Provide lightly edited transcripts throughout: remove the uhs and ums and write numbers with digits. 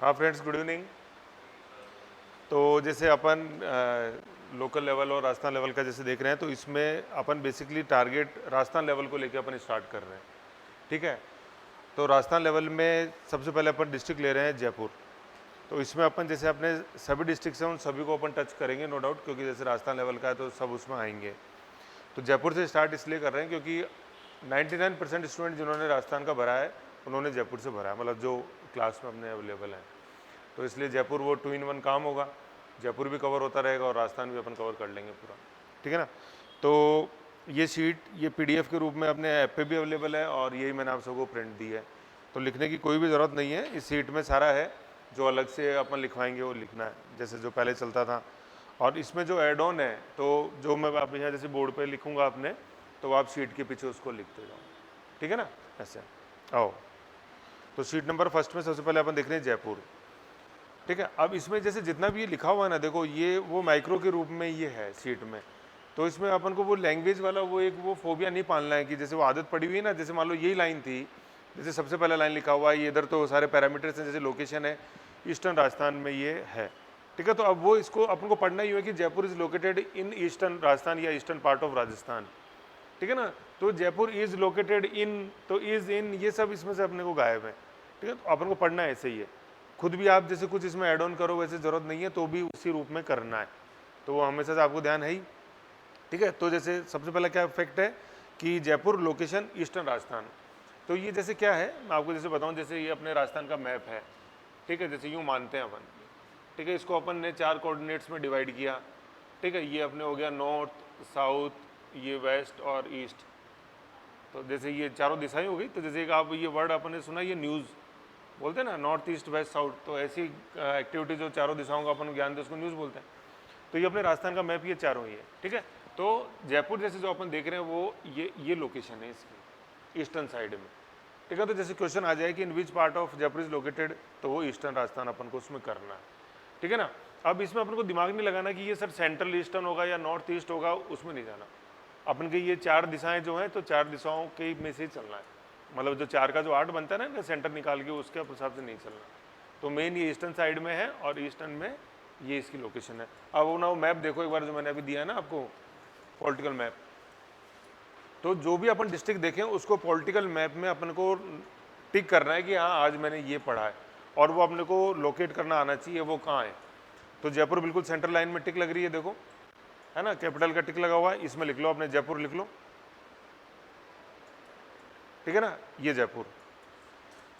हाँ friends, good evening. तो जैसे अपन लोकल लेवल और राजस्थान लेवल का जैसे देख रहे हैं, तो इसमें अपन बेसिकली टारगेट राजस्थान लेवल को लेके अपन स्टार्ट कर रहे हैं। ठीक है। तो राजस्थान लेवल में सबसे पहले अपन डिस्ट्रिक्ट ले रहे हैं जयपुर। तो इसमें अपन जैसे अपने सभी डिस्ट्रिक्ट हैं उन सभी को अपन टच करेंगे, नो डाउट, क्योंकि जैसे राजस्थान लेवल का है तो सब उसमें आएंगे। तो जयपुर से स्टार्ट इसलिए कर रहे हैं क्योंकि 99% स्टूडेंट जिन्होंने राजस्थान का भरा है उन्होंने जयपुर से भरा है, मतलब जो क्लास में अपने अवेलेबल हैं। तो इसलिए जयपुर वो 2 in 1 काम होगा, जयपुर भी कवर होता रहेगा और राजस्थान भी अपन कवर कर लेंगे पूरा। ठीक है ना। तो ये शीट ये PDF के रूप में अपने ऐप पे भी अवेलेबल है और यही मैंने आप सबको प्रिंट दी है, तो लिखने की कोई भी ज़रूरत नहीं है। इस शीट में सारा है, जो अलग से अपन लिखवाएंगे वो लिखना है जैसे जो पहले चलता था। और इसमें जो एड ऑन है, तो जो मैं आप यहाँ जैसे बोर्ड पे लिखूंगा अपने, तो आप शीट के पीछे उसको लिखते जाओ। ठीक है ना, ऐसे आओ। तो शीट नंबर फर्स्ट में सबसे पहले अपन देख रहे हैं जयपुर। ठीक है। अब इसमें जैसे जितना भी ये लिखा हुआ है ना, देखो ये वो माइक्रो के रूप में ये है शीट में। तो इसमें अपन को वो लैंग्वेज वाला वो फोबिया नहीं पालना है कि जैसे वो आदत पड़ी हुई है ना, जैसे मान लो यही लाइन थी, जैसे सबसे पहला लाइन लिखा हुआ है, ये इधर तो सारे पैरामीटर्स हैं, जैसे लोकेशन है ईस्टर्न राजस्थान में ये है। ठीक है। तो अब वो इसको अपन को पढ़ना ही है कि Jaipur is located in eastern Rajasthan या ईस्टर्न पार्ट ऑफ राजस्थान। ठीक है ना। तो जयपुर इज लोकेटेड इन, तो इज इन, ये सब इसमें से अपने को गायब है। ठीक है। तो अपन को पढ़ना है ऐसे ही है। खुद भी आप जैसे कुछ इसमें ऐड ऑन करो वैसे जरूरत नहीं है, तो भी उसी रूप में करना है, तो वो हमेशा से आपको ध्यान है ही। ठीक है। तो जैसे सबसे पहला क्या फैक्ट है कि जयपुर लोकेशन ईस्टर्न राजस्थान। तो ये जैसे क्या है मैं आपको जैसे बताऊं, जैसे ये अपने राजस्थान का मैप है। ठीक है। जैसे यूँ मानते हैं अपन। ठीक है। इसको अपन ने 4 कोऑर्डिनेट्स में डिवाइड किया। ठीक है। ये अपने हो गया नॉर्थ, साउथ, ये वेस्ट और ईस्ट। तो जैसे ये चारों दिशाएं हो गई। तो जैसे एक आप ये वर्ड अपन ने सुना, ये न्यूज़ बोलते हैं ना, नॉर्थ ईस्ट वेस्ट साउथ, तो ऐसी एक्टिविटी जो चारों दिशाओं का अपन ज्ञान दे उसको न्यूज़ बोलते हैं। तो ये अपने राजस्थान का मैप ये चारों ही है। ठीक है। तो जयपुर जैसे जो अपन देख रहे हैं वो ये लोकेशन है इसकी ईस्टर्न साइड में। ठीक है। तो जैसे क्वेश्चन आ जाए कि in which part of Jaipur is located, तो वो ईस्टर्न राजस्थान अपन को उसमें करना है। ठीक है ना। अब इसमें अपन को दिमाग नहीं लगाना कि ये सर सेंट्रल ईस्टर्न होगा या नॉर्थ ईस्ट होगा, उसमें नहीं जाना। अपन के ये 4 दिशाएं जो हैं, तो 4 दिशाओं के में से ही चलना है। मतलब जो 4 का जो 8 बनता है ना सेंटर निकाल के, उसके हिसाब से नहीं चलना। तो मेन ये ईस्टर्न साइड में है और ईस्टर्न में ये इसकी लोकेशन है। अब वो ना वो मैप देखो एक बार जो मैंने अभी दिया है ना आपको, पॉलिटिकल मैप। तो जो भी अपन डिस्ट्रिक्ट देखें उसको पॉलिटिकल मैप में अपन को टिक करना है कि हाँ आज मैंने ये पढ़ा है, और वो अपने को लोकेट करना आना चाहिए वो कहाँ है। तो जयपुर बिल्कुल सेंटर लाइन में टिक लग रही है, देखो है ना, कैपिटल का टिक लगा हुआ है, इसमें लिख लो अपने जयपुर लिख लो। ठीक है ना, ये जयपुर।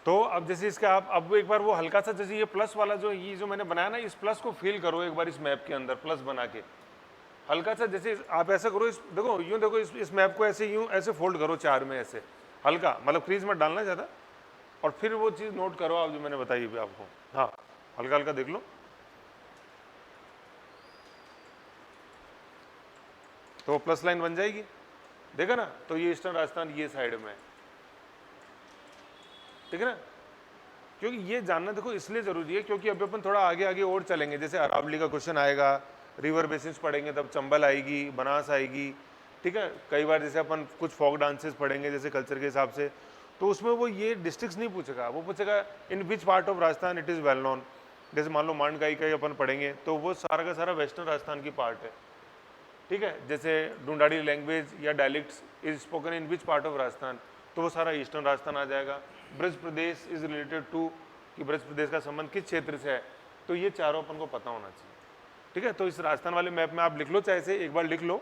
तो अब जैसे इसका आप अब एक बार वो हल्का सा जैसे ये प्लस वाला जो ये जो मैंने बनाया ना, इस प्लस को फील करो एक बार इस मैप के अंदर, प्लस बना के हल्का सा जैसे आप ऐसा करो, इस देखो यूं देखो, इस मैप को ऐसे यूं ऐसे फोल्ड करो 4 में ऐसे हल्का, मतलब क्रीज में डालना ज़्यादा, और फिर वो चीज़ नोट करो आप जो मैंने बताई भी आपको। हाँ, हल्का हल्का देख लो, तो प्लस लाइन बन जाएगी, देखा ना। तो ये ईस्टर्न राजस्थान ये साइड में है। ठीक है ना। क्योंकि ये जानना देखो इसलिए जरूरी है क्योंकि अभी अपन थोड़ा आगे आगे और चलेंगे, जैसे अरावली का क्वेश्चन आएगा, रिवर बेसिस पढ़ेंगे, तब चंबल आएगी, बनास आएगी। ठीक है। कई बार जैसे अपन कुछ फोक डांसेस पढ़ेंगे जैसे कल्चर के हिसाब से, तो उसमें वो ये डिस्ट्रिक्ट्स नहीं पूछेगा, वो पूछेगा in which part of Rajasthan it is well known. जैसे मान लो मांडकाई का अपन पढ़ेंगे तो वो सारा का सारा वेस्टर्न राजस्थान की पार्ट है। ठीक है। जैसे ढूंढाड़ी लैंग्वेज या dialects is spoken in which part of Rajasthan, तो वो सारा ईस्टर्न राजस्थान आ जाएगा। ब्रज प्रदेश इज रिलेटेड टू, कि ब्रज प्रदेश का संबंध किस क्षेत्र से है, तो ये चारों अपन को पता होना चाहिए। ठीक है। तो इस राजस्थान वाले मैप में आप लिख लो, चाहे से एक बार लिख लो,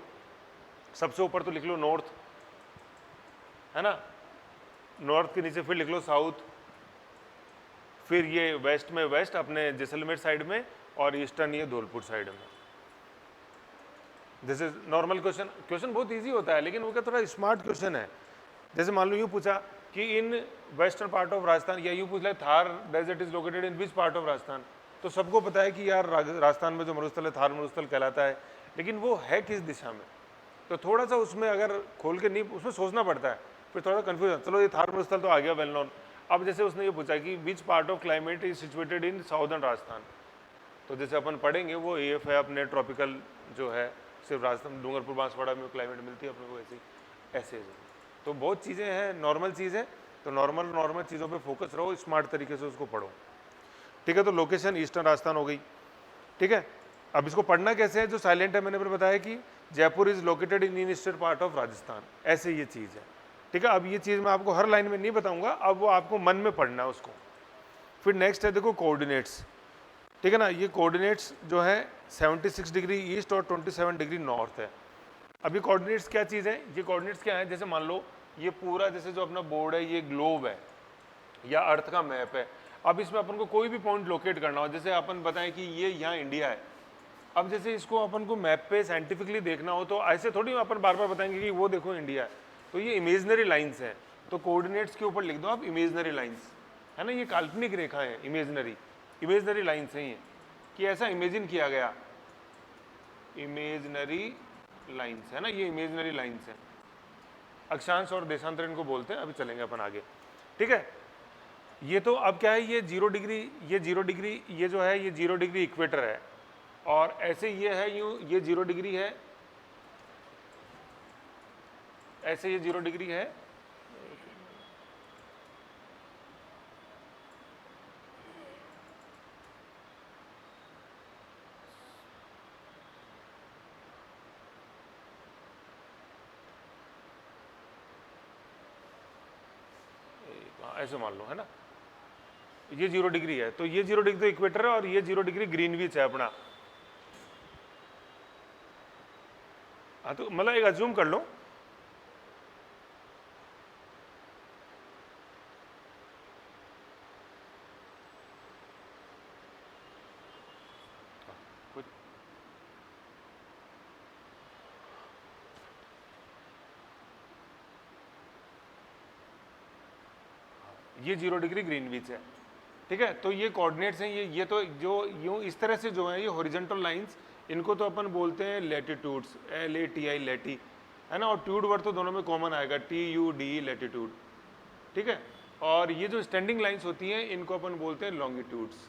सबसे ऊपर तो लिख लो नॉर्थ, है ना, नॉर्थ के नीचे फिर लिख लो साउथ, फिर ये वेस्ट में वेस्ट अपने जैसलमेर साइड में, और ईस्टर्न ये धौलपुर साइड में। जैसे नॉर्मल क्वेश्चन बहुत इजी होता है, लेकिन वो क्या थोड़ा स्मार्ट क्वेश्चन है। जैसे मान लो यूँ पूछा कि in western part of Rajasthan, या यूँ पूछ ले Thar desert is located in which part of Rajasthan, तो सबको पता है कि यार राजस्थान में जो मरुस्थल है थार मरुस्थल कहलाता है, लेकिन वो है किस दिशा में। तो थोड़ा सा उसमें अगर खोल के नहीं, उसमें सोचना पड़ता है, फिर थोड़ा कंफ्यूजन। चलो ये थार मरुस्थल तो आ गया वेल नोन। अब जैसे उसने ये पूछा कि विच part of climate is situated in southern Rajasthan, तो जैसे अपन पढ़ेंगे वो AF है अपने ट्रॉपिकल जो है, सिर्फ राजस्थान डूंगरपुर बांसवाड़ा में क्लाइमेट मिलती है अपने को, ऐसे तो बहुत चीज़ें हैं, नॉर्मल चीज़ है। तो नॉर्मल चीज़ों पे फोकस रहो, स्मार्ट तरीके से उसको पढ़ो। ठीक है, तो लोकेशन ईस्टर्न राजस्थान हो गई। ठीक है, अब इसको पढ़ना कैसे है, जो साइलेंट है मैंने फिर बताया कि Jaipur is located in eastern part of Rajasthan, ऐसे ये चीज़ है। ठीक है, अब ये चीज़ मैं आपको हर लाइन में नहीं बताऊंगा, अब वो आपको मन में पढ़ना है उसको। फिर नेक्स्ट है देखो कोऑर्डिनेट्स। ठीक है ना, ये कोऑर्डिनेट्स जो है 76 डिग्री ईस्ट और 27 डिग्री नॉर्थ है। अब ये कोऑर्डिनेट्स क्या चीज़ है, ये कोऑर्डिनेट्स क्या है, जैसे मान लो ये पूरा जैसे जो अपना बोर्ड है ये ग्लोब है या अर्थ का मैप है। अब इसमें अपन को कोई भी पॉइंट लोकेट करना हो, जैसे अपन बताएं कि ये यहाँ इंडिया है, अब जैसे इसको अपन को मैप पे साइंटिफिकली देखना हो तो ऐसे थोड़ी अपन बार बार बताएंगे कि वो देखो इंडिया है, तो ये इमेजनरी लाइंस है। तो कोऑर्डिनेट्स के ऊपर लिख दो आप इमेजनरी लाइंस, है ना, ये काल्पनिक रेखा है, इमेजनरी लाइंस है ये, कि ऐसा इमेजिन किया गया, इमेजनरी लाइंस है ना, ये इमेजनरी लाइंस है। अक्षांश और देशांतर इनको बोलते हैं, अभी चलेंगे अपन आगे। ठीक है, ये तो अब क्या है, ये 0 डिग्री, ये 0 डिग्री, ये जो है ये 0 डिग्री इक्वेटर है, और ऐसे ये है यूं, ये 0 डिग्री है, ऐसे ये 0 डिग्री है, ऐसे मान लो, है ना, ये 0 डिग्री है, तो ये 0 डिग्री तो इक्वेटर है और ये 0 डिग्री ग्रीनविच है अपना। हाँ, तो मतलब एक अज्यूम कर लो, ये 0 डिग्री ग्रीनविच है। ठीक है, तो ये कोऑर्डिनेट्स हैं, ये तो जो यूं इस तरह से जो है ये हॉरिजॉन्टल लाइंस, इनको तो अपन बोलते हैं लैटिट्यूड्स, LATI लैटी, है ना, और ट्यूड वर्ड तो दोनों में कॉमन आएगा, TUDE लैटिट्यूड। ठीक है, और ये जो स्टैंडिंग लाइंस होती हैं इनको अपन बोलते हैं लॉन्गिट्यूड्स,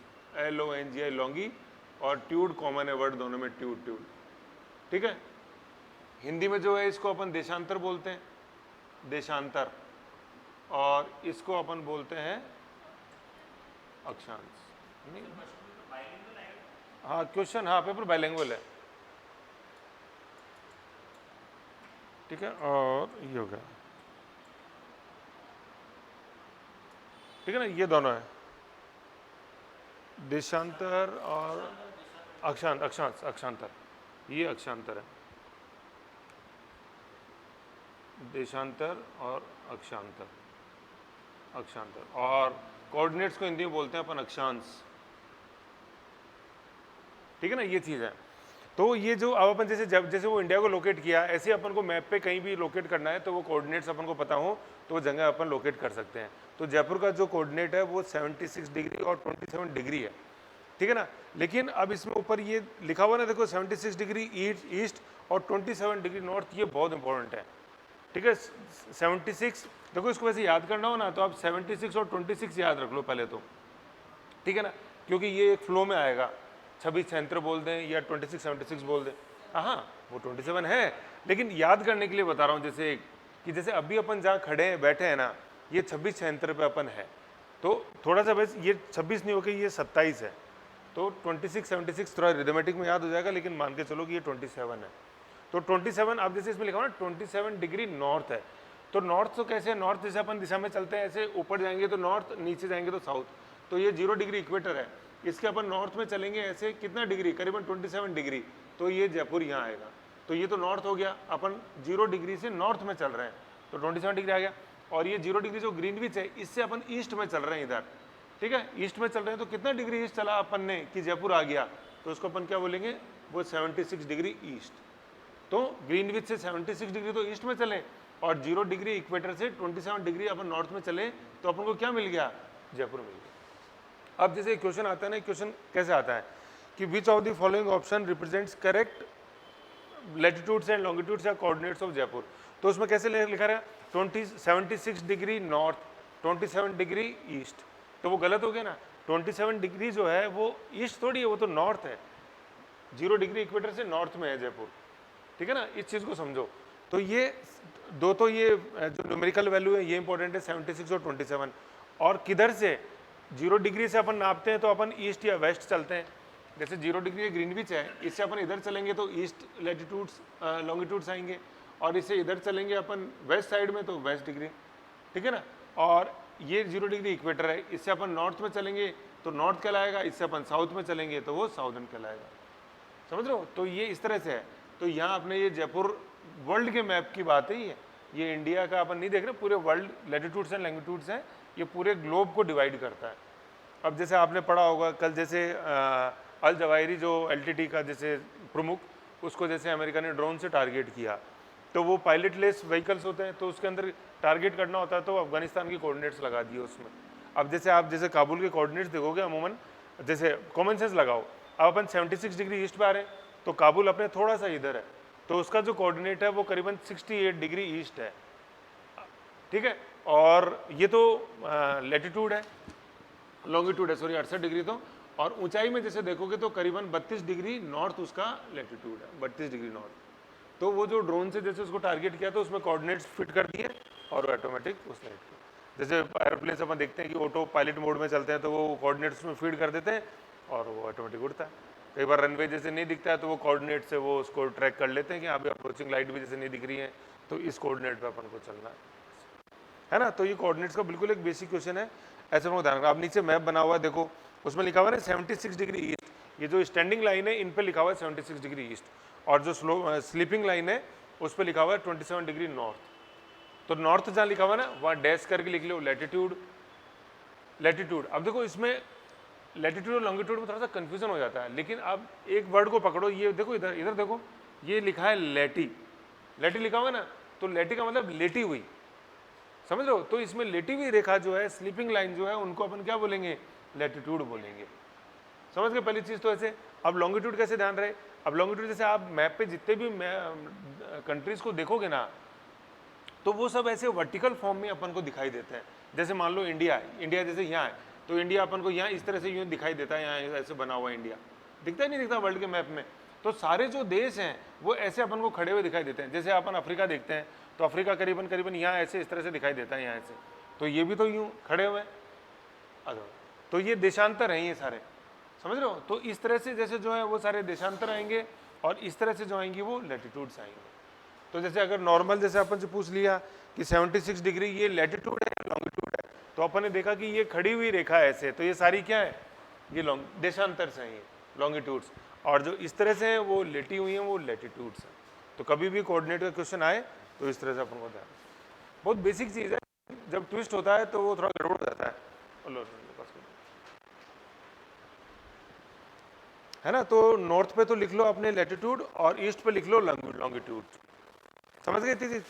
LONGI लॉन्गी, और ट्यूड कॉमन है वर्ड दोनों में, ट्यूड। ठीक है, हिंदी में जो है इसको अपन देशांतर बोलते हैं, देशांतर, और इसको अपन बोलते हैं अक्षांश। हाँ क्वेश्चन, हाँ पेपर बाइलिंगुअल है। ठीक है, और ये हो गया। ठीक है ना, ये दोनों है, देशांतर और अक्षांतर, ये अक्षांतर है, देशांतर और अक्षांतर, और कोऑर्डिनेट्स को हिंदी में बोलते हैं अपन अक्षांश। ठीक है ना, ये चीज़ है। तो ये जो अब अपन जैसे वो इंडिया को लोकेट किया, ऐसे अपन को मैप पे कहीं भी लोकेट करना है तो वो कोऑर्डिनेट्स अपन को पता हो तो वो जगह अपन लोकेट कर सकते हैं। तो जयपुर का जो कोऑर्डिनेट है वो 76 डिग्री और 27 डिग्री है। ठीक है ना, लेकिन अब इसमें ऊपर ये लिखा हुआ ना, देखो 76 डिग्री ईस्ट और 27 डिग्री नॉर्थ, ये बहुत इंपॉर्टेंट है। ठीक है, 76, देखो इसको वैसे याद करना हो ना तो आप 76 और 26 याद रख लो पहले तो। ठीक है ना, क्योंकि ये एक फ्लो में आएगा, 26 76 बोल दें या 26 76 बोल दें, हाँ वो 27 है, लेकिन याद करने के लिए बता रहा हूँ, जैसे कि जैसे अभी अपन जहाँ खड़े हैं बैठे हैं ना, ये 26 76 पे अपन है, तो थोड़ा सा बस ये 26 नहीं होकर ये 27 है, तो 26 76 थोड़ा रिदमेटिक में याद हो जाएगा, लेकिन मान के चलो कि ये 27 है। तो 27 अब जैसे इसमें लिखा हुआ ना 27 डिग्री नॉर्थ है, तो नॉर्थ तो कैसे है, नॉर्थ जैसे अपन दिशा में चलते हैं ऐसे ऊपर जाएंगे तो नॉर्थ, नीचे जाएंगे तो साउथ, तो ये 0 डिग्री इक्वेटर है, इसके अपन नॉर्थ में चलेंगे ऐसे कितना डिग्री, करीबन 27 डिग्री, तो ये जयपुर यहाँ आएगा, तो ये तो नॉर्थ हो गया, अपन 0 डिग्री से नॉर्थ में चल रहे हैं तो 27 डिग्री आ गया। और ये 0 डिग्री जो ग्रीनविच है इससे अपन ईस्ट में चल रहे हैं इधर। ठीक है, ईस्ट में चल रहे हैं तो कितना डिग्री ईस्ट चला अपन ने कि जयपुर आ गया, तो उसको अपन क्या बोलेंगे, वो 76 डिग्री ईस्ट। तो ग्रीनविच से 76 डिग्री तो ईस्ट में चले और 0 डिग्री इक्वेटर से 27 डिग्री अपन नॉर्थ में चले, तो अपन को क्या मिल गया, जयपुर मिल गया। अब जैसे क्वेश्चन आता है ना, क्वेश्चन कैसे आता है कि which of the following option represents correct latitudes and longitudes या कोऑर्डिनेट्स ऑफ जयपुर, तो उसमें कैसे लिखा रहेगा 76 डिग्री नॉर्थ 27 डिग्री ईस्ट, तो वो गलत हो गया ना, 27 डिग्री जो है वो ईस्ट थोड़ी है, वो तो नॉर्थ है, 0 डिग्री इक्वेटर से नॉर्थ में है जयपुर। ठीक है ना, इस चीज़ को समझो। तो ये तो ये जो न्यूमेरिकल वैल्यू है ये इंपॉर्टेंट है, 76 और 27, और किधर से, 0 डिग्री से अपन नापते हैं तो अपन ईस्ट या वेस्ट चलते हैं। जैसे 0 डिग्री ग्रीनविच है, इससे अपन इधर चलेंगे तो ईस्ट लैटिट्यूड्स लॉन्गिट्यूड्स आएंगे, और इससे इधर चलेंगे अपन वेस्ट साइड में तो वेस्ट डिग्री, ठीक है ना। और ये 0 डिग्री इक्वेटर है, इससे अपन नॉर्थ में चलेंगे तो नॉर्थ कहलाएगा, इससे अपन साउथ में चलेंगे तो वो साउदर्न कहलाएगा। समझ रहे हो? तो ये इस तरह से है। तो यहाँ आपने ये जयपुर वर्ल्ड के मैप की बात है, ये इंडिया का अपन नहीं देख रहे, पूरे वर्ल्ड लैटिट्यूड्स एंड लैंगिट्यूड्स हैं, ये पूरे ग्लोब को डिवाइड करता है। अब जैसे आपने पढ़ा होगा कल, जैसे अल जवाहिरी जो LTT का जैसे प्रमुख, उसको जैसे अमेरिका ने ड्रोन से टारगेट किया, तो वो पायलट लेस व्हीकल्स होते हैं, तो उसके अंदर टारगेट करना होता है तो अफगानिस्तान की कोऑर्डिनेट्स लगा दिए उसमें। अब जैसे आप जैसे काबुल के कोऑर्डिनेट्स देखोगे अमूमन, जैसे कॉमन सेंस लगाओ, अब अपन 76 डिग्री ईस्ट पे आ रहे हैं तो काबुल अपने थोड़ा सा इधर है, तो उसका जो कोऑर्डिनेट है वो करीबन 68 डिग्री ईस्ट है, ठीक है। और ये तो लैटिट्यूड है, लॉन्गिट्यूड है सॉरी 68 डिग्री, तो और ऊंचाई में जैसे देखोगे तो करीबन 32 डिग्री नॉर्थ उसका लैटिट्यूड है, 32 डिग्री नॉर्थ। तो वो जो ड्रोन से जैसे उसको टारगेट किया तो उसमें कोऑर्डिनेट्स फिट कर दिए और ऑटोमेटिक उसने हिट किया। जैसे एयरप्लेन से अपन देखते हैं कि ऑटो पायलट मोड में चलते हैं तो वो कोऑर्डिनेट्स में फीड कर देते हैं और वो ऑटोमेटिक उड़ता है। कई बार रनवे जैसे नहीं दिखता है तो वो कोऑर्डिनेट से वो उसको ट्रैक कर लेते हैं कि अभी अप्रोचिंग लाइट भी जैसे नहीं दिख रही है तो इस कोऑर्डिनेट पे अपन को चलना है ना। तो ये कोऑर्डिनेट्स का बिल्कुल एक बेसिक क्वेश्चन है, ऐसे में ध्यान रखना। अब नीचे मैप बना हुआ है, देखो उसमें लिखा हुआ है 76 डिग्री ईस्ट, ये जो स्टैंडिंग लाइन है इन पे लिखा हुआ है 76 डिग्री ईस्ट, और जो स्लीपिंग लाइन है उस पर लिखा हुआ है 27 डिग्री नॉर्थ। तो नॉर्थ जहाँ लिखा हुआ है ना वहाँ डैश करके लिख लो लैटिट्यूड, लैटिट्यूड। अब देखो इसमें लैटिट्यूड और लॉन्गिट्यूड में थोड़ा सा कंफ्यूजन हो जाता है, लेकिन अब एक वर्ड को पकड़ो, ये देखो इधर इधर देखो, ये लिखा है लेटी, लेटी लिखा हुआ है ना, तो लेटी का मतलब लेटी हुई, समझ रहे हो। तो इसमें लेटी हुई रेखा जो है, स्लीपिंग लाइन जो है, उनको अपन क्या बोलेंगे, लैटिट्यूड बोलेंगे। समझ गए पहली चीज तो ऐसे। अब लॉन्गिट्यूड कैसे ध्यान रहे, अब लॉन्गिट्यूड जैसे आप मैप पे जितने भी कंट्रीज को देखोगे ना तो वो सब ऐसे वर्टिकल फॉर्म में अपन को दिखाई देते हैं। जैसे मान लो इंडिया, इंडिया जैसे यहाँ है तो इंडिया अपन को यहाँ इस तरह से यूँ दिखाई देता है, यहाँ ऐसे बना हुआ इंडिया दिखता है नहीं दिखता वर्ल्ड के मैप में। तो सारे जो देश हैं वो ऐसे अपन को खड़े हुए दिखाई देते हैं। जैसे अपन अफ्रीका देखते हैं तो अफ्रीका करीबन करीबन यहाँ ऐसे इस तरह से दिखाई देता है, यहाँ से, तो ये भी तो यूँ खड़े हुए हैं। तो ये देशांतर हैं ये सारे, समझ रहे हो। तो इस तरह से जैसे जो है वो सारे देशांतर आएंगे और इस तरह से जो आएंगी वो लैटिट्यूड्स आएंगे। तो जैसे अगर नॉर्मल जैसे अपन से पूछ लिया कि 76 डिग्री ये लैटिट्यूड है या लॉन्गिट्यूड है, तो अपन ने देखा कि ये खड़ी हुई रेखा है ऐसे, तो ये सारी क्या है, ये देशांतर से हैं, ये लॉन्गिट्यूड्स, और जो इस तरह से हैं वो लेटी हुई हैं वो लैटिट्यूड्स हैं। तो कभी भी कोऑर्डिनेट का क्वेश्चन आए तो इस तरह से अपन को ध्यान, बहुत बेसिक चीज़ है, जब ट्विस्ट होता है तो वो थोड़ा गड़बड़ हो जाता है ना। तो नॉर्थ पे तो लिख लो अपने लैटिट्यूड और ईस्ट पे लिख लो लॉन्गिट्यूड। समझ गए चीज,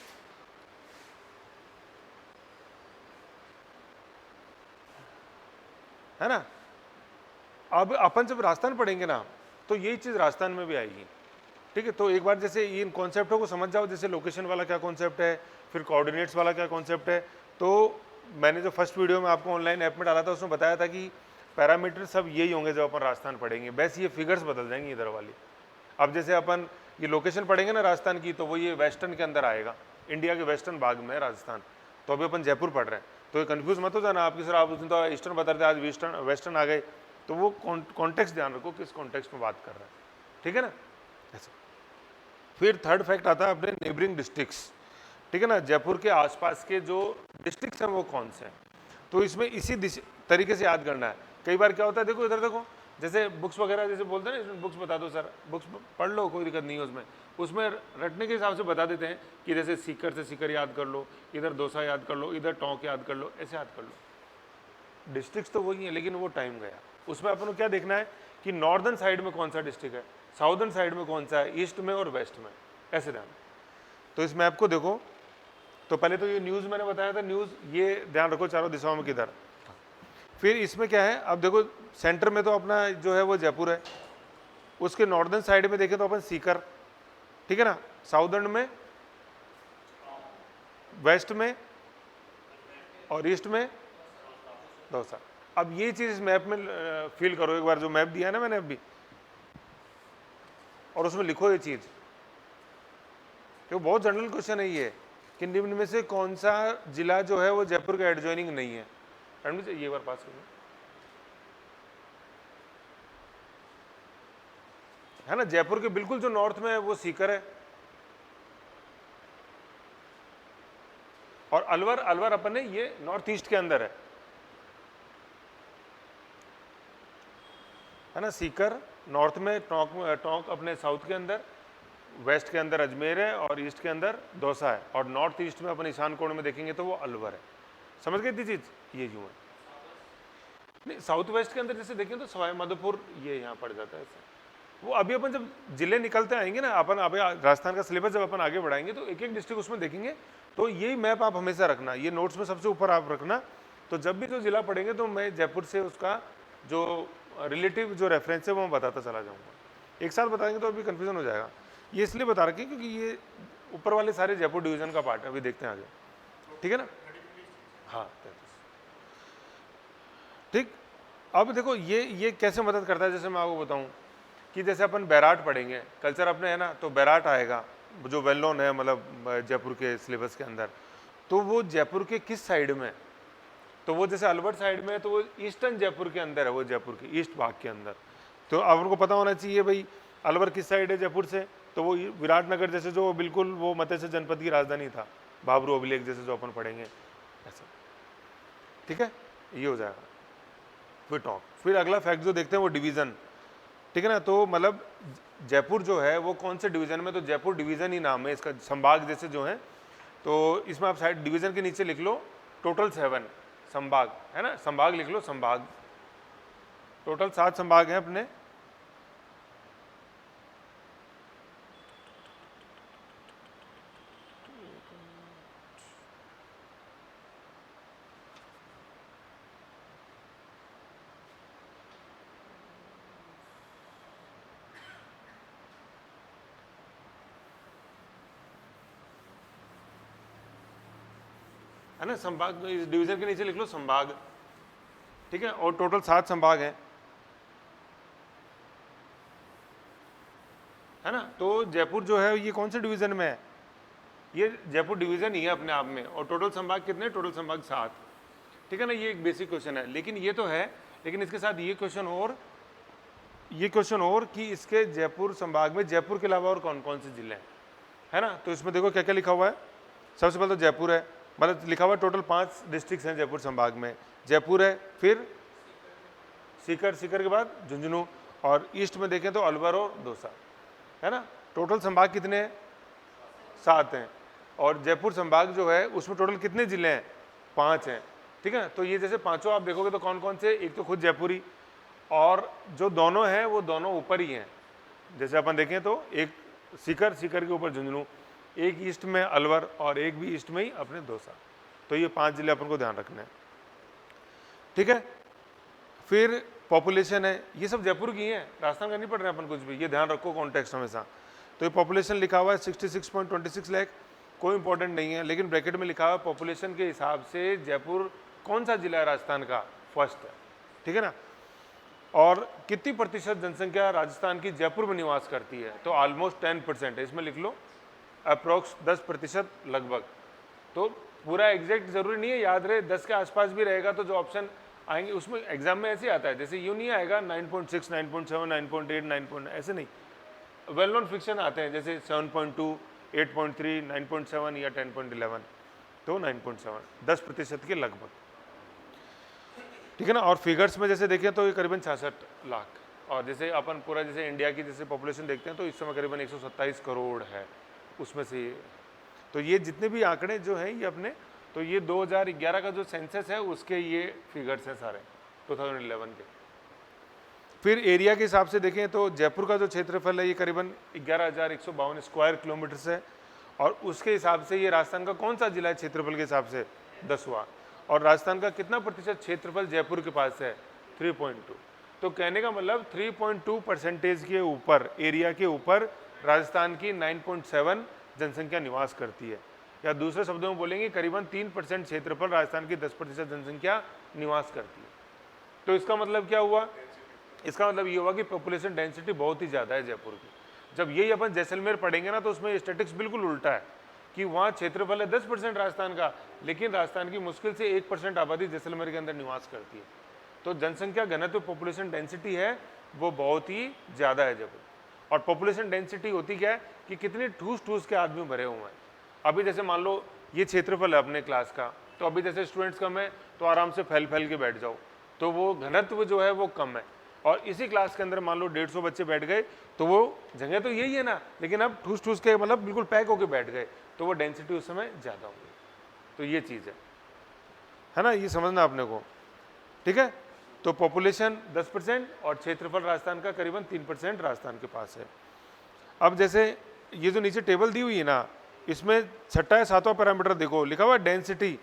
है ना। अब अपन जब राजस्थान पढ़ेंगे ना तो यही चीज राजस्थान में भी आएगी, ठीक है। तो एक बार जैसे इन कॉन्सेप्टों को समझ जाओ, जैसे लोकेशन वाला क्या कॉन्सेप्ट है, फिर कोऑर्डिनेट्स वाला क्या कॉन्सेप्ट है। तो मैंने जो फर्स्ट वीडियो में आपको ऑनलाइन ऐप में डाला था उसमें बताया था कि पैरामीटर सब यही होंगे जब अपन राजस्थान पढ़ेंगे, बस ये फिगर्स बदल जाएंगी इधर वाली। अब जैसे अपन ये लोकेशन पढ़ेंगे ना राजस्थान की, तो वो ये वेस्टर्न के अंदर आएगा, इंडिया के वेस्टर्न भाग में है राजस्थान। तो अभी अपन जयपुर पढ़ रहे हैं, तो ये कंफ्यूज मत हो जाना आपकी, सर आप उसने तो ईस्टर्न बता रहे थे आज वेस्टर्न आ गए, तो वो कॉन्टेक्स्ट ध्यान रखो किस कॉन्टेक्स्ट में बात कर रहे हैं, ठीक है ना। ऐसा फिर थर्ड फैक्ट आता है अपने नेबरिंग डिस्ट्रिक्ट्स, ठीक है ना। जयपुर के आसपास के जो डिस्ट्रिक्ट्स हैं वो कौन से हैं, तो इसमें इसी तरीके से याद करना है। कई बार क्या होता है, देखो इधर देखो, जैसे बुक्स वगैरह जैसे बोलते हैं ना, बुक्स बता दो सर, बुक्स पढ़ लो कोई दिक्कत नहीं है उसमें, उसमें रटने के हिसाब से बता देते हैं कि जैसे सीकर से सीकर याद कर लो, इधर दौसा याद कर लो, इधर टोंक याद कर लो, ऐसे याद कर लो। डिस्ट्रिक्ट्स तो वही है लेकिन वो टाइम गया। उसमें अपन को क्या देखना है कि नॉर्दर्न साइड में कौन सा डिस्ट्रिक्ट है, साउदर्न साइड में कौन सा है, ईस्ट में और वेस्ट में, ऐसे ध्यान। तो इस मैप को देखो, तो पहले तो ये न्यूज़ मैंने बताया था, न्यूज़ ये ध्यान रखो चारों दिशाओं में किधर। फिर इसमें क्या है, अब देखो सेंटर में तो अपना जो है वो जयपुर है, उसके नॉर्दर्न साइड में देखें तो अपन सीकर, ठीक है ना, साउदर्न में, वेस्ट में और ईस्ट में दौसा। अब ये चीज इस मैप में फील करो एक बार, जो मैप दिया है ना मैंने अभी, और उसमें लिखो ये चीज, क्योंकि बहुत जनरल क्वेश्चन है ये कि निम्न में से कौन सा जिला जो है वो जयपुर का एडजॉइनिंग नहीं है। ये बार पास करो, है ना। जयपुर के बिल्कुल जो नॉर्थ में है वो सीकर है, और अलवर, अलवर अपन ने ये नॉर्थ ईस्ट के अंदर है ना। सीकर नॉर्थ में, टोंक, टोंक अपने साउथ के अंदर, वेस्ट के अंदर अजमेर है, और ईस्ट के अंदर दौसा है, और नॉर्थ ईस्ट में अपन ईशान कोण में देखेंगे तो वो अलवर है। समझ गए थी चीज, ये यूं है। नहीं, साउथ वेस्ट के अंदर जैसे देखें तो सवाई माधोपुर ये यहाँ पड़ जाता है ऐसे। वो अभी अपन जब जिले निकलते आएंगे ना, अपन अभी राजस्थान का सिलेबस जब अपन आगे बढ़ाएंगे तो एक एक डिस्ट्रिक्ट उसमें देखेंगे, तो यही मैप आप हमेशा रखना, ये नोट्स में सबसे ऊपर आप रखना। तो जब भी जो जिला पढ़ेंगे तो मैं जयपुर से उसका जो रिलेटिव जो रेफरेंस है वो मैं बताता चला जाऊँगा। एक साथ बताएंगे तो अभी कन्फ्यूजन हो जाएगा। ये इसलिए बता रखे क्योंकि ये ऊपर वाले सारे जयपुर डिवीजन का पार्ट है, अभी देखते हैं आगे, ठीक है ना। हाँ, ठीक। अब देखो ये कैसे मदद करता है, जैसे मैं आपको बताऊं कि जैसे अपन बैराट पढ़ेंगे, कल्चर अपने है ना, तो बैराट आएगा जो वेल नोन है, मतलब जयपुर के सिलेबस के अंदर। तो वो जयपुर के किस साइड में, तो वो जैसे अलवर साइड में है तो वो ईस्टर्न जयपुर के अंदर है, वो जयपुर के ईस्ट भाग के अंदर। तो अब उनको पता होना चाहिए भाई अलवर किस साइड है जयपुर से, तो वो विराटनगर जैसे जो बिल्कुल वो मत्स्य जनपद की राजधानी था, बाबरू अभिलेख जैसे जो अपन पढ़ेंगे ऐसा, ठीक है, ये हो जाएगा। फिर टॉप, फिर अगला फैक्ट जो देखते हैं वो डिवीजन, ठीक है ना। तो मतलब जयपुर जो है वो कौन से डिवीजन में, तो जयपुर डिवीजन ही नाम है इसका, संभाग जैसे जो है। तो इसमें आप साइड डिवीजन के नीचे लिख लो टोटल 7 संभाग, है ना, संभाग लिख लो, संभाग टोटल 7 संभाग हैं अपने। है ना, संभाग इस डिवीजन के नीचे लिख लो संभाग, ठीक है, और टोटल 7 संभाग हैं, है ना। तो जयपुर जो है ये कौन से डिवीजन में है, ये जयपुर डिवीजन ही है अपने आप में, और टोटल संभाग कितने, टोटल संभाग 7, ठीक है ना। ये एक बेसिक क्वेश्चन है, लेकिन ये तो है, लेकिन इसके साथ ये क्वेश्चन और कि इसके जयपुर संभाग में जयपुर के अलावा और कौन कौन से जिले हैं, है ना। तो इसमें देखो क्या क्या लिखा हुआ है। सबसे पहले तो जयपुर है, मतलब लिखा हुआ टोटल 5 डिस्ट्रिक्ट्स हैं जयपुर संभाग में, जयपुर है, फिर सीकर, सीकर के बाद झुंझुनू, और ईस्ट में देखें तो अलवर और दौसा, है ना। टोटल संभाग कितने हैं, 7 हैं, और जयपुर संभाग जो है उसमें टोटल कितने जिले हैं, 5 हैं, ठीक है। तो ये जैसे पांचों आप देखोगे तो कौन कौन से, एक तो खुद जयपुरी, और जो दोनों हैं वो दोनों ऊपर ही हैं, जैसे अपन देखें तो एक सीकर, सीकर के ऊपर झुंझुनू, एक ईस्ट में अलवर, और एक भी ईस्ट में ही अपने दौसा। तो ये 5 जिले अपन को ध्यान रखना है, ठीक है। फिर पॉपुलेशन है, ये सब जयपुर की है, राजस्थान का नहीं पढ़ रहे अपन कुछ भी, ये ध्यान रखो कॉन्टेक्स्ट हमेशा। तो ये पॉपुलेशन लिखा हुआ है 66.26 लाख, कोई इंपॉर्टेंट नहीं है, लेकिन ब्रैकेट में लिखा हुआ है पॉपुलेशन के हिसाब से जयपुर कौन सा जिला है राजस्थान का, फर्स्ट है, ठीक है ना। और कितनी प्रतिशत जनसंख्या राजस्थान की जयपुर में निवास करती है, तो ऑलमोस्ट 10% है, इसमें लिख लो अप्रोक्स 10% लगभग। तो पूरा एग्जैक्ट जरूरी नहीं है याद रहे, 10 के आसपास भी रहेगा तो जो ऑप्शन आएंगे उसमें एग्जाम में ऐसे आता है, जैसे यूँ नहीं आएगा 9.6, 9.7, 9.8, 9. ऐसे नहीं, वेल नोन फिक्शन आते हैं जैसे 7.2, 8.3, 9.7 या 10.11, तो 9.7, 10% के लगभग, ठीक है ना। और फिगर्स में जैसे देखें तो ये करीबन 66 लाख, और जैसे अपन पूरा जैसे इंडिया की जैसे पॉपुलेशन देखते हैं तो इस समय करीबन 127 करोड़ है उसमें से। तो ये जितने भी आंकड़े जो हैं ये अपने, तो ये 2011 का जो सेंसस है उसके ये फिगर्स हैं सारे 2011 के। फिर एरिया के हिसाब से देखें तो जयपुर का जो क्षेत्रफल है ये करीबन 11,152 स्क्वायर किलोमीटर है, और उसके हिसाब से ये राजस्थान का कौन सा जिला है क्षेत्रफल के हिसाब से, 10वां। और राजस्थान का कितना प्रतिशत क्षेत्रफल जयपुर के पास है, 3.2। तो कहने का मतलब 3.2% के ऊपर, एरिया के ऊपर राजस्थान की 9.7 जनसंख्या निवास करती है, या दूसरे शब्दों में बोलेंगे करीबन 3% क्षेत्रफल राजस्थान की 10% जनसंख्या निवास करती है। तो इसका मतलब क्या हुआ, इसका मतलब ये हुआ कि पॉपुलेशन डेंसिटी बहुत ही ज़्यादा है जयपुर की। जब यही अपन जैसलमेर पढ़ेंगे ना तो उसमें स्टैटिक्स बिल्कुल उल्टा है कि वहाँ क्षेत्रफल है 10% राजस्थान का, लेकिन राजस्थान की मुश्किल से 1% आबादी जैसलमेर के अंदर निवास करती है। तो जनसंख्या घनत्व पॉपुलेशन डेंसिटी है वो बहुत ही ज़्यादा है जयपुर। और पॉपुलेशन डेंसिटी होती क्या है कि कितने ठूस ठूस के आदमी भरे हुए हैं। अभी जैसे मान लो ये क्षेत्रफल है अपने क्लास का, तो अभी जैसे स्टूडेंट्स कम है तो आराम से फैल फैल के बैठ जाओ, तो वो घनत्व जो है वो कम है। और इसी क्लास के अंदर मान लो 150 बच्चे बैठ गए, तो वो जगह तो यही है ना, लेकिन अब ठूस ठूस के मतलब बिल्कुल पैक होके बैठ गए, तो वो डेंसिटी उस समय ज़्यादा होगी। तो ये चीज़ है ना, ये समझना आपने को, ठीक है। तो पॉपुलेशन 10% और क्षेत्रफल राजस्थान का करीबन 3% राजस्थान के पास है। अब जैसे ये जो नीचे टेबल दी हुई है ना, इसमें छठा या सातवां पैरामीटर देखो, लिखा हुआ डेंसिटी,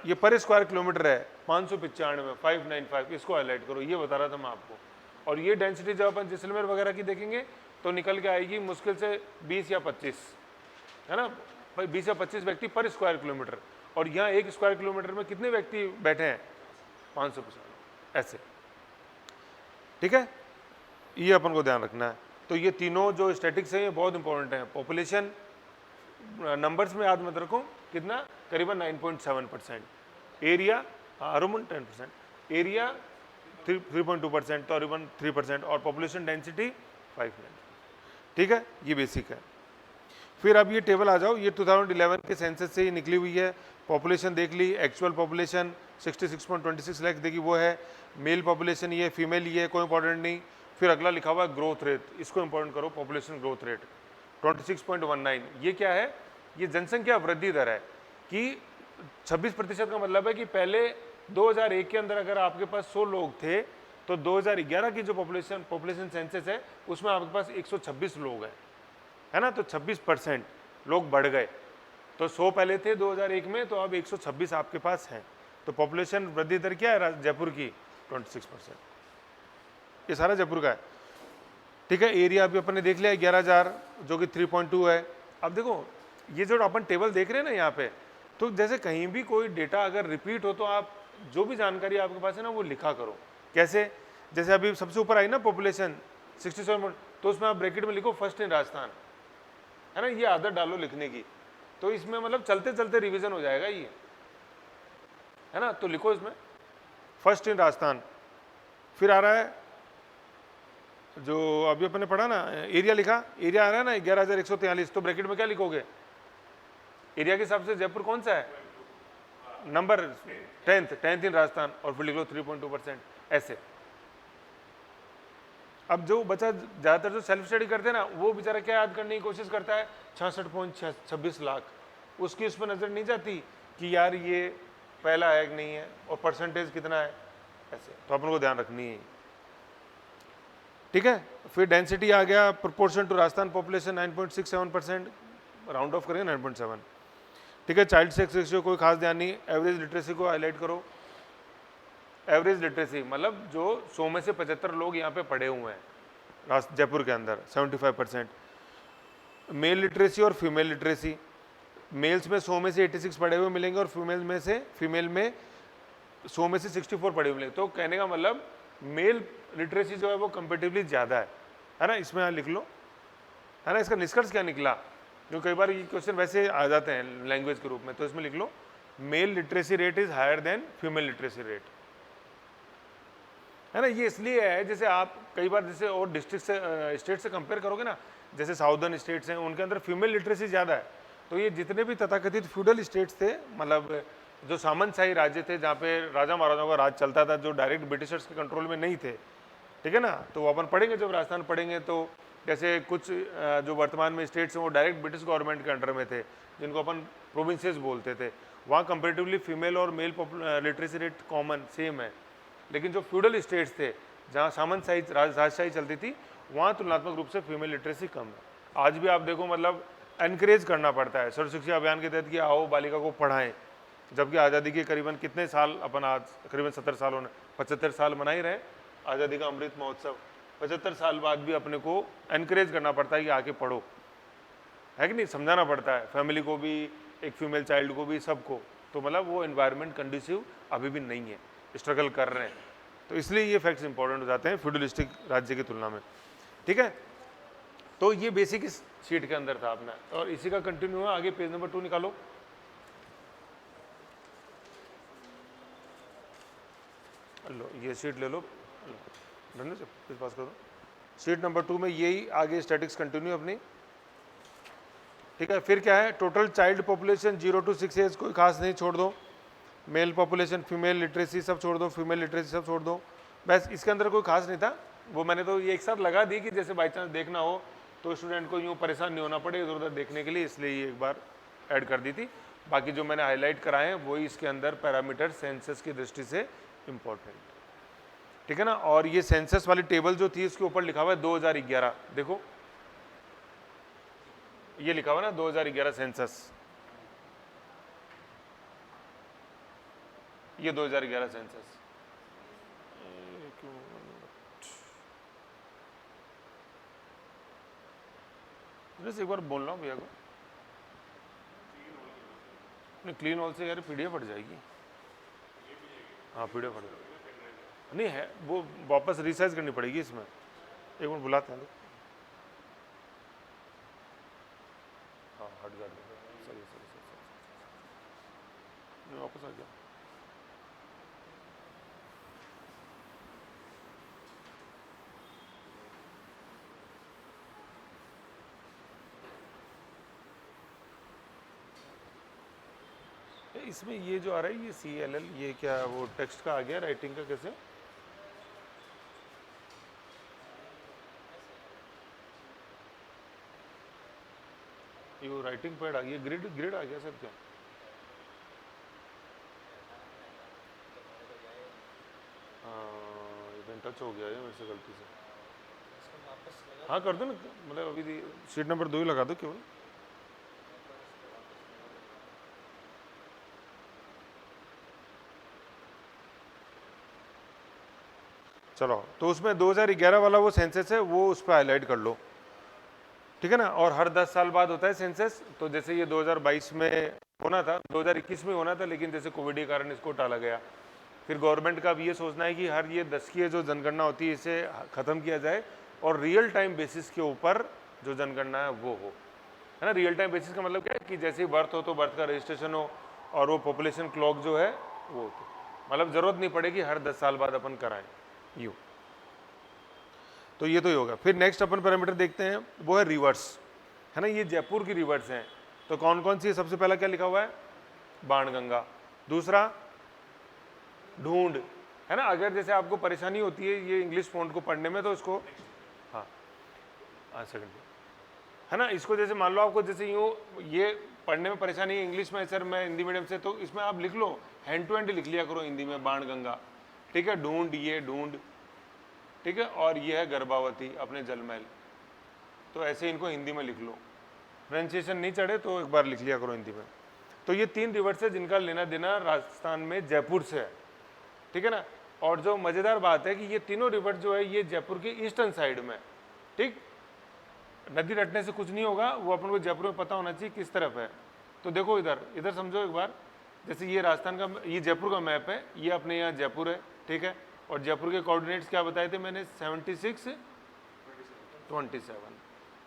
ये पर स्क्वायर किलोमीटर है 595 595, इसको हाईलाइट करो, ये बता रहा था मैं आपको। और ये डेंसिटी जब अपन जैसलमेर वगैरह की देखेंगे तो निकल के आएगी मुश्किल से 20 या 25, है ना, 20 या 25 व्यक्ति पर स्क्वायर किलोमीटर। और यहाँ 1 स्क्वायर किलोमीटर में कितने व्यक्ति बैठे हैं? 550 ऐसे, ठीक है। ये अपन को ध्यान रखना है। तो ये तीनों जो स्टैटिक्स हैं ये बहुत इंपॉर्टेंट है। पॉपुलेशन नंबर्स में याद मत रखो, कितना? करीबन 9.7%। एरिया अरुमन 10%, एरिया 3.2%, तो अरुमन 3%, और पॉपुलेशन डेंसिटी 5%, ठीक है। ये बेसिक है। फिर अब ये टेबल आ जाओ, ये 2011 के सेंसस से ही निकली हुई है। पॉपुलेशन देख ली, एक्चुअल पॉपुलेशन 66.26 लाख देखी वो है, मेल पॉपुलेशन ये, फीमेल ये, कोई इंपॉर्टेंट नहीं। फिर अगला लिखा हुआ है ग्रोथ रेट, इसको इंपॉर्टेंट करो, पॉपुलेशन ग्रोथ रेट 26.19। ये क्या है? ये जनसंख्या वृद्धि दर है कि 26% का मतलब है कि पहले 2001 के अंदर अगर आपके पास 100 लोग थे, तो 2011 की जो पॉपुलेशन सेंसस है उसमें आपके पास 126 लोग हैं, है ना। तो 26% लोग बढ़ गए। तो 100 पहले थे 2001 में, तो अब 126 आपके पास हैं। तो पॉपुलेशन वृद्धि दर क्या है जयपुर की? 26%। ये सारा जयपुर का है, ठीक है। एरिया अभी अपन ने देख लिया 11,000 जो कि 3.2 है। अब देखो ये जो अपन टेबल देख रहे हैं ना यहाँ पे, तो जैसे कहीं भी कोई डेटा अगर रिपीट हो तो आप जो भी जानकारी आपके पास है ना वो लिखा करो। कैसे? जैसे अभी सबसे ऊपर आई ना पॉपुलेशन 67, तो उसमें आप ब्रैकेट में लिखो फर्स्ट इन राजस्थान, है ना। ये आदत डालो लिखने की, तो इसमें मतलब चलते चलते रिवीजन हो जाएगा ये, है ना। तो लिखो इसमें फर्स्ट इन राजस्थान। फिर आ रहा है जो अभी अपन ने पढ़ा ना, एरिया लिखा, एरिया आ रहा है ना 11,143, तो ब्रैकेट में क्या लिखोगे? एरिया के हिसाब से जयपुर कौन सा है? नंबर 10th इन राजस्थान, और फिर लिख लो 3.2% ऐसे। अब जो बच्चा ज़्यादातर जो सेल्फ स्टडी करते हैं ना, वो बेचारा क्या याद करने की कोशिश करता है? 66.26 लाख। उसकी उस पर नज़र नहीं जाती कि यार ये पहला है कि नहीं है, और परसेंटेज कितना है, ऐसे। तो अपन को ध्यान रखनी है, ठीक है। फिर डेंसिटी आ गया, proportion to Rajasthan population 9.67%, round off करेंगे 9.7, ठीक है। चाइल्ड सेक्स रेशियो कोई खास ध्यान नहीं। एवरेज लिटरेसी को हाईलाइट करो। एवरेज लिटरेसी मतलब जो 100 में से 75 लोग यहाँ पे पढ़े हुए हैं जयपुर के अंदर, 75%। मेल लिटरेसी और फीमेल लिटरेसी, मेल्स में 100 में से 86 पढ़े हुए मिलेंगे, और फीमेल में 100 में से 64 पढ़े हुए मिलेंगे। तो कहने का मतलब मेल लिटरेसी जो है वो कंपेटिवली ज़्यादा है ना। इसमें यहाँ लिख लो, है ना। इसका निष्कर्ष क्या निकला? जो कई बार ये क्वेश्चन वैसे आ जाते हैं लैंग्वेज के रूप में, तो इसमें लिख लो male literacy rate is higher than female literacy rate, है ना। ये इसलिए है, जैसे आप कई बार जैसे और डिस्ट्रिक्ट से स्टेट से कंपेयर करोगे ना, जैसे साउदर्न स्टेट्स हैं उनके अंदर फीमेल लिटरेसी ज़्यादा है। तो ये जितने भी तथाकथित फ्यूडल स्टेट्स थे, मतलब जो सामंतशाही राज्य थे जहाँ पे राजा महाराजाओं का राज चलता था, जो डायरेक्ट ब्रिटिशर्स के कंट्रोल में नहीं थे, ठीक है ना। तो वो अपन पढ़ेंगे जब राजस्थान पढ़ेंगे, तो जैसे कुछ जो वर्तमान में स्टेट्स हैं वो डायरेक्ट ब्रिटिश गवर्नमेंट के अंडर में थे, जिनको अपन प्रोविंसेस बोलते थे। वहाँ कंपेरेटिवली फीमेल और mail literacy rate common same है। लेकिन जो फ्यूडल स्टेट्स थे जहाँ सामंतशाही राजशाही चलती थी, वहाँ तुलनात्मक रूप से फीमेल लिटरेसी कम है। आज भी आप देखो मतलब एनकरेज करना पड़ता है सर्व शिक्षा अभियान के तहत कि आओ बालिका को पढ़ाएं, जबकि आज़ादी के करीबन कितने साल अपन आज करीबन 70 साल होने 75 साल मना ही रहे आज़ादी का अमृत महोत्सव। 75 साल बाद भी अपने को एनकरेज करना पड़ता है कि आके पढ़ो, है कि नहीं। समझाना पड़ता है फैमिली को भी, एक फीमेल चाइल्ड को भी, सबको। तो मतलब वो एनवायरनमेंट कंडीसिव अभी भी नहीं है, स्ट्रगल कर रहे हैं। तो इसलिए ये फैक्ट्स इंपॉर्टेंट हो जाते हैं फ्यूडलिस्टिक राज्य की तुलना में, ठीक है। तो ये बेसिक इस शीट के अंदर था अपना, और इसी का कंटिन्यू हुआ। आगे पेज नंबर 2 निकालो। लो ये शीट ले लो, धन्य से पेज पास कर दो। शीट नंबर 2 में यही आगे स्टैटिक्स कंटिन्यू अपनी, ठीक है। फिर क्या है, total child population 0 to 6 age कोई खास नहीं, छोड़ दो। मेल पॉपुलेशन, फीमेल लिटरेसी सब छोड़ दो, फीमेल लिटरेसी सब छोड़ दो, बस इसके अंदर कोई खास नहीं था। वो मैंने तो ये एक साथ लगा दी कि जैसे बाई चांस देखना हो तो स्टूडेंट को यूँ परेशान नहीं होना पड़े इधर उधर देखने के लिए, इसलिए ये एक बार ऐड कर दी थी। बाकी जो मैंने हाईलाइट कराए हैं वही इसके अंदर पैरामीटर सेंसस की दृष्टि से इम्पोर्टेंट, ठीक है ना। और ये सेंसस वाली टेबल जो थी इसके ऊपर लिखा हुआ है 2011, देखो ये लिखा हुआ ना 2011 सेंसस, ये 2011 सेंसस। एक बार बोल रहा हूँ भैया को, नहीं क्लीन हॉल से यार पीडीएफ हट जाएगी। हाँ पीडीएफ हट जाएगी, नहीं है वो वापस रिसाइज करनी पड़ेगी इसमें, एक मिनट बुलाते हैं। हाँ हट जाएगी, सही सही सही सही, वापस आ गया। इसमें ये जो आ रहा है ये CLL, ये क्या वो टेक्स्ट का आ गया, राइटिंग का कैसे? ये राइटिंग पैड आ गया, ग्रिड ग्रिड आ गया सर क्या? हाँ टच हो गया है मेरे से गलती से। हाँ कर दो ना, मतलब अभी शीट नंबर 2 ही लगा दो केवल। चलो तो उसमें 2011 वाला वो सेंसस है वो उस पर हाईलाइट कर लो, ठीक है ना। और हर 10 साल बाद होता है सेंसस, तो जैसे ये 2022 में होना था, 2021 में होना था, लेकिन जैसे कोविड के कारण इसको टाला गया। फिर गवर्नमेंट का अब ये सोचना है कि हर ये 10 की जो जनगणना होती है इसे ख़त्म किया जाए और रियल टाइम बेसिस के ऊपर जो जनगणना है वो हो, है ना। रियल टाइम बेसिस का मतलब क्या है कि जैसे ही बर्थ हो तो बर्थ का रजिस्ट्रेशन हो और वो पॉपुलेशन क्लॉक जो है वो हो, मतलब ज़रूरत नहीं पड़ेगी हर 10 साल बाद अपन कराएं यूँ। तो ये तो ही होगा। फिर नेक्स्ट अपन पैरामीटर देखते हैं, वो है रिवर्स, है ना। ये जयपुर की रिवर्स हैं, तो कौन कौन सी? सबसे पहला क्या लिखा हुआ है? बाणगंगा। दूसरा ढूंढ, है ना। अगर जैसे आपको परेशानी होती है ये इंग्लिश फॉन्ट को पढ़ने में तो इसको, हाँ सेकंड, है ना। इसको जैसे मान लो आपको जैसे यूँ ये पढ़ने में परेशानी है इंग्लिश में, सर मैं हिंदी मीडियम से, तो इसमें आप लिख लो हैंड टू हैंड लिख लिया करो हिंदी में बाणगंगा, ठीक है। ढूंढ, ये ढूंढ, ठीक है। और ये है गर्भावती अपने जलमहल, तो ऐसे इनको हिंदी में लिख लो, प्रोनाउंसिएशन नहीं चढ़े तो एक बार लिख लिया करो हिंदी में। तो ये 3 रिवर्स है जिनका लेना देना राजस्थान में जयपुर से है, ठीक है ना। और जो मज़ेदार बात है कि ये तीनों रिवर जो है ये जयपुर के ईस्टर्न साइड में, ठीक। नदी रटने से कुछ नहीं होगा, वो अपन को जयपुर में पता होना चाहिए किस तरफ है। तो देखो इधर इधर समझो एक बार, जैसे ये राजस्थान का, ये जयपुर का मैप है, ये अपने यहाँ जयपुर है, ठीक है। और जयपुर के कोऑर्डिनेट्स क्या बताए थे मैंने? 76 27,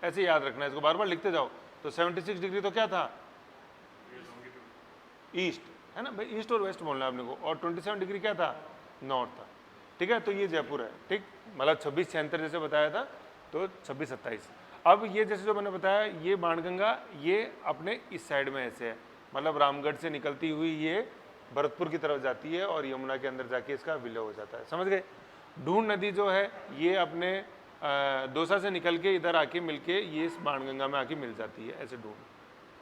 ऐसे याद रखना है, इसको बार बार लिखते जाओ। तो 76 डिग्री तो क्या था? ईस्ट, है ना भाई, ईस्ट और वेस्ट बोलना है आपने को। और 27 डिग्री क्या था? नॉर्थ था, ठीक है। तो ये जयपुर है, ठीक। मतलब 26 76 जैसे बताया था, तो 26 27। अब ये जैसे जो मैंने बताया ये बाणगंगा ये अपने इस साइड में ऐसे है, मतलब रामगढ़ से निकलती हुई ये भरतपुर की तरफ जाती है और यमुना के अंदर जाके इसका विलय हो जाता है, समझ गए। ढूंढ नदी जो है ये अपने दौसा से निकल के इधर आके मिलके ये इस बाणगंगा में आके मिल जाती है, ऐसे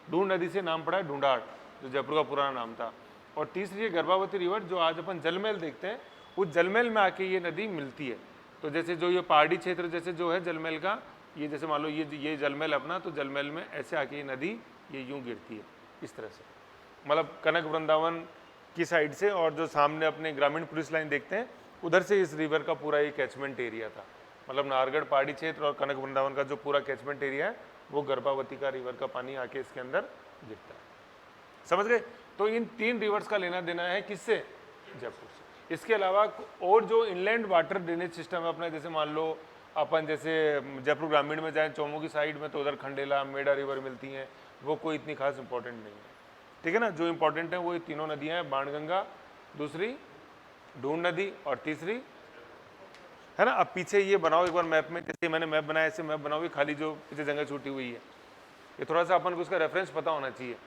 ढूंढ नदी से नाम पड़ा है ढूंढाड़, जो जयपुर का पुराना नाम था। और तीसरी है गर्भावती रिवर, जो आज अपन जलमहल देखते हैं, उस जलमहल में आके ये नदी मिलती है। तो जैसे जो ये पहाड़ी क्षेत्र जैसे जो है जलमहल का, ये जैसे मान लो ये जलमहल अपना, तो जलमहल में ऐसे आके ये नदी ये यूँ गिरती है इस तरह से, मतलब कनक वृंदावन की साइड से। और जो सामने अपने ग्रामीण पुलिस लाइन देखते हैं उधर से इस रिवर का पूरा ये कैचमेंट एरिया था, मतलब नाहरगढ़ पहाड़ी क्षेत्र और कनक वृंदावन का जो पूरा कैचमेंट एरिया है वो गर्भावती का रिवर का पानी आके इसके अंदर गिरता है, समझ गए। तो इन 3 रिवर्स का लेना देना है किससे? जयपुर से। इसके अलावा और जो इनलैंड वाटर ड्रेनेज सिस्टम है अपना, जैसे मान लो अपन जैसे जयपुर ग्रामीण में जाएं चौमू की साइड में, तो उधर खंडेला मेडा रिवर मिलती हैं, वो कोई इतनी खास इंपॉर्टेंट नहीं है, ठीक है ना। जो इंपॉर्टेंट है वो ये तीनों नदियां हैं, बाणगंगा, दूसरी ढूंढ नदी और तीसरी, है ना। अब पीछे ये बनाओ एक बार मैप में, जैसे मैंने मैप बनाया ऐसे मैप बनाओ, खाली जो पीछे जगह छूटी हुई है, ये थोड़ा सा अपन को उसका रेफरेंस पता होना चाहिए।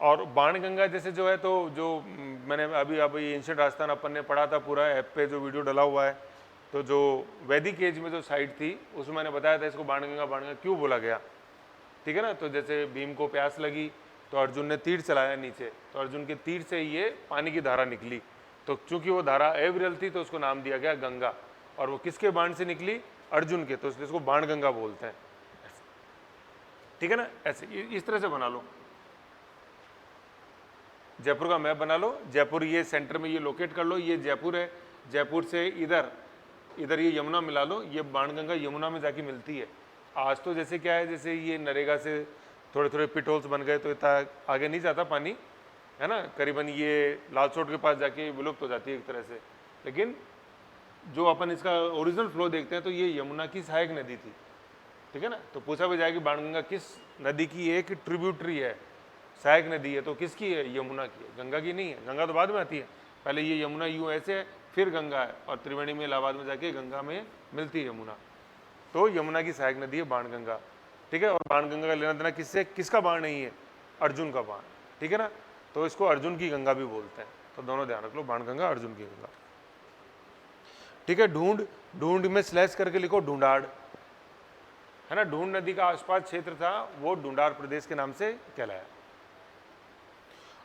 और बाणगंगा जैसे जो है, तो जो मैंने अभी एंशिएंट राजस्थान अपन ने पढ़ा था पूरा ऐप पे जो वीडियो डला हुआ है, तो जो वैदिक एज में जो साइट थी उसमें मैंने बताया था इसको बाणगंगा बाणगंगा क्यों बोला गया, ठीक है ना। तो जैसे भीम को प्यास लगी तो अर्जुन ने तीर चलाया नीचे, तो अर्जुन के तीर से ये पानी की धारा निकली, तो चूंकि वो धारा अविरल थी तो उसको नाम दिया गया गंगा। और वो किसके बाण से निकली? अर्जुन के, तो इसलिए इसको बाणगंगा बोलते हैं, ठीक है ना। ऐसे इस तरह से बना लो, जयपुर का मैप बना लो, जयपुर ये सेंटर में ये लोकेट कर लो, ये जयपुर है, जयपुर से इधर इधर ये यमुना मिला लो, ये बाणगंगा यमुना में जाके मिलती है। आज तो जैसे क्या है, जैसे ये नरेगा से थोड़े थोड़े पिट होल्स बन गए तो इतना आगे नहीं जाता पानी, है ना, करीबन ये लालसोट के पास जाके विलुप्त हो जाती है एक तरह से। लेकिन जो अपन इसका ओरिजिनल फ्लो देखते हैं तो ये यमुना की सहायक नदी थी, ठीक है ना। तो पूछा भी जाए कि बाणगंगा किस नदी की एक ट्रिब्यूटरी है, सहायक नदी है, तो किसकी है? यमुना की है, गंगा की नहीं है। गंगा तो बाद में आती है, पहले ये यमुना यूं ऐसे है, फिर गंगा है, और त्रिवेणी में इलाहाबाद में जाके गंगा में मिलती है यमुना। तो यमुना की सहायक नदी है बाणगंगा, ठीक है। और बाणगंगा का लेना देना किससे? किसका बाण नहीं है? अर्जुन का बाण, ठीक है ना। तो इसको अर्जुन की गंगा भी बोलते हैं, तो दोनों ध्यान रख लो, बाणगंगा अर्जुन की गंगा, ठीक है। ढूंढ, ढूंढ में स्लैश करके लिखो ढूंढाड़, है ना। ढूंढ नदी का आसपास क्षेत्र था वो ढूंढाड़ प्रदेश के नाम से कहलाया।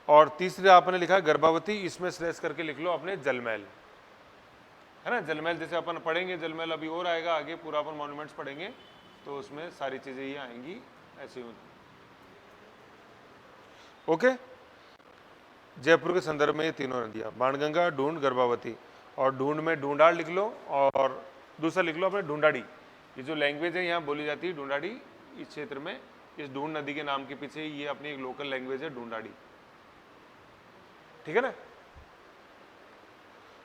और तीसरे आपने लिखा गर्भावती, इसमें स्लैश करके लिख लो अपने जलमहल, है ना। जलमहल जैसे अपन पढ़ेंगे, जलमहल अभी और आएगा आगे, पूरा अपन मॉन्यूमेंट्स पढ़ेंगे तो उसमें सारी चीजें ये आएंगी ऐसे ही। ओके, जयपुर के संदर्भ में ये तीनों नदियां, बाणगंगा, ढूंढ, गर्भावती। और ढूंढ में ढूंढाड़ लिख लो, और दूसरा लिख लो अपने ढूंढाड़ी। ये जो लैंग्वेज है यहाँ बोली जाती है ढूंढाड़ी, इस क्षेत्र में, इस ढूंढ नदी के नाम के पीछे ये अपनी एक लोकल लैंग्वेज है ढूंढाड़ी, ठीक है ना।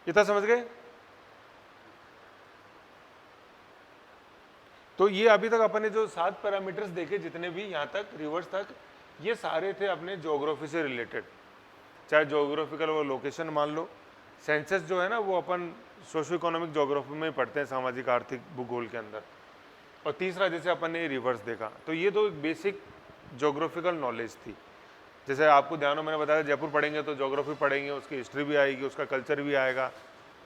इतना समझ गए? तो ये अभी तक अपन ने जो 7 पैरामीटर्स देखे जितने भी यहाँ तक रिवर्स तक, ये सारे थे अपने ज्योग्राफी से रिलेटेड। चाहे ज्योग्राफिकल वो लोकेशन मान लो, सेंसस जो है ना वो अपन सोशो इकोनॉमिक ज्योग्राफी में पढ़ते हैं, सामाजिक आर्थिक भूगोल के अंदर। और तीसरा जैसे अपन ने रिवर्स देखा, तो ये तो एक बेसिक ज्योग्राफिकल नॉलेज थी। जैसे आपको ध्यान हो मैंने बताया जयपुर पढ़ेंगे तो ज्योग्राफी पढ़ेंगे, उसकी हिस्ट्री भी आएगी, उसका कल्चर भी आएगा।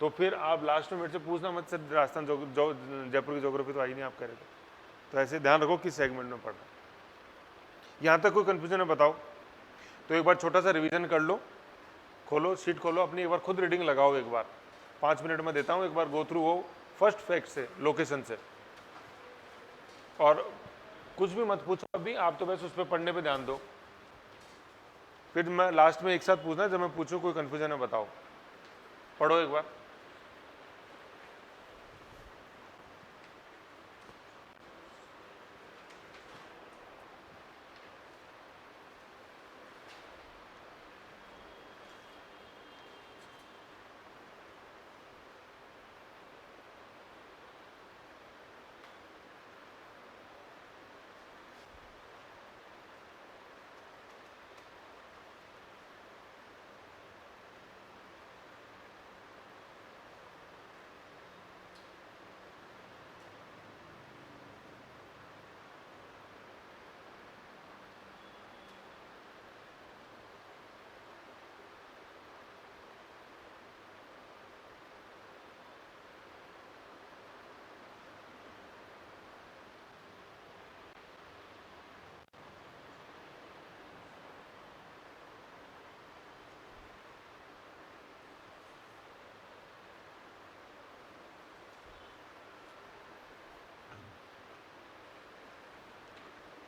तो फिर आप लास्ट में मेरे से पूछना मत सर राजस्थान जयपुर की ज्योग्राफी तो आई नहीं आप कह रहे थे। तो ऐसे ध्यान रखो किस सेगमेंट में पढ़ना। यहाँ तक कोई कन्फ्यूजन है बताओ? तो एक बार छोटा सा रिवीजन कर लो, खोलो शीट खोलो अपनी, एक बार खुद रीडिंग लगाओ, एक बार 5 मिनट में देता हूँ, एक बार गो थ्रू हो फर्स्ट फैक्ट से, लोकेशन से। और कुछ भी मत पूछो अभी, आप तो बस उस पर पढ़ने पे ध्यान दो, फिर मैं लास्ट में एक साथ पूछना, जब मैं पूछूं कोई कंफ्यूजन है बताओ। पढ़ो एक बार।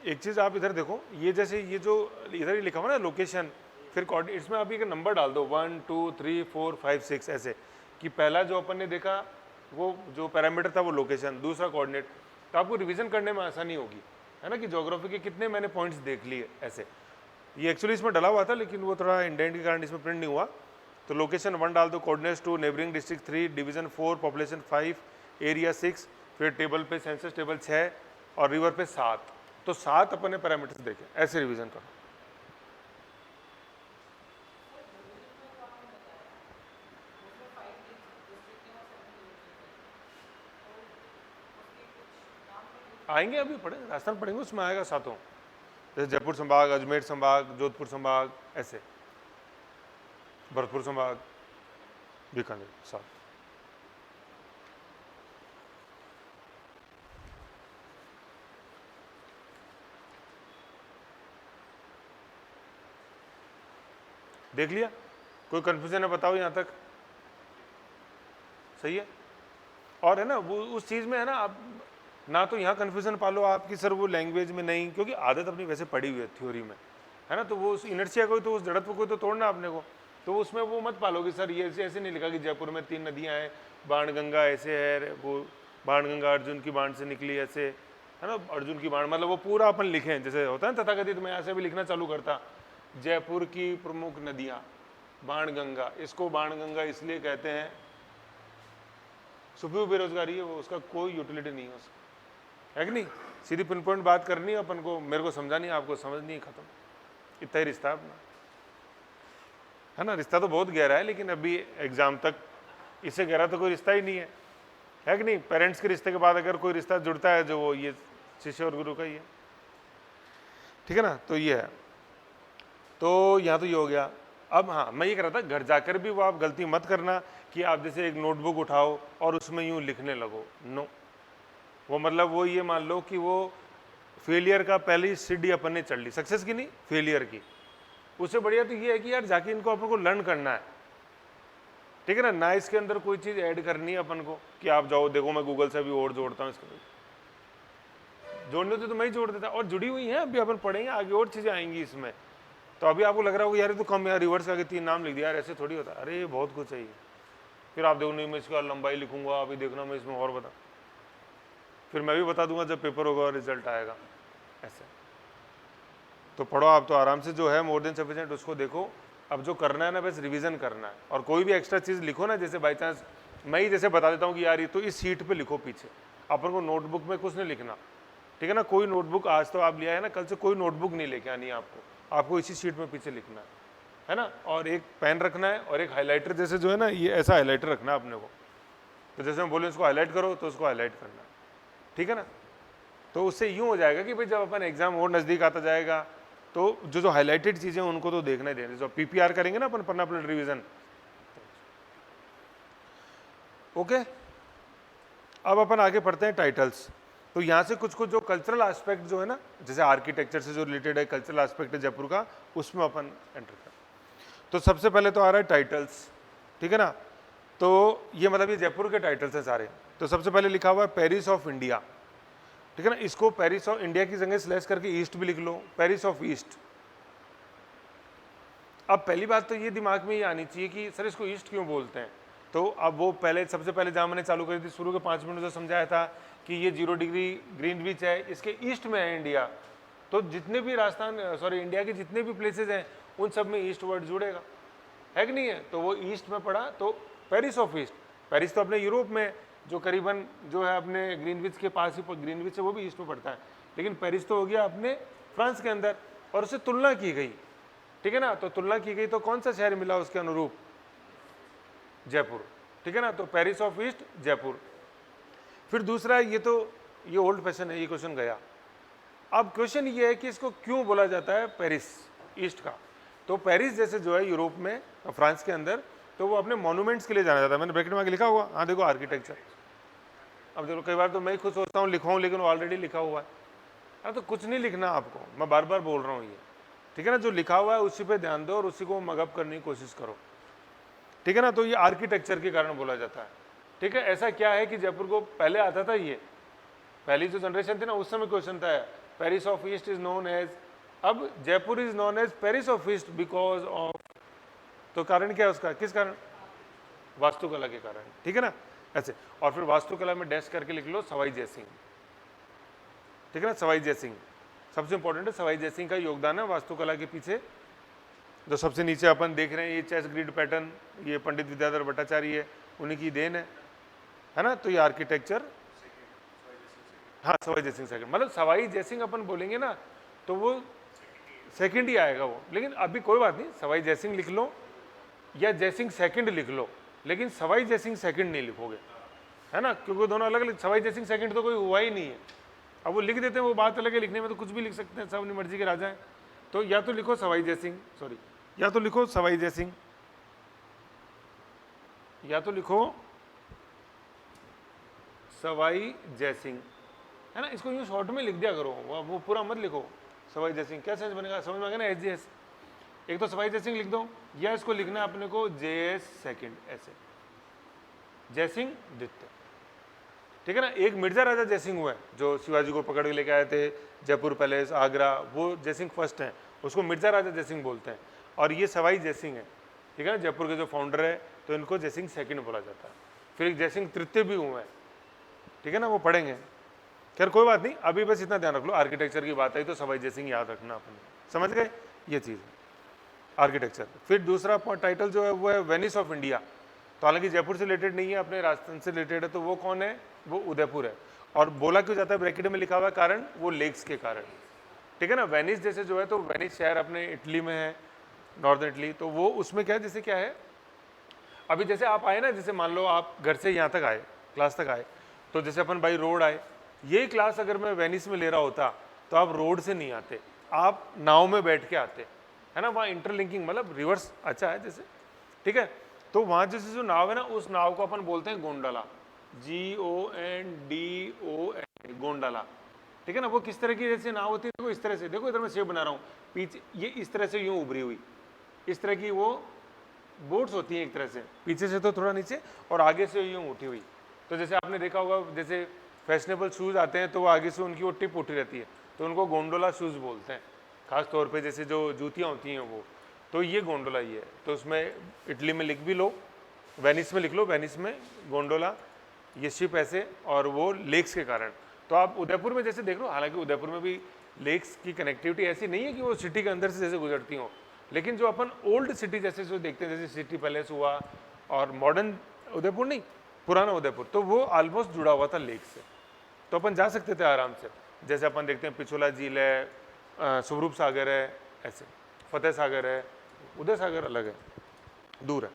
एक चीज आप इधर देखो, ये जैसे ये जो इधर ही लिखा हुआ ना लोकेशन, फिर कोऑर्डिनेट, इसमें आप एक नंबर डाल दो 1 2 3 4 5 6 ऐसे, कि पहला जो अपन ने देखा वो जो पैरामीटर था वो लोकेशन, दूसरा कोऑर्डिनेट। तो आपको रिवीजन करने में आसानी होगी, है ना, कि ज्योग्राफी के कितने मैंने पॉइंट्स देख लिए ऐसे। ये एक्चुअली इसमें डला हुआ था लेकिन वो थोड़ा इंडेंट के कारण इसमें प्रिंट नहीं हुआ। तो लोकेशन 1 डाल दो, coordinates 2, neighbouring district 3, division 4, population 5, area 6, फिर टेबल पे सेंसस टेबल 6 और रिवर पे 7। तो 7 अपन ने पैरामीटर्स देखे, ऐसे रिवीजन करो। आएंगे, अभी पढ़ेंगे, राजस्थान पढ़ेंगे, उसमें आएगा सातों, जैसे जयपुर संभाग, अजमेर संभाग, जोधपुर संभाग, ऐसे भरतपुर संभाग, बीकानेर, सात। देख लिया? कोई कंफ्यूजन है बताओ यहाँ तक? सही है। और है ना वो उस चीज़ में है ना, आप ना तो यहाँ कन्फ्यूजन पालो आपकी सर वो लैंग्वेज में नहीं, क्योंकि आदत अपनी वैसे पड़ी हुई है थ्योरी में, है ना, तो वो उस इनर्शिया को, तो उस जड़त्व को तो तोड़ना आपने को, तो उसमें वो मत पालो कि सर ये ऐसे नहीं लिखा कि जयपुर में 3 नदियाँ हैं, बाणगंगा ऐसे है, वो बाणगंगा अर्जुन की बाण से निकली ऐसे, है ना, अर्जुन की बाण, मतलब वो पूरा अपन लिखें जैसे होता है ना तथाकथित, मैं ऐसे भी लिखना चालू करता, जयपुर की प्रमुख नदियाँ बाणगंगा, इसको बाणगंगा इसलिए कहते हैं, छुपी हुई बेरोजगारी है वो, उसका कोई यूटिलिटी नहीं है उसका, है कि नहीं? सीधी पिन पॉइंट बात करनी है अपन को, मेरे को समझानी है, आपको समझनी है, खत्म, इतना ही रिश्ता अपना, है ना। रिश्ता तो बहुत गहरा है, लेकिन अभी एग्जाम तक इससे गहरा तो कोई रिश्ता ही नहीं है कि नहीं? पेरेंट्स के रिश्ते के बाद अगर कोई रिश्ता जुड़ता है जो वो ये शिष्य और गुरु का ही है, ठीक है ना। तो ये है, तो यहाँ तो ये हो गया। अब हाँ, मैं ये कह रहा था घर जाकर भी वो आप गलती मत करना कि आप जैसे एक नोटबुक उठाओ और उसमें यूँ लिखने लगो, नो। वो मतलब वो ये मान लो कि वो फेलियर का पहली सीढ़ी अपन ने चढ़ ली, सक्सेस की नहीं, फेलियर की। उससे बढ़िया तो ये है कि यार जाके इनको अपन को लर्न करना है, ठीक है ना, ना इसके अंदर कोई चीज़ ऐड करनी है अपन को कि आप जाओ देखो मैं गूगल से भी और जोड़ता हूँ, इसके जोड़ने तो मैं ही जोड़ देता, और जुड़ी हुई है, अभी अपन पढ़ेंगे आगे और चीज़ें आएंगी इसमें। तो अभी आपको लग रहा होगा यार ये तो कम, यार रिवर्स करके 3 नाम लिख दिया, यार ऐसे थोड़ी होता है, अरे बहुत कुछ चाहिए। फिर आप देखो नहीं मैं इसका लंबाई लिखूंगा, अभी देखना मैं इसमें और बता, फिर मैं भी बता दूंगा जब पेपर होगा और रिजल्ट आएगा, ऐसे। तो पढ़ो आप तो आराम से, जो है मोर देन सफिशिएंट उसको देखो। अब जो करना है ना बस रिवीजन करना है, और कोई भी एक्स्ट्रा चीज़ लिखो ना, जैसे बाई चांस मैं ही जैसे बता देता हूँ कि यार ये तो इस सीट पे लिखो पीछे, अपन को नोटबुक में कुछ नहीं लिखना, ठीक है ना। कोई नोटबुक आज तो आप लिया है ना, कल से कोई नोटबुक नहीं लेके आनी है आपको इसी सीट में पीछे लिखना है ना। और एक पेन रखना है और एक हाईलाइटर, जैसे जो है ना ये ऐसा हाईलाइटर रखना है अपने को, तो जैसे मैं बोले इसको हाईलाइट करो तो उसको हाईलाइट करना है, ठीक है ना। तो उससे यूँ हो जाएगा कि भाई जब अपन एग्जाम और नज़दीक आता जाएगा तो जो हाईलाइटेड चीज़ें उनको तो देखना ही देना, जो पीपीआर करेंगे ना अपन, पन्ना प्लेट रिविजन, ओके। अब अपन आगे पढ़ते हैं टाइटल्स। तो यहाँ से कुछ कुछ जो कल्चरल एस्पेक्ट जो है ना, जैसे आर्किटेक्चर से जो रिलेटेड है, कल्चरल एस्पेक्ट है जयपुर का, उसमें अपन एंटर करें। तो सबसे पहले तो आ रहा है टाइटल्स, ठीक है ना। तो ये मतलब ये जयपुर के टाइटल्स हैं सारे। तो सबसे पहले लिखा हुआ है पेरिस ऑफ इंडिया, ठीक है ना। इसको पेरिस ऑफ इंडिया की जगह स्लैश करके ईस्ट भी लिख लो, पेरिस ऑफ ईस्ट। अब पहली बात तो ये दिमाग में ये आनी चाहिए कि सर इसको ईस्ट क्यों बोलते हैं। तो अब वो पहले सबसे पहले जहाँ मैंने चालू करी थी शुरू के 5 मिनट जो समझाया था कि ये 0 डिग्री ग्रीनविच है, इसके ईस्ट में है इंडिया, तो जितने भी इंडिया के जितने भी प्लेसेस हैं उन सब में ईस्ट वर्ड जुड़ेगा, है कि नहीं है। तो वो ईस्ट में पड़ा, तो पेरिस ऑफ ईस्ट। पेरिस तो अपने यूरोप में, जो करीबन जो है अपने ग्रीनविच के पास ही, ग्रीनविच है वो भी ईस्ट में पड़ता है, लेकिन पेरिस तो हो गया अपने फ्रांस के अंदर, और उससे तुलना की गई, ठीक है ना। तो तुलना की गई तो कौन सा शहर मिला उसके अनुरूप, जयपुर, ठीक है ना। तो पेरिस ऑफ ईस्ट जयपुर। फिर दूसरा, ये ओल्ड फैशन है, ये क्वेश्चन गया। अब क्वेश्चन ये है कि इसको क्यों बोला जाता है पेरिस ईस्ट का। तो पेरिस जैसे जो है यूरोप में, फ्रांस के अंदर, तो वो अपने मॉन्यूमेंट्स के लिए जाना जाता है। मैंने ब्रैकेट में आगे लिखा हुआ, हाँ देखो आर्किटेक्चर। अब देखो कई बार तो मैं ही खुद सोचता हूँ लिखवाऊँ, लेकिन वो ऑलरेडी लिखा हुआ है। हाँ तो कुछ नहीं लिखना आपको, मैं बार बार बोल रहा हूँ ये, ठीक है ना। जो लिखा हुआ है उसी पे ध्यान दो और उसी को मगअप करने की कोशिश करो, ठीक है ना। तो ये आर्किटेक्चर के कारण बोला जाता है, ठीक है। ऐसा क्या है कि जयपुर को पहले आता था, ये पहली जो जनरेशन थी ना उस समय क्वेश्चन था, Paris of east is known as, अब Jaipur is known as Paris of east because of, तो कारण क्या है उसका, किस कारण, वास्तुकला के कारण, ठीक है ना, ऐसे। और फिर वास्तुकला में डैश करके लिख लो सवाई जयसिंह, ठीक है ना। सवाई जयसिंह सबसे इंपॉर्टेंट है, सवाई जयसिंह का योगदान है वास्तुकला के पीछे। जो सबसे नीचे अपन देख रहे हैं ये चेस ग्रिड पैटर्न, ये पंडित विद्याधर भट्टाचार्य है, उन्हीं की देन है ना। तो ये आर्किटेक्चर, हाँ सवाई जयसिंह सेकंड, मतलब सवाई जयसिंह अपन बोलेंगे ना तो वो सेकंड ही आएगा वो, लेकिन अभी कोई बात नहीं, सवाई जयसिंह लिख लो या जयसिंह सेकंड लिख लो, लेकिन सवाई जयसिंह सेकंड नहीं लिखोगे, है ना, क्योंकि दोनों अलग अलग, सवाई जयसिंह सेकंड तो कोई हुआ ही नहीं है, अब वो लिख देते हैं, वो बात अलग है, लिखने में तो कुछ भी लिख सकते हैं, सब अपनी मर्जी के राजा हैं। तो या तो लिखो सवाई जयसिंह, सॉरी, या तो लिखो सवाई जयसिंह, या तो लिखो सवाई जयसिंह, है ना। इसको यूं शॉर्ट में लिख दिया करो, वो पूरा मत लिखो सवाई जयसिंह। क्या सेंस बनेगा, समझ में आ गया ना, एसजीएस। एक तो सवाई जयसिंह लिख दो, या इसको लिखना है अपने को जेएस सेकंड, ऐसे जयसिंह द्वितीय, ठीक है ना। एक मिर्जा राजा जयसिंह हुआ है जो शिवाजी को पकड़ के लेके आए थे जयपुर पैलेस, आगरा, वो जयसिंह फर्स्ट हैं, उसको मिर्जा राजा जयसिंह बोलते हैं। और ये सवाई जयसिंह है, ठीक है ना, जयपुर के जो फाउंडर है, तो इनको जयसिंह सेकंड बोला जाता है। फिर एक जयसिंह तृतीय भी हुए हैं, ठीक है ना, वो पढ़ेंगे। खैर कोई बात नहीं, अभी बस इतना ध्यान रख लो, आर्किटेक्चर की बात आई तो सवाई जयसिंह याद रखना अपने, समझ गए, ये चीज़ है आर्किटेक्चर। फिर दूसरा टाइटल जो है वो है वेनिस ऑफ इंडिया। तो हालांकि जयपुर से रिलेटेड नहीं है, अपने राजस्थान से रिलेटेड है, तो वो कौन है, वो उदयपुर है। और बोला क्यों जाता है, ब्रैकेट में लिखा हुआ है कारण, वो लेक्स के कारण, ठीक है ना। वेनिस जैसे जो है, तो वेनिस शहर अपने इटली में है, नॉर्दर्न इटली, तो वो उसमें क्या है, जैसे क्या है, अभी जैसे आप आए ना, जैसे मान लो आप घर से यहाँ तक आए, क्लास तक आए, तो जैसे अपन बाई रोड आए, यही क्लास अगर मैं वेनिस में ले रहा होता तो आप रोड से नहीं आते, आप नाव में बैठ के आते, है ना। वहाँ इंटरलिंकिंग मतलब रिवर्स अच्छा है जैसे, ठीक है। तो वहाँ जैसे जो नाव है ना, उस नाव को अपन बोलते हैं गोंडला, GONDOLA, गोंडला, ठीक है ना। वो किस तरह की जैसे नाव होती है, देखो इस तरह से, देखो इधर मैं शेप बना रहा हूँ, पीछे ये इस तरह से यूँ उभरी हुई, इस तरह की वो बोट्स होती हैं एक तरह से, पीछे से तो थोड़ा नीचे और आगे से यूँ उठी हुई। तो जैसे आपने देखा होगा, जैसे फैशनेबल शूज़ आते हैं तो वो आगे से उनकी वो टिप उठी रहती है, तो उनको गोंडोला शूज़ बोलते हैं, खास तौर पे जैसे जो जूतियाँ होती हैं वो, तो ये गोंडोला ही है। तो उसमें इटली में लिख भी लो, वेनिस में लिख लो, वेनिस में गोंडोला, ये शिप ऐसे, और वो लेक्स के कारण। तो आप उदयपुर में जैसे देख लो, हालांकि उदयपुर में भी लेक्स की कनेक्टिविटी ऐसी नहीं है कि वो सिटी के अंदर से जैसे गुजरती हो, लेकिन जो अपन ओल्ड सिटी जैसे जो देखते हैं, जैसे सिटी पैलेस हुआ, और मॉडर्न उदयपुर नहीं, पुराना उदयपुर, तो वो ऑलमोस्ट जुड़ा हुआ था लेक से, तो अपन जा सकते थे आराम से। जैसे अपन देखते हैं पिछोला झील है, स्वरूप सागर है, ऐसे फतेह सागर है, उदय सागर अलग है, दूर है,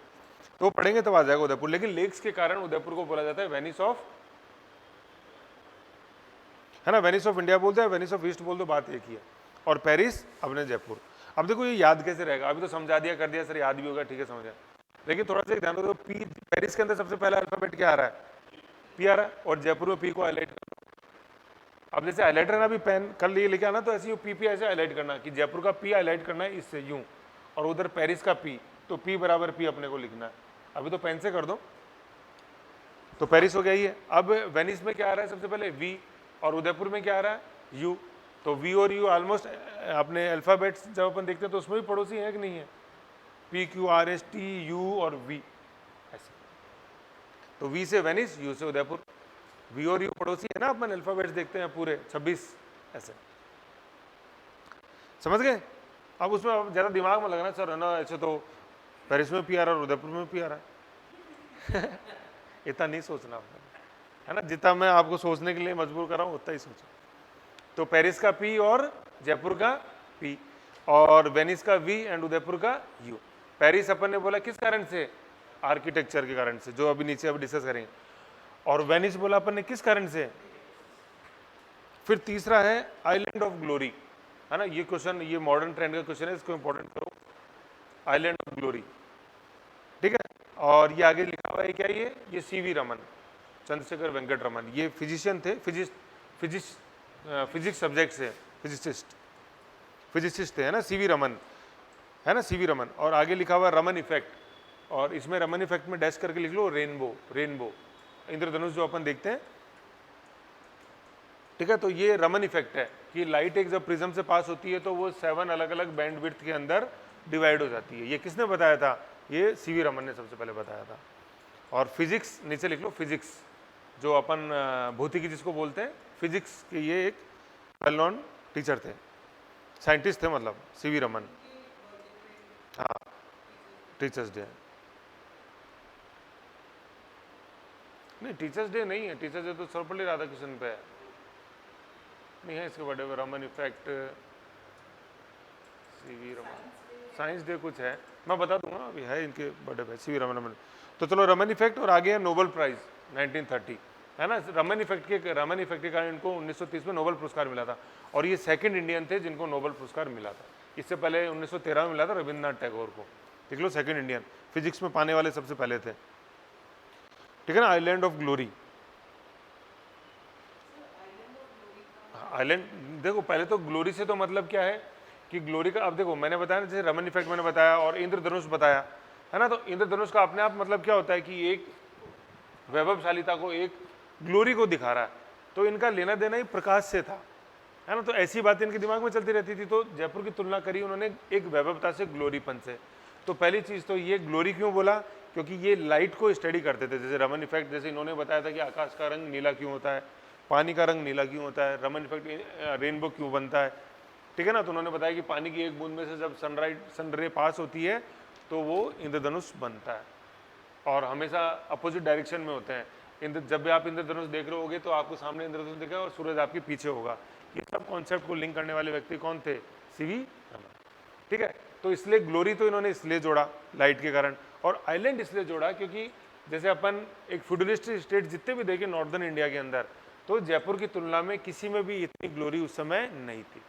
तो पढ़ेंगे तब आ जाएगा उदयपुर। लेकिन लेक्स के कारण उदयपुर को बोला जाता है वेनिस ऑफ, है ना, वेनिस ऑफ इंडिया बोलते हैं, वेनिस ऑफ ईस्ट बोल दो, बात एक ही है। और पेरिस अपने जयपुर। अब देखो ये याद कैसे रहेगा, अभी तो समझा दिया, कर दिया सर, याद भी होगा, ठीक है, समझ गया। लेकिन थोड़ा सा ध्यान दो, पी, पेरिस के अंदर सबसे पहला अल्फाबेट क्या आ रहा है, पी आ रहा है, और जयपुर में पी को हाईलाइट कर दो। अब जैसे हाईलाइट करना भी पेन कर लिए लेके आना, तो ऐसे पी ऐसे हाईलाइट करना कि जयपुर का पी हाईलाइट करना है इससे यूं, और उधर पेरिस का पी, तो पी बराबर पी अपने को लिखना है। अभी तो पेन से कर दो, तो पेरिस हो गया ही है। अब वेनिस में क्या आ रहा है सबसे पहले, वी, और उदयपुर में क्या आ रहा है, यू। तो वी और यू ऑलमोस्ट अपने अल्फाबेट्स जब अपन देखते हैं तो उसमें भी पड़ोसी है कि नहीं है, PQRST U और V ऐसे। तो वी से वेनिस, यू से उदयपुर, वी और यू पड़ोसी है ना, अपन अल्फाबेट्स देखते हैं पूरे 26 ऐसे, समझ गए। अब उसमें ज़्यादा दिमाग में लगना सर, है ना, ऐसे तो पेरिस में पी आ रहा है और उदयपुर में पी आ रहा है इतना नहीं सोचना आपने, है ना, जितना मैं आपको सोचने के लिए मजबूर कर रहा हूँ उतना ही सोचो। तो पेरिस का पी और जयपुर का पी, और वेनिस का वी एंड उदयपुर का यू। पेरिस अपन ने बोला किस कारण से, आर्किटेक्चर के कारण से, जो अभी नीचे अभी डिस्कस करेंगे। और वेनिस बोला अपन ने किस कारण से। फिर तीसरा है आइलैंड ऑफ ग्लोरी, है ना, ये क्वेश्चन, ये मॉडर्न ट्रेंड का क्वेश्चन है, इसको इंपॉर्टेंट करो, आइलैंड ऑफ ग्लोरी, ठीक है। और ये आगे लिखा हुआ है क्या, ये CV रमन, चंद्रशेखर वेंकट रमन, ये फिजिशियन थे, फिजिक्स सब्जेक्ट से फिजिसिस्ट थे, है ना, CV रमन, है ना, CV रमन। और आगे लिखा हुआ रमन इफेक्ट, और इसमें रमन इफेक्ट में डैश करके लिख लो रेनबो, इंद्रधनुष जो अपन देखते हैं, ठीक है। तो ये रमन इफेक्ट है कि लाइट एक जब प्रिज्म से पास होती है तो वो 7 अलग अलग बैंड विड्थ के अंदर डिवाइड हो जाती है। ये किसने बताया था, ये CV रमन ने सबसे पहले बताया था। और फिजिक्स नीचे लिख लो, फिजिक्स जो अपन भौतिकी जिसको बोलते हैं, फिजिक्स के ये एक वेल नोन टीचर थे, साइंटिस्ट थे मतलब, CV रमन। हाँ, टीचर्स डे नहीं, टीचर्स डे नहीं है, टीचर्स डे तो सर्वपल्ली राधाकृष्णन पे है, नहीं है इसके बर्थडे पे, Raman effect, CV Raman, science day कुछ है, मैं बता दूंगा, अभी है इनके बर्थडे पे CV रमन। तो चलो रमन इफेक्ट, और आगे है नोबेल प्राइज 1930, है ना। रमन इफेक्ट के कारण इनको 1930 में नोबेल पुरस्कार मिला था, और ये सेकंड इंडियन थे जिनको नोबेल पुरस्कार मिला था। इससे पहले 1913 में मिला था रविंद्रनाथ टैगोर को, देख लो, सेकंड इंडियन फिजिक्स में पाने वाले सबसे पहले थे, ठीक है ना। आइलैंड ऑफ ग्लोरी, आइलैंड देखो, पहले तो ग्लोरी से तो मतलब क्या है कि ग्लोरी का, अब देखो मैंने बताया ना, जैसे रमन इफेक्ट मैंने बताया और इंद्रधनुष बताया, है ना। तो इंद्रधनुष का अपने आप मतलब क्या होता है कि एक वैभवशालीता को, एक ग्लोरी को दिखा रहा है, तो इनका लेना देना ही प्रकाश से था, है ना। तो ऐसी बातें इनके दिमाग में चलती रहती थी, तो जयपुर की तुलना करी उन्होंने एक वैभवता से, ग्लोरीपन से। तो पहली चीज़ तो ये ग्लोरी क्यों बोला, क्योंकि ये लाइट को स्टडी करते थे। जैसे रमन इफेक्ट, जैसे इन्होंने बताया था कि आकाश का रंग नीला क्यों होता है, पानी का रंग नीला क्यों होता है, रमन इफेक्ट रेनबो क्यों बनता है, ठीक है ना। तो उन्होंने बताया कि पानी की एक बूंद में से जब सन रे पास होती है तो वो इंद्रधनुष बनता है, और हमेशा अपोजिट डायरेक्शन में होते हैं। जब भी आप इंद्रधनुष देख रहे होगे तो आपको सामने इंद्रधनुष दिखेगा और सूरज आपके पीछे होगा। ये सब कॉन्सेप्ट को लिंक करने वाले व्यक्ति कौन थे, सीवी रमन, ठीक है। तो इसलिए ग्लोरी तो इन्होंने इसलिए जोड़ा लाइट के कारण, और आइलैंड इसलिए जोड़ा क्योंकि जैसे अपन एक फ्यूडलिस्टिक स्टेट जितने भी देखे नॉर्दर्न इंडिया के अंदर, तो जयपुर की तुलना में किसी में भी इतनी ग्लोरी उस समय नहीं थी।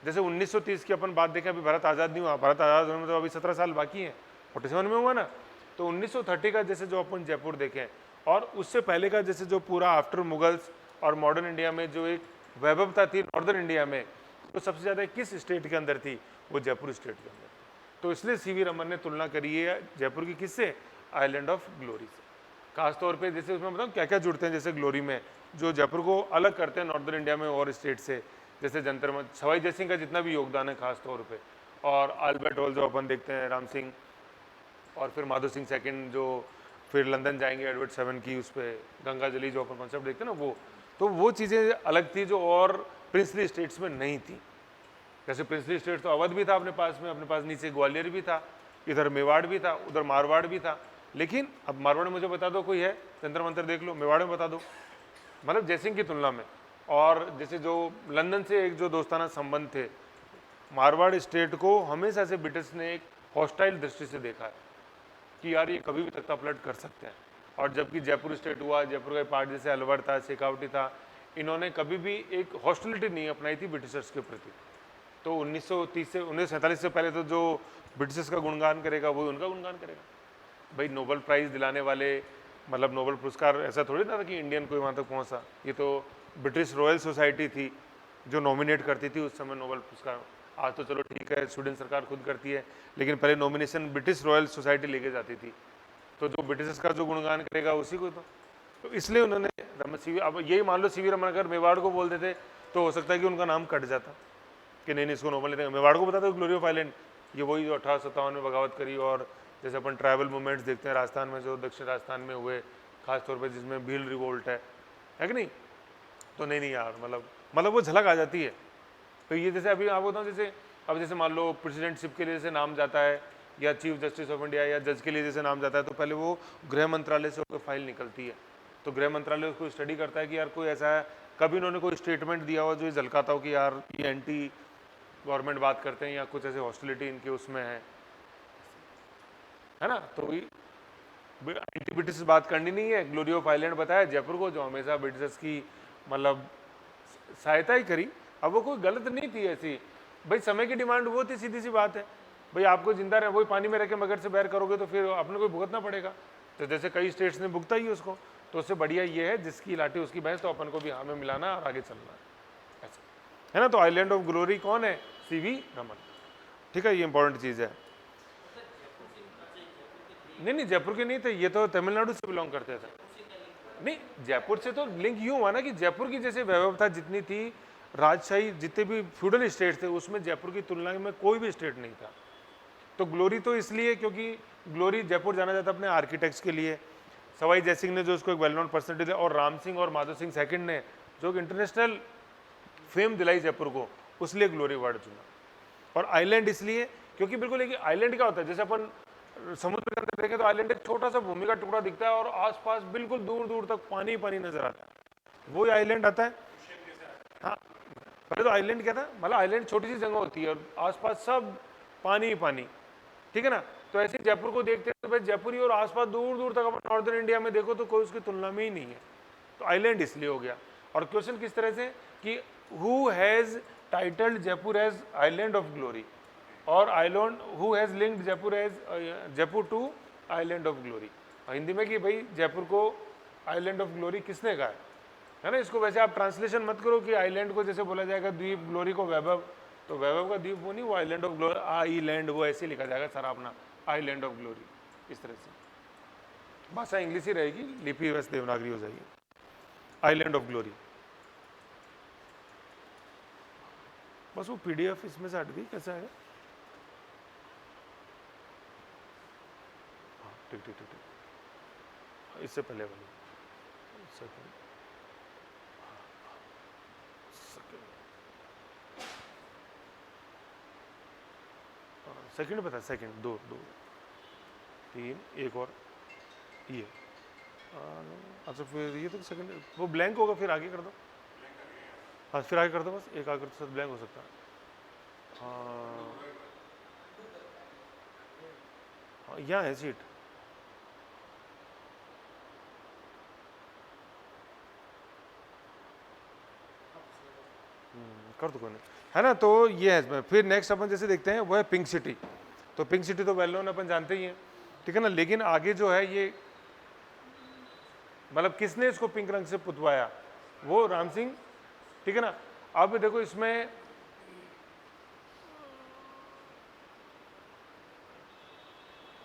जैसे 1930 की अपन बात देखें, अभी भारत आज़ाद नहीं हुआ, भारत आज़ाद होने में तो अभी 17 साल बाकी हैं, 47 में हुआ ना। तो 1930 का जैसे जो अपन जयपुर देखें, और उससे पहले का जैसे जो पूरा आफ्टर मुगल्स और मॉडर्न इंडिया में जो एक वैभवता थी नॉर्दर्न इंडिया में, तो सबसे ज़्यादा किस स्टेट के अंदर थी, वो जयपुर स्टेट के अंदर। तो इसलिए सीवी रमन ने तुलना करी है जयपुर की किससे, आइलैंड ऑफ ग्लोरी से। खासतौर पे जैसे उसमें बताऊँ क्या क्या जुड़ते हैं, जैसे ग्लोरी में जो जयपुर को अलग करते हैं नॉर्दर्न इंडिया में और स्टेट से, जैसे जंतर मंतर, सवाई जय सिंह का जितना भी योगदान है खास तौर पे, और अल्बर्ट हॉल जो अपन देखते हैं, राम सिंह, और फिर माधो सिंह सेकंड जो फिर लंदन जाएंगे एडवर्ड 7 की, उस पर गंगा जली जो अपन कॉन्सेप्ट देखते हैं ना, वो तो वो चीज़ें अलग थी जो और प्रिंसली स्टेट्स में नहीं थी। जैसे प्रिंसली स्टेट्स तो अवध भी था अपने पास नीचे ग्वालियर भी था, इधर मेवाड़ भी था, उधर मारवाड़ भी था। लेकिन अब मारवाड़ में मुझे बता दो कोई है, जंतर मंतर देख लो, मेवाड़ में बता दो, मतलब जयसिंह की तुलना में। और जैसे जो लंदन से एक जो दोस्ताना संबंध थे, मारवाड़ स्टेट को हमेशा से ब्रिटिश ने एक हॉस्टाइल दृष्टि से देखा है कि यार ये कभी भी तख्ता पलट कर सकते हैं। और जबकि जयपुर स्टेट हुआ, जयपुर का पार्ट जैसे अलवर था, शेखावटी था, इन्होंने कभी भी एक हॉस्टिलिटी नहीं अपनाई थी ब्रिटिशर्स के प्रति। तो 1930 से 1947 से पहले तो जो ब्रिटिशर्स का गुणगान करेगा वो उनका गुणगान करेगा। भाई नोबेल प्राइज़ दिलाने वाले, मतलब नोबेल पुरस्कार ऐसा थोड़ी ना था कि इंडियन कोई वहाँ तक पहुँचा, ये तो ब्रिटिश रॉयल सोसाइटी थी जो नॉमिनेट करती थी उस समय नोबेल पुरस्कार। आज तो चलो ठीक है, स्वीडन सरकार खुद करती है, लेकिन पहले नॉमिनेशन ब्रिटिश रॉयल सोसाइटी लेके जाती थी। तो जो ब्रिटिशर्स का जो गुणगान करेगा उसी को तो इसलिए उन्होंने रमन सीवी, अब यही मान लो सीवी रमन अगर मेवाड़ को बोल देते तो हो सकता है कि उनका नाम कट जाता कि नहीं इसको नोबेल लेते। मेवाड़ को बताते ग्लोरी ऑफ आइलैंड, ये वही जो 1857 में बगावत करी, और जैसे अपन ट्राइबल मूवमेंट्स देखते हैं राजस्थान में, जो दक्षिण राजस्थान में हुए खासतौर पर, जिसमें भील रिवोल्ट है कि नहीं। तो नहीं यार, मतलब वो झलक आ जाती है। तो ये जैसे अभी आपको बताऊँ, जैसे मान लो प्रेसिडेंटशिप के लिए जैसे नाम जाता है, या चीफ जस्टिस ऑफ इंडिया या जज के लिए जैसे नाम जाता है, तो पहले वो गृह मंत्रालय से होकर फाइल निकलती है। तो गृह मंत्रालय उसको स्टडी करता है कि यार कोई ऐसा है, कभी उन्होंने कोई स्टेटमेंट दिया हो जो झलकाता हो कि यार ये एंटी गवर्नमेंट बात करते हैं या कुछ ऐसे हॉस्टिलिटी इनके उसमें है ना। तो एंटी ब्रिटिश बात करनी नहीं है। ग्लोरी ऑफ आइलैंड बताया जयपुर को, जो हमेशा ब्रिटिशर्स की मतलब सहायता ही करी। अब वो कोई गलत नहीं थी ऐसी, भाई समय की डिमांड वो थी, सीधी सी बात है। भाई आपको जिंदा रहे, वही पानी में रह के मगर से बैर करोगे तो फिर अपने को भुगतना पड़ेगा। तो जैसे कई स्टेट्स ने भुगता ही उसको, तो उससे बढ़िया ये है जिसकी लाठी उसकी भैंस, तो अपन को भी हाँ में मिलाना और आगे चलना है, ऐसा है ना। तो आइलैंड ऑफ ग्लोरी कौन है, सीवी रमन, ठीक है, ये इंपॉर्टेंट चीज़ है। नहीं जयपुर के नहीं थे, ये तो तमिलनाडु से बिलोंग करते थे। नहीं, जयपुर से तो लिंक यूँ हुआ ना कि जयपुर की जैसे वैभवता जितनी थी, राजशाही जितने भी फ्यूडल स्टेट थे, उसमें जयपुर की तुलना में कोई भी स्टेट नहीं था। तो ग्लोरी तो इसलिए क्योंकि ग्लोरी जयपुर जाना जाता अपने आर्किटेक्ट्स के लिए, सवाई जय सिंह ने जो उसको एक वेल नोन पर्सनैलिटी दिया, और राम सिंह और माधो सिंह सेकंड ने जो एक इंटरनेशनल फेम दिलाई जयपुर को, उसलिए ग्लोरी वर्ड चुना। और आइलैंड इसलिए क्योंकि बिल्कुल एक आइलैंड क्या होता है, जैसे अपन समुद्र के अंदर देखें तो आइलैंड एक छोटा सा भूमि का टुकड़ा दिखता है और आसपास बिल्कुल दूर दूर तक पानी पानी नजर आता है, वो आइलैंड आता है। हाँ, पहले तो आइलैंड क्या था, मतलब आइलैंड छोटी सी जगह होती है और आसपास सब पानी ही पानी, ठीक है ना। तो ऐसे जयपुर को देखते हैं तो भाई जयपुर ही, और आसपास दूर दूर तक अपन नॉर्दर्न इंडिया में देखो तो कोई उसकी तुलना में ही नहीं है। तो आइलैंड इसलिए हो गया। और क्वेश्चन किस तरह से कि who has titled Jaipur as island of glory, और island who has linked Jaipur as Jaipur to island of glory. Hindi में कि भाई जयपुर को आइलैंड ऑफ ग्लोरी किसने कहा है ना। इसको वैसे आप ट्रांसलेशन मत करो कि आइलैंड को जैसे बोला जाएगा द्वीप, ग्लोरी को वैभव, तो वैभव का द्वीप वो नहीं, वो आइलैंड ऑफ ग्लोरी, आईलैंड वो ऐसे लिखा जाएगा सारा अपना, आइलैंड ऑफ ग्लोरी इस तरह से। भाषा इंग्लिश ही रहेगी, लिपि वैसे देवनागरी हो जाएगी, आइलैंड ऑफ ग्लोरी। बस वो पीडीएफ इसमें से हट गई, कैसा है? हाँ ठीक ठीक ठीक ठीक, इससे पहले वाली सेकंड, सेकंड पता है, सेकंड, दो दो तीन, एक और ये, अच्छा फिर ये तो सेकंड वो ब्लैंक होगा, फिर आगे कर दो। हाँ फिर आगे कर दो, बस एक आगे तो ब्लैंक हो सकता है। हाँ यहाँ है सीट, कर दो कोई नहीं, है ना। तो ये है। फिर नेक्स्ट अपन जैसे देखते हैं वो है पिंक सिटी। तो पिंक सिटी तो वेल नोन अपन जानते ही हैं, ठीक है ना। लेकिन आगे जो है ये मतलब किसने इसको पिंक रंग से पुतवाया, वो राम सिंह, ठीक है ना। अब देखो इसमें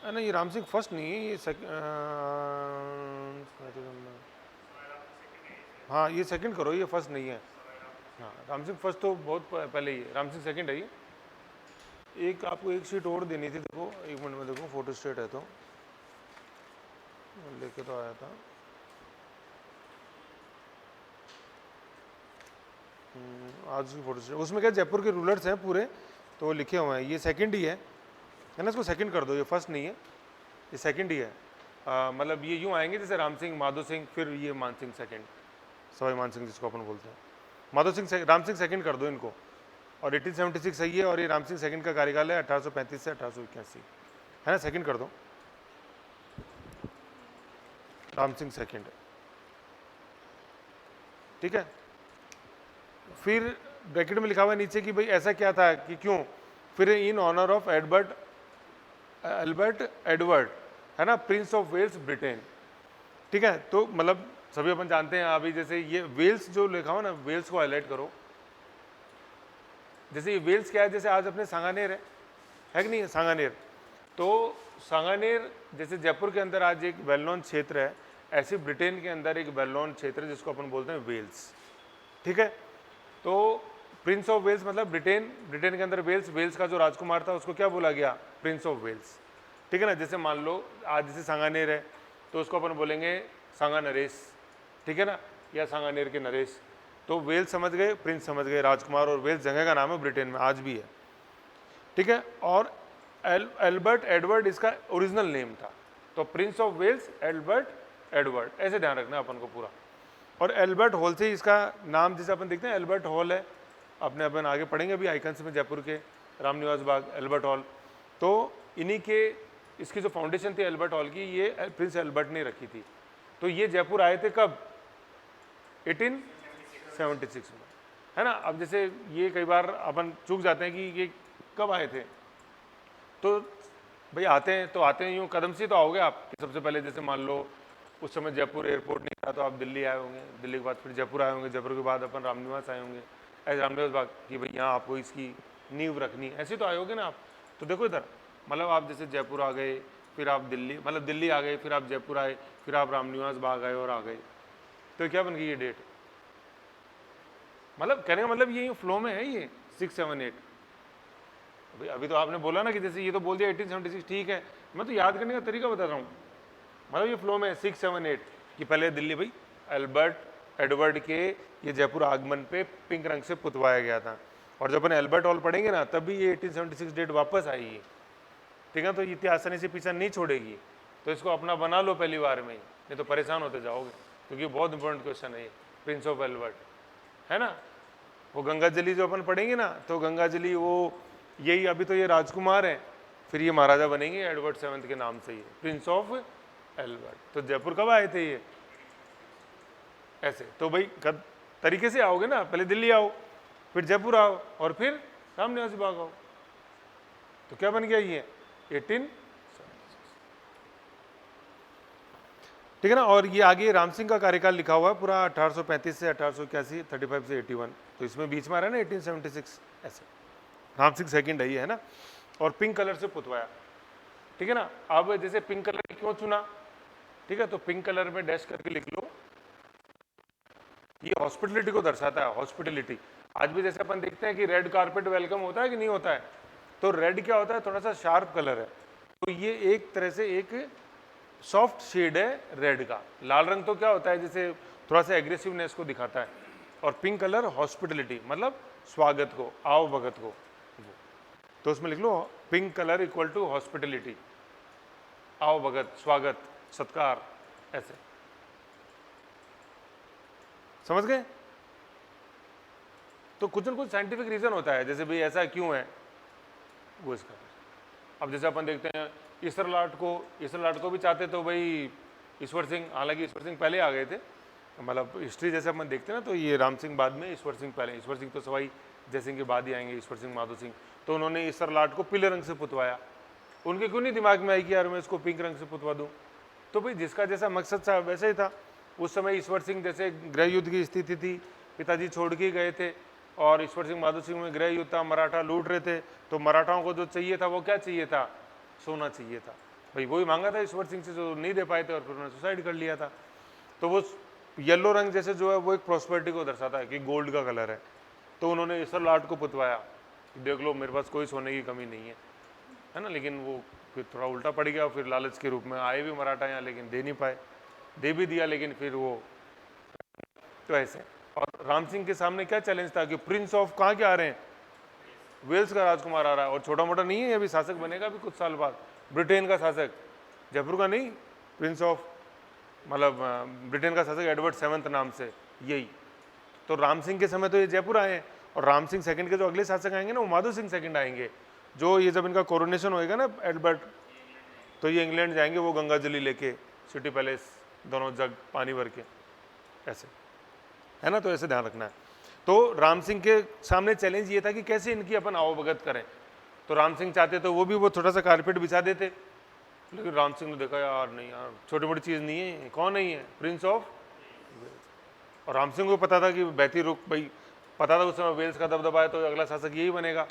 है ना, ये राम सिंह फर्स्ट नहीं है, ये हाँ ये सेकंड करो, ये फर्स्ट नहीं है। हाँ राम सिंह फर्स्ट तो बहुत पहले ही है, राम सिंह सेकंड है ये। एक आपको एक सीट और देनी थी, देखो एक मिनट में, देखो फोटो स्टेट है तो लेके तो आया था। आज की फोटो स्टेट, उसमें क्या जयपुर के रूलर्स हैं पूरे, तो वो लिखे हुए हैं। ये सेकंड ही है ना, इसको सेकंड कर दो, ये फर्स्ट नहीं है, ये सेकंड ही है। मतलब ये यूँ आएंगे जैसे राम सिंह, माधो सिंह, फिर ये मान सिंह सेकंड, सवाई मान सिंह जिसको अपन बोलते हैं। माधो सिंह, राम सिंह सेकंड कर दो इनको। और 1876 सही है, और ये राम सिंह सेकंड का कार्यकाल है 1835 से 1881, है ना। सेकंड कर दो, राम सिंह सेकंड, ठीक है। फिर ब्रैकेट में लिखा हुआ है नीचे कि भाई ऐसा क्या था कि क्यों, फिर in honour of Albert Edward, है ना, प्रिंस ऑफ वेल्स ब्रिटेन, ठीक है। तो मतलब सभी अपन जानते हैं अभी, जैसे ये वेल्स जो लिखा हो ना, वेल्स को हाईलाइट करो। जैसे ये वेल्स क्या है, जैसे आज अपने सांगानेर है कि नहीं, सांगानेर। तो सांगानेर जैसे जयपुर के अंदर आज एक वेल नोन क्षेत्र है, ऐसे ब्रिटेन के अंदर एक वेल नोन क्षेत्र है जिसको अपन बोलते हैं वेल्स, ठीक है। तो प्रिंस ऑफ वेल्स मतलब ब्रिटेन, ब्रिटेन के अंदर वेल्स, वेल्स का जो राजकुमार था उसको क्या बोला गया, प्रिंस ऑफ वेल्स, ठीक है ना। जैसे मान लो आज जैसे सांगानेर है तो उसको अपन बोलेंगे सांगा नरेश, ठीक है ना, या सांगानेर के नरेश। तो वेल्स समझ गए, प्रिंस समझ गए, राजकुमार, और वेल्स जगह का नाम है, ब्रिटेन में आज भी है, ठीक है। और एल्बर्ट एडवर्ड इसका ओरिजिनल नेम था, तो prince of Wales Albert Edward, ऐसे ध्यान रखना अपन को पूरा। और एल्बर्ट हॉल से इसका नाम, जैसे अपन देखते हैं एल्बर्ट हॉल है, अपने अपन आगे पढ़ेंगे अभी आइकन्स में, जयपुर के रामनिवास बाग, एल्बर्ट हॉल, तो इन्हीं के, इसकी जो फाउंडेशन थी एल्बर्ट हॉल की, ये प्रिंस एल्बर्ट ने रखी थी। तो ये जयपुर आए थे कब, 1876 में, है ना। अब जैसे ये कई बार अपन चूक जाते हैं कि ये कब आए थे, तो भाई आते हैं यूँ कदम से तो आओगे आप। सबसे पहले जैसे मान लो उस समय जयपुर एयरपोर्ट नहीं था, तो आप दिल्ली आए होंगे, दिल्ली के बाद फिर जयपुर आए होंगे, जयपुर के बाद अपन रामनिवास आए होंगे, ऐसे रामनिवास बाग कि भाई यहाँ आपको इसकी नींव रखनी, ऐसे तो आए होगे ना आप। तो देखो इधर, मतलब आप जैसे जयपुर आ गए, फिर आप दिल्ली, मतलब दिल्ली आ गए, फिर आप जयपुर आए, फिर आप रामनिवास बाग आए और आ गए, तो क्या बन गई ये डेट। मतलब कहने का मतलब ये फ्लो में है ये 6, 7, 8। अभी तो आपने बोला ना कि जैसे ये तो बोल दिया 1876, ठीक है, मैं तो याद करने का तरीका बता रहा हूँ। मतलब ये फ्लो में 6, 7, 8 कि पहले दिल्ली भाई एल्बर्ट एडवर्ड के ये जयपुर आगमन पे पिंक रंग से पुतवाया गया था। और जब अपन एल्बर्ट हॉल पढ़ेंगे ना, तब भी ये 1876 डेट वापस आई है, ठीक है। तो ये इतनी आसानी से पीछा नहीं छोड़ेगी, तो इसको अपना बना लो पहली बार में ही, नहीं तो परेशान होते जाओगे, क्योंकि बहुत इंपॉर्टेंट क्वेश्चन है ये, प्रिंस ऑफ एल्बर्ट, है ना। वो गंगाजली जो अपन पढ़ेंगे ना, तो गंगाजली वो यही, अभी तो ये राजकुमार है, फिर ये महाराजा बनेंगे एडवर्ड 7 के नाम से, ये प्रिंस ऑफ एल्बर्ट। तो जयपुर कब आए थे ये, ऐसे। तो भाई तरीके से आओगे ना, पहले दिल्ली आओ, फिर जयपुर आओ, और फिर रामनिवासी बाग आओ। तो क्या बन गया ये 18, ठीक है ना। और ये आगे राम सिंह का कार्यकाल लिखा हुआ है पूरा 1835 से 1881, 35 से 81, तो इसमें बीच में आ रहा है ना 1876 ऐसे। राम सिंह सेकंड है ये, है ना। और पिंक कलर से पुतवाया, ठीक है ना। अब जैसे पिंक कलर क्यों चुना, ठीक है, तो पिंक कलर में डैश करके लिख लो, ये हॉस्पिटलिटी को दर्शाता है, हॉस्पिटलिटी। आज भी जैसे अपन देखते हैं कि रेड कारपेट वेलकम होता है कि नहीं होता है, तो रेड क्या होता है, थोड़ा सा शार्प कलर है, तो ये एक तरह से एक सॉफ्ट शेड है रेड का। लाल रंग तो क्या होता है, जैसे थोड़ा सा एग्रेसिवनेस को दिखाता है, और पिंक कलर हॉस्पिटलिटी मतलब स्वागत को, आओ भगत को। तो उसमें लिख लो pink colour equal to hospitality, आओ भगत, स्वागत, सत्कार, ऐसे। समझ गए। तो कुछ न कुछ साइंटिफिक रीजन होता है, जैसे भाई ऐसा क्यों है वो इसका। अब जैसे अपन देखते हैं ईश्वर लाट को भी चाहते तो भाई ईश्वर सिंह, हालांकि ईश्वर सिंह पहले आ गए थे, मतलब हिस्ट्री जैसे अपन देखते हैं ना, तो ये राम सिंह बाद में, ईश्वर सिंह पहले। ईश्वर सिंह तो सवाई जय सिंह के बाद ही आएंगे, ईश्वर सिंह, माधो सिंह। तो उन्होंने ईश्वर लाट को पीले रंग से पुतवाया। उनके क्यों नहीं दिमाग में आई कि यार मैं इसको पिंक रंग से पुतवा दूं। तो भाई जिसका जैसा मकसद था वैसा ही था। उस समय ईश्वर सिंह जैसे गृह युद्ध की स्थिति थी, पिताजी छोड़ के गए थे, और ईश्वर सिंह माधो सिंह में गृह युद्ध था, मराठा लूट रहे थे, तो मराठाओं को जो चाहिए था वो क्या चाहिए था, सोना चाहिए था। भाई वही मांगा था ईश्वर सिंह से, जो नहीं दे पाए थे, और फिर उन्होंने सुसाइड कर लिया था। तो वो येलो रंग जैसे जो है वो एक प्रॉस्पेरिटी को दर्शाता है कि गोल्ड का कलर है। तो उन्होंने ईश्वर लाट को पुतवाया, देख लो मेरे पास कोई सोने की कमी नहीं है ना। लेकिन वो फिर थोड़ा उल्टा पड़ गया, फिर लालच के रूप में आए भी मराठा यहाँ, लेकिन दे नहीं पाए, दे भी दिया लेकिन फिर वो तो ऐसे। और राम सिंह के सामने क्या चैलेंज था कि प्रिंस ऑफ कहाँ के आ रहे हैं, वेल्स का राजकुमार आ रहा है, और छोटा मोटा नहीं है, अभी शासक बनेगा भी कुछ साल बाद, ब्रिटेन का शासक, जयपुर का नहीं, प्रिंस ऑफ मतलब ब्रिटेन का शासक एडवर्ड 7 नाम से, यही। तो राम सिंह के समय तो ये जयपुर आए हैं, और राम सिंह सेकंड के जो अगले शासक आएंगे ना वो माधो सिंह सेकंड आएंगे, जो ये जब इनका कोरोनेशन होएगा ना एडवर्ड, तो ये इंग्लैंड जाएंगे वो गंगा जली लेके, सिटी पैलेस, दोनों जग पानी भर के, ऐसे, है ना। तो ऐसे ध्यान रखना है। तो राम सिंह के सामने चैलेंज ये था कि कैसे इनकी अपन आवभगत करें। तो राम सिंह चाहते तो वो भी वो छोटा सा कारपेट बिछा देते, लेकिन राम सिंह ने देखा यार नहीं यार, छोटी मोटी चीज़ नहीं है, कौन नहीं है, प्रिंस ऑफ। और राम सिंह को पता था कि बैती रुक भाई, पता था उस समय वेल्स का दबदबा है, तो अगला शासक यही बनेगा,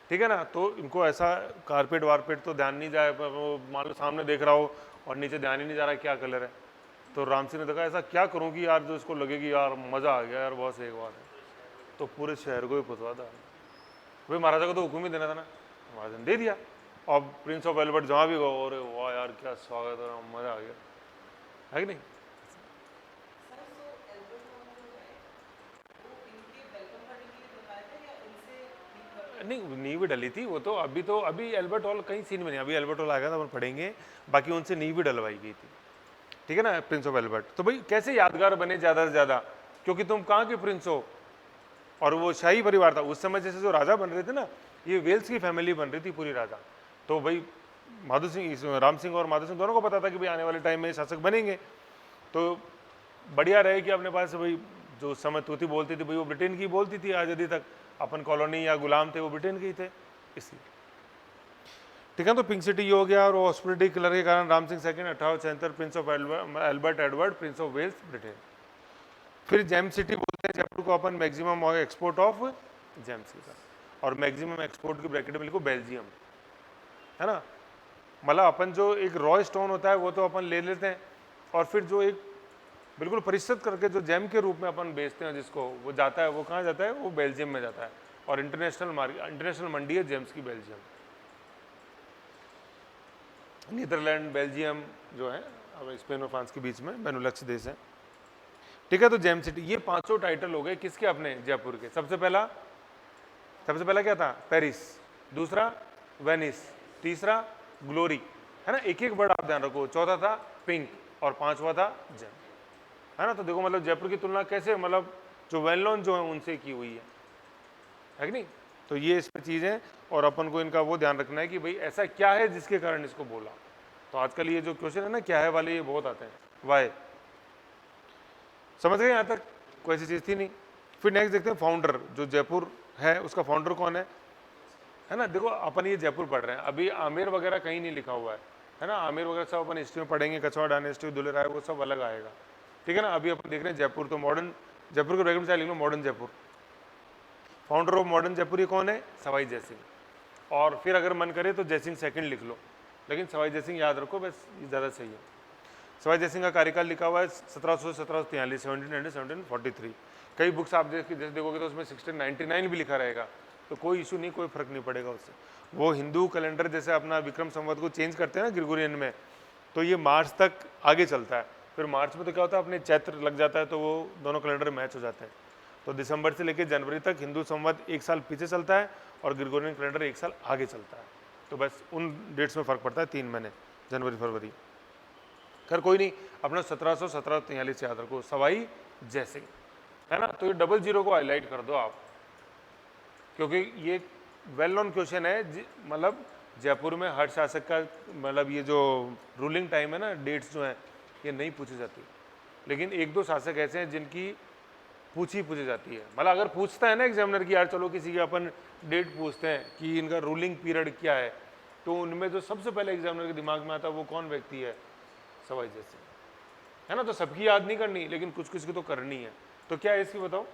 ठीक है ना। तो इनको ऐसा कारपेट वारपेट तो ध्यान नहीं जाए, वो मान लो सामने देख रहा हो और नीचे ध्यान ही नहीं जा रहा क्या कलर है। तो राम सिंह ने देखा ऐसा क्या करूँ कि यार जो इसको लगेगी यार मज़ा आ गया यार, बहुत एक बार है, तो पूरे शहर को ही पुतवा था भाई। महाराजा को तो हुक्म ही देना था ना, महाराजा ने दे दिया। अब प्रिंस ऑफ एल्बर्ट जहाँ भी गो, अरे वाह यार क्या स्वागत है, मज़ा आ गया, है कि नहीं। नहीं नींव भी डली थी वो तो, अभी एल्बर्ट हॉल कहीं सीन में नहीं, अभी एल्बर्ट हॉल आएगा तो अपन पढ़ेंगे, बाकी उनसे नींव भी डलवाई गई थी, ठीक है ना, प्रिंस ऑफ एल्बर्ट। तो भाई कैसे यादगार बने ज़्यादा से ज़्यादा, क्योंकि तुम कहाँ के प्रिंस हो, और वो शाही परिवार था उस समय। जैसे जो राजा बन रहे थे ना, ये वेल्स की फैमिली बन रही थी पूरी राजा। तो भाई माधो सिंह, राम सिंह और माधो सिंह दोनों को पता था कि भाई आने वाले टाइम में शासक बनेंगे, तो बढ़िया रहे कि अपने पास भाई जो उस समय तूती बोलती थी भाई वो ब्रिटेन की बोलती थी, आज़ादी तक अपन कॉलोनी या गुलाम थे वो ब्रिटेन के ही थे, इसलिए, ठीक है। तो पिंक सिटी हो गया, और हॉस्पिटलिटी कलर के कारण Ram Singh second 1876, prince of Albert Edward, prince of Wales, Britain. फिर जेम सिटी बोलते हैं जयपुर को अपन, मैक्सिमम एक्सपोर्ट ऑफ जेम्स का, और मैक्सिमम एक्सपोर्ट की ब्रैकेट में लिखो बेल्जियम, है ना। मतलब अपन जो एक रॉ स्टोन होता है वो तो अपन ले लेते हैं, और फिर जो एक बिल्कुल परिष्कृत करके जो जेम के रूप में अपन बेचते हैं जिसको, वो जाता है, वो कहाँ जाता है, वो बेल्जियम में जाता है, और इंटरनेशनल मंडी है जेम्स की बेल्जियम। नीदरलैंड बेल्जियम जो है अब स्पेन और फ्रांस के बीच में बेनुलक्स देश है, ठीक है। तो जेम सिटी, ये पांचों टाइटल हो गए किसके, अपने जयपुर के। सबसे पहला क्या था, पेरिस, दूसरा वेनिस, तीसरा ग्लोरी, है ना, एक एक वर्ड आप ध्यान रखो। चौथा था पिंक, और पांचवा था जेम, है ना। तो देखो मतलब जयपुर की तुलना कैसे, मतलब जो वेल नोन जो है उनसे की हुई है कि नहीं। तो ये इसमें चीज़ें, और अपन को इनका वो ध्यान रखना है कि भाई ऐसा क्या है जिसके कारण इसको बोला। तो आजकल ये जो क्वेश्चन है ना क्या है वाले, ये बहुत आते हैं, वाई। समझ गए? यहाँ तक कोई ऐसी चीज़ थी नहीं। फिर नेक्स्ट देखते हैं फाउंडर, जो जयपुर है उसका फाउंडर कौन है ना? देखो अपन ये जयपुर पढ़ रहे हैं, अभी आमेर वगैरह कहीं नहीं लिखा हुआ है ना? आमेर वगैरह सब अपन हिस्ट्री में पढ़ेंगे, कछवाड़ डायनेस्टी, दुले राय, वो सब अलग आएगा, ठीक है ना? अभी अपन देख रहे हैं जयपुर, तो मॉडर्न जयपुर के ब्रैकेट में लिख लो modern Jaipur. Founder of modern Jaipur ये कौन है? सवाई जयसिंह। और फिर अगर मन करे तो जयसिंह सेकंड लिख लो, लेकिन सवाई जयसिंह याद रखो, बस ये ज़्यादा सही है। सवाई जयसिंह का कार्यकाल लिखा हुआ है 1743, 1743। कई बुक्स आप जैसे देखोगे तो उसमें 1699 भी लिखा रहेगा, तो कोई इशू नहीं, कोई फर्क नहीं पड़ेगा उससे। वो हिंदू कैलेंडर जैसे अपना विक्रम संवत को चेंज करते हैं ना ग्रिगोरियन में, तो ये मार्च तक आगे चलता है, फिर मार्च में तो क्या होता है अपने चैत्र लग जाता है, तो वो दोनों कैलेंडर मैच हो जाते हैं। तो दिसंबर से लेकर जनवरी तक हिंदू संवत एक साल पीछे चलता है और ग्रिगोरियन कैलेंडर एक साल आगे चलता है, तो बस उन डेट्स में फ़र्क पड़ता है, 3 महीने, जनवरी फरवरी। खैर कोई नहीं, अपना 1743 याद रखो, सवाई जयसिंह, है ना? तो ये 00 को हाईलाइट कर दो आप, क्योंकि ये वेल नोन क्वेश्चन है। मतलब जयपुर में हर शासक का मतलब ये जो रूलिंग टाइम है ना, डेट्स जो हैं ये नहीं पूछी जाती, लेकिन 1-2 शासक ऐसे हैं जिनकी पूछी जाती है। मतलब अगर पूछता है ना एग्जामिनर की, यार चलो किसी की अपन डेट पूछते हैं कि इनका रूलिंग पीरियड क्या है, तो उनमें जो सबसे पहले एग्जामिनर के दिमाग में आता है वो कौन व्यक्ति है? सवाई जयसिंह, है ना? तो सबकी याद नहीं करनी, लेकिन कुछ कुछ की तो करनी है। तो क्या है इसकी बताओ?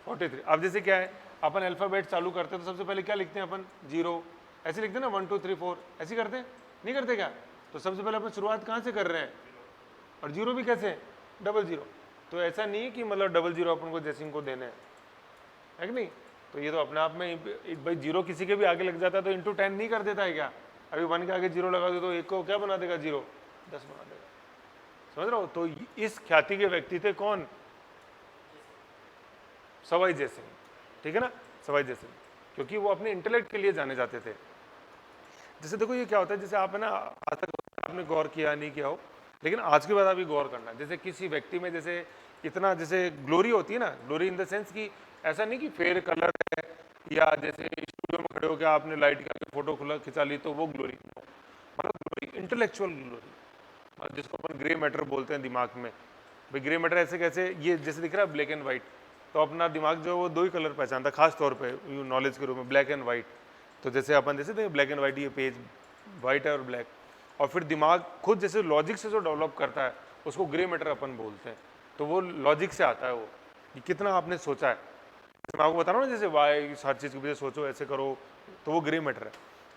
43। अब जैसे क्या है, अपन अल्फाबेट चालू करते हैं तो सबसे पहले क्या लिखते हैं अपन? 0 ऐसे लिखते हैं ना, 1 2 3 4 ऐसे करते हैं, नहीं करते क्या? तो सबसे पहले अपन शुरुआत कहाँ से कर रहे हैं? और 0 भी कैसे? 00। तो ऐसा नहीं कि मतलब 00 अपन को जयसिंह को देने है कि नहीं? तो ये तो अपने आप में एक भाई 0 किसी के भी आगे लग जाता है तो इंटू 10 नहीं कर देता है क्या? अभी 1 के आगे 0 लगा दो तो 1 को क्या बना देगा? 0, 10 बना देगा। समझ रहे हो? तो इस ख्याति के व्यक्ति थे कौन? सवाई जयसिंह, ठीक है ना? सवाई जयसिंह, क्योंकि वो अपने इंटेलेक्ट के लिए जाने जाते थे। जैसे देखो ये क्या होता है, जैसे आप है ना आज तक आपने गौर किया नहीं किया हो, लेकिन आज के बाद अभी गौर करना। जैसे किसी व्यक्ति में जैसे इतना जैसे ग्लोरी होती है ना, ग्लोरी इन द सेंस कि ऐसा नहीं कि फेयर कलर है, या जैसे स्टूडियो में खड़े हो गया आपने लाइट का फोटो खुला खिंचा ली तो वो ग्लोरी, मतलब ग्लोरी इंटेलेक्चुअल ग्लोरी, जिसको अपन ग्रे मैटर बोलते हैं दिमाग में। भाई ग्रे मैटर ऐसे कैसे? ये जैसे दिख रहा है ब्लैक एंड व्हाइट, तो अपना दिमाग जो वो 2 ही कलर पहचानता है खास तौर पे नॉलेज के रूप में, ब्लैक एंड व्हाइट। तो जैसे अपन जैसे देखिए ब्लैक एंड व्हाइट, ये पेज व्हाइट है और ब्लैक, और फिर दिमाग खुद जैसे लॉजिक से जो डेवलप करता है उसको ग्रे मैटर अपन बोलते हैं। तो वो लॉजिक से आता है, वो कि कितना आपने सोचा है। मैं आपको बता रहा हूँ ना, जैसे वाई हर चीज़ की वजह सोचो, ऐसे करो, तो वो ग्रे मैटर है।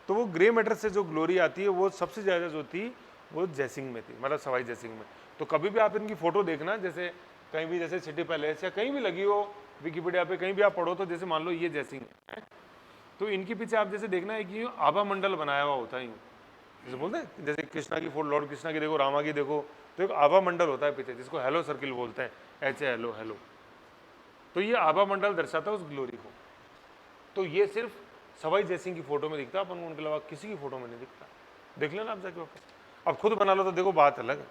तो वो ग्रे मैटर से जो ग्लोरी आती है वो सबसे ज़्यादा जो थी वो जयसिंह में थी, मतलब सवाई जयसिंह में। तो कभी भी आप इनकी फ़ोटो देखना, जैसे कहीं भी जैसे सिटी पैलेस या कहीं भी लगी हो विकिपीडिया पे, कहीं भी आप पढ़ो, तो जैसे मान लो ये जयसिंह है, तो इनके पीछे आप जैसे देखना है कि आभा मंडल बनाया हुआ होता है यूँ, जैसे बोलते हैं जैसे कृष्णा की फोटो, लॉर्ड कृष्णा की देखो, रामा की देखो, तो एक आभा मंडल होता है पीछे, जिसको हेलो सर्किल बोलते हैं, ऐसे हेलो हेलो। तो ये आभा मंडल दर्शाता है उस ग्लोरी को। तो ये सिर्फ सवाई जयसिंह की फोटो में दिखता है, अपन को उनके अलावा किसी की फोटो में नहीं दिखता। देख लेना आप जाके वापस, अब खुद बना लो तो देखो बात अलग है।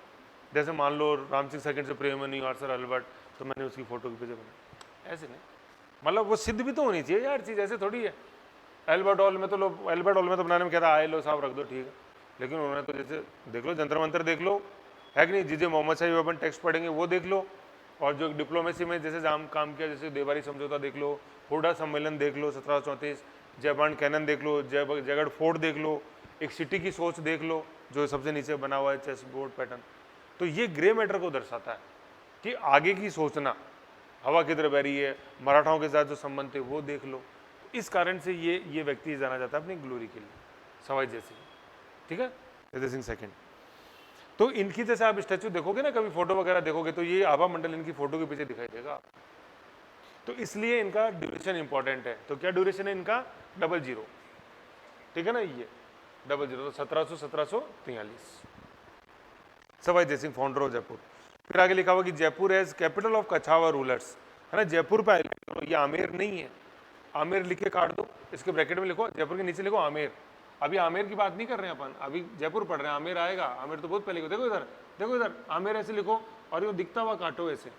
जैसे मान लो राम सिंह सेकंड से प्रेम नहीं और सर अल्बर्ट, तो मैंने उसकी फोटो के पीछे बना, ऐसे नहीं। मतलब वो सिद्ध भी तो होनी चाहिए यार चीज़, ऐसे थोड़ी है। एल्बर्ट हॉल में तो लोग, एल्बर्ट हॉल में तो बनाने में कहता आए लो साहब रख दो, ठीक है, लेकिन उन्होंने तो जैसे देख लो जंतर मंतर देख लो, है कि नहीं? जीजे मोहम्मद शाही अपन टेक्स्ट पढ़ेंगे वो देख लो, और जो डिप्लोमेसी में जैसे काम किया, जैसे देवारी समझौता देख लो, हुडा सम्मेलन देख लो 1734, जयबांड कैनन देख लो, जयगढ़ फोर्ट देख लो, एक सिटी की सोच देख लो जो सबसे नीचे बना हुआ है चेस बोर्ड पैटर्न। तो ये ग्रे मैटर को दर्शाता है कि आगे की सोचना, हवा किधर बह रही है, मराठाओं के साथ जो संबंध थे वो देख लो। इस कारण से ये व्यक्ति जाना जाता है अपनी ग्लोरी के लिए, सवाई जयसिंह, ठीक है, जयसिंह सेकंड। तो इनकी जैसे आप स्टैचू देखोगे ना, कभी फोटो वगैरह देखोगे, तो ये आभा मंडल इनकी फोटो के पीछे दिखाई देगा। तो इसलिए इनका ड्यूरेशन इंपॉर्टेंट है। तो क्या ड्यूरेशन है इनका? 00, ठीक है ना, ये 00, तो 1743 सवाई जयसिंह फाउंडर ऑफ जयपुर। फिर आगे लिखा हुआ कि Jaipur as capital of Kachhwaha rulers, है ना? जयपुर पे ये आमेर नहीं है, आमेर लिख के काट दो, इसके ब्रैकेट में लिखो, जयपुर के नीचे लिखो आमेर। अभी आमेर की बात नहीं कर रहे हैं अपन, अभी जयपुर पढ़ रहे हैं, आमेर आएगा, आमेर तो बहुत पहले को। देखो इधर, देखो इधर, आमेर ऐसे लिखो, और ये दिखता हुआ काटो, ऐसे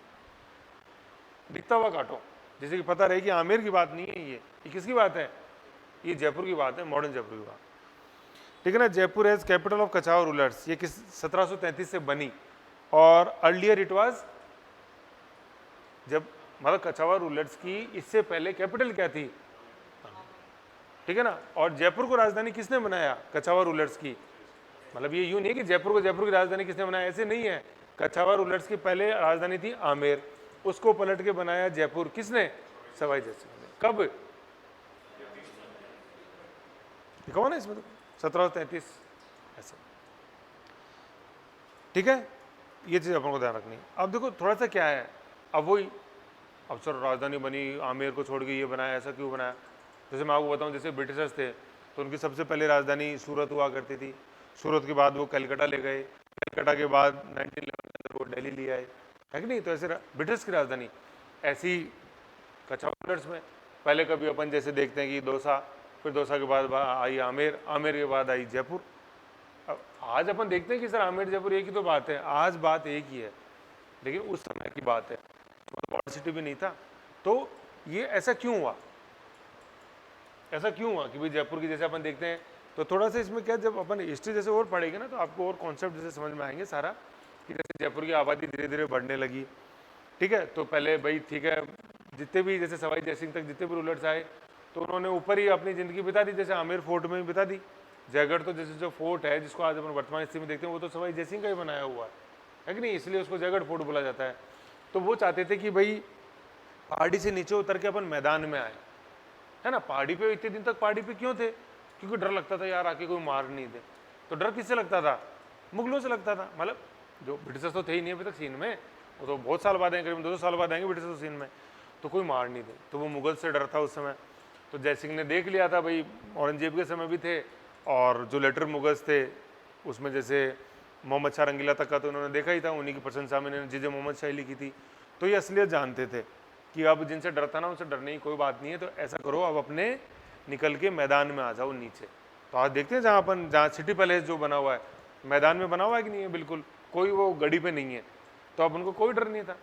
दिखता हुआ काटो, जैसे कि पता रहे कि आमेर की बात नहीं है, ये किसकी बात है? ये जयपुर की बात है, मॉडर्न जयपुर की बात, ठीक है ना? Jaipur as capital of Kachhwaha rulers, ये किस 1733 से बनी, और अर्लियर इट वाज, जब मतलब कछावा रूलर्स की इससे पहले कैपिटल क्या थी, ठीक है ना। और जयपुर को राजधानी किसने बनाया, कछावा रूलर्स की। मतलब ये यूं नहीं है कि जयपुर को जयपुर की राजधानी किसने बनाया, ऐसे नहीं है। कछावा रूलर्स की पहले राजधानी थी आमेर, उसको पलट के बनाया जयपुर, किसने, सवाई जय सिंह ने। कब, लिखा हुआ ना इसमें तो 1733 ऐसे, ठीक है। ये चीज अपन को ध्यान रखनी है। अब देखो थोड़ा सा क्या है, अब वही, अब सर राजधानी बनी आमेर को छोड़ के ये बनाया, ऐसा क्यों बनाया। जैसे मैं आपको बताऊं, जैसे ब्रिटिशर्स थे तो उनकी सबसे पहले राजधानी सूरत हुआ करती थी, सूरत के बाद वो कलकत्ता ले गए, कलकत्ता के बाद 1911 के अंदर वो दिल्ली ले आए, है कि नहीं। तो ऐसे ब्रिटिश की राजधानी, ऐसी कछावा में पहले कभी अपन जैसे देखते हैं कि दौसा, फिर दौसा के बाद आई आमेर, आमेर के बाद आई जयपुर। अब आज अपन देखते हैं कि सर आमेर जयपुर एक ही तो बात है, आज बात एक ही है, लेकिन उस समय की बात है, बॉर्डर सिटी भी नहीं था। तो ये ऐसा क्यों हुआ, ऐसा क्यों हुआ कि भाई जयपुर की जैसे अपन देखते हैं। तो थोड़ा सा इसमें क्या, जब अपन हिस्ट्री जैसे और पढ़ेंगे ना तो आपको और कॉन्सेप्ट जैसे समझ में आएंगे सारा, कि जैसे जयपुर की आबादी धीरे धीरे बढ़ने लगी, ठीक है। तो पहले भाई ठीक है, जितने भी जैसे सवाई जयसिंह तक जितने भी रूलर्स आए तो उन्होंने ऊपर ही अपनी ज़िंदगी बिता दी, जैसे आमेर फोर्ट में भी बिता दी। जयगढ़ तो जैसे जो फोर्ट है जिसको आज अपन वर्तमान स्थिति में देखते हैं वो तो सवाई जयसिंह का ही बनाया हुआ है कि नहीं, इसलिए उसको जयगढ़ फोर्ट बोला जाता है। तो वो चाहते थे कि भाई पहाड़ी से नीचे उतर के अपन मैदान में आए, है ना। पहाड़ी पे इतने दिन तक पहाड़ी पे क्यों थे, क्योंकि डर लगता था यार आके कोई मार नहीं दे। तो डर किससे लगता था, मुगलों से लगता था। मतलब जो ब्रिटिशर्स तो थे ही नहीं अभी तक सीन में, वो तो बहुत साल बाद आएंगे, करीब 200 साल बाद आएंगे ब्रिटिशर्स सीन में, तो कोई मार नहीं दे। तो वो मुगल से डर था उस समय। तो जयसिंह ने देख लिया था भाई, औरंगजेब के समय भी थे, और जो लेटर मुगल्स थे उसमें जैसे मोहम्मद शाह रंगीला तक का तो उन्होंने देखा ही था, उन्हीं की प्रशंसा में जिसे मोहम्मद शाही लिखी थी। तो ये असलियत जानते थे कि अब जिनसे डरता ना उनसे डरने की कोई बात नहीं है। तो ऐसा करो, अब अपने निकल के मैदान में आ जाओ नीचे। तो आज देखते हैं जहाँ अपन, जहाँ सिटी पैलेस जो बना हुआ है मैदान में बना हुआ है कि नहीं है, बिल्कुल कोई वो गड़ी पे नहीं है। तो अब उनको कोई डर नहीं था,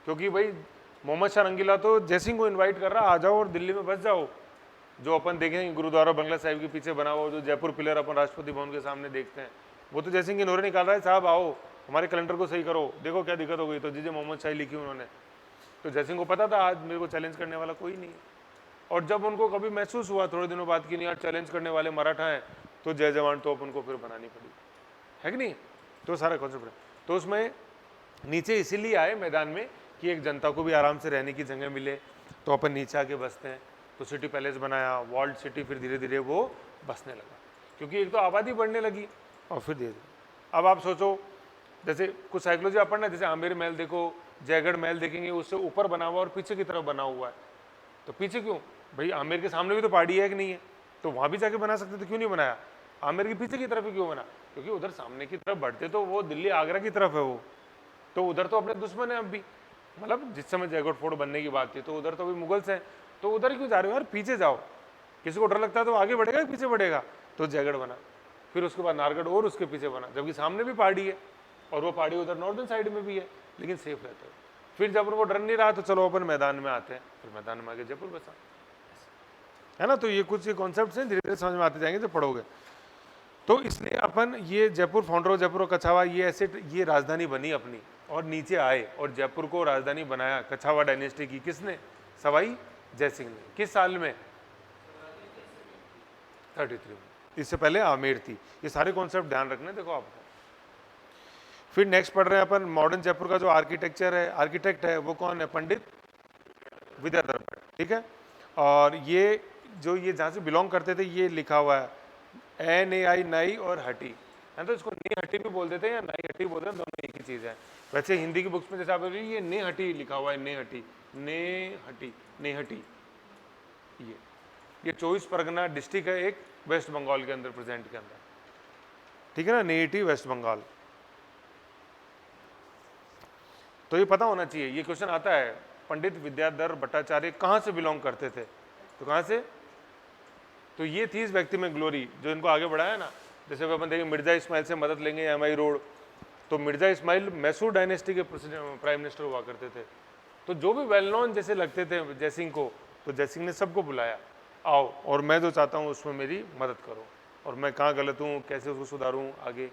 क्योंकि भाई मोहम्मद शाह रंगीला तो जयसिंह को इन्वाइट कर रहा, आ जाओ और दिल्ली में बस जाओ। जो अपन देखेंगे गुरुद्वारा बंगला साहिब के पीछे बना हुआ जो जयपुर पिलर अपन राष्ट्रपति भवन के सामने देखते हैं, वो तो जयसिंह की नोरे निकाल रहा है, साहब आओ हमारे कैलेंडर को सही करो, देखो क्या दिक्कत हो गई। तो जीजे मोहम्मद शाही लिखी उन्होंने। तो जयसिंह को पता था आज मेरे को चैलेंज करने वाला कोई नहीं है। और जब उनको कभी महसूस हुआ थोड़े दिनों बाद कि नहीं यार चैलेंज करने वाले मराठा हैं, तो जय जवान तो अपन को फिर बनानी पड़ी, है कि नहीं। तो सारा कॉन्सेप्ट है। तो उसमें नीचे इसीलिए आए मैदान में कि एक जनता को भी आराम से रहने की जगह मिले, तो अपन नीचे आके बसते हैं। तो सिटी पैलेस बनाया, वॉल्ड सिटी, फिर धीरे धीरे वो बसने लगा, क्योंकि एक तो आबादी बढ़ने लगी और फिर धीरे धीरे। अब आप सोचो, जैसे कुछ साइकोलॉजी आप पढ़ना, जैसे आमेर महल देखो, जयगढ़ महल देखेंगे, उससे ऊपर बना हुआ और पीछे की तरफ बना हुआ है। तो पीछे क्यों, भाई आमेर के सामने भी तो पहाड़ी है कि नहीं है, तो वहाँ भी जाके बना सकते थे, क्यों नहीं बनाया। आमेर के पीछे की तरफ ही क्यों बना, क्योंकि उधर सामने की तरफ बढ़ते तो वो दिल्ली आगरा की तरफ है वो, तो उधर तो अपने दुश्मन है अब भी। मतलब जिस समय जयगढ़ फोर्ट बनने की बात थी तो उधर तो अभी मुगल्स हैं, तो उधर क्यों जा रहे हो यार, पीछे जाओ। किसी को डर लगता है तो आगे बढ़ेगा पीछे बढ़ेगा। तो जयगढ़ बना, फिर उसके बाद नारगढ़ और उसके पीछे बना, जबकि सामने भी पहाड़ी है और वो पहाड़ी उधर नॉर्दर्न साइड में भी है, लेकिन सेफ रहते हो। फिर जब उनको डर नहीं रहा तो चलो अपन मैदान में आते हैं, फिर मैदान में आके जयपुर बसा, है ना। तो ये कुछ ये कॉन्सेप्ट्स हैं, धीरे धीरे समझ में आते जाएंगे जब पढ़ोगे। तो इसलिए अपन ये जयपुर, फाउंडर ऑफ जयपुर और कछावा, ये ऐसे ये राजधानी बनी अपनी और नीचे आए और जयपुर को राजधानी बनाया कछावा डायनेस्टी की, किसने, सवाई जयसिंह ने। किस साल में, 33 में। इससे पहले आमेर थी। ये सारे कॉन्सेप्ट ध्यान रखने देखो आपको। फिर नेक्स्ट पढ़ रहे हैं अपन मॉडर्न जयपुर का जो आर्किटेक्चर है, आर्किटेक्ट है वो कौन है, पंडित विद्याधर भट्ट, ठीक है। और ये जो ये जहाँ से बिलोंग करते थे ये लिखा हुआ है NAI, नई और हटी, है तो इसको ने हटी भी बोल देते हैं या नई हटी बोलते हैं, दोनों एक ही चीज़ है। वैसे हिंदी की बुक्स में जैसे आप ये ने हटी लिखा हुआ है, ने हटी, ने हटी, ने हटी। ये 24 परगना डिस्ट्रिक्ट है एक वेस्ट बंगाल के अंदर, प्रेजेंट के अंदर, ठीक है ना, नेटी वेस्ट बंगाल। तो ये पता होना चाहिए, ये क्वेश्चन आता है, पंडित विद्याधर भट्टाचार्य कहाँ से बिलोंग करते थे, तो कहाँ से, तो ये थी इस व्यक्ति में ग्लोरी जो इनको आगे बढ़ाया ना। जैसे अपन देखें मिर्जा इस्माइल से मदद लेंगे MI रोड, तो मिर्जा इस्माइल मैसूर डायनेस्टी के प्राइम मिनिस्टर हुआ करते थे। तो जो भी वेल नोन जैसे लगते थे जयसिंह को, तो जयसिंह ने सबको बुलाया, आओ और मैं जो चाहता हूँ उसमें मेरी मदद करो, और मैं कहाँ गलत हूँ कैसे उसको सुधारूँ आगे।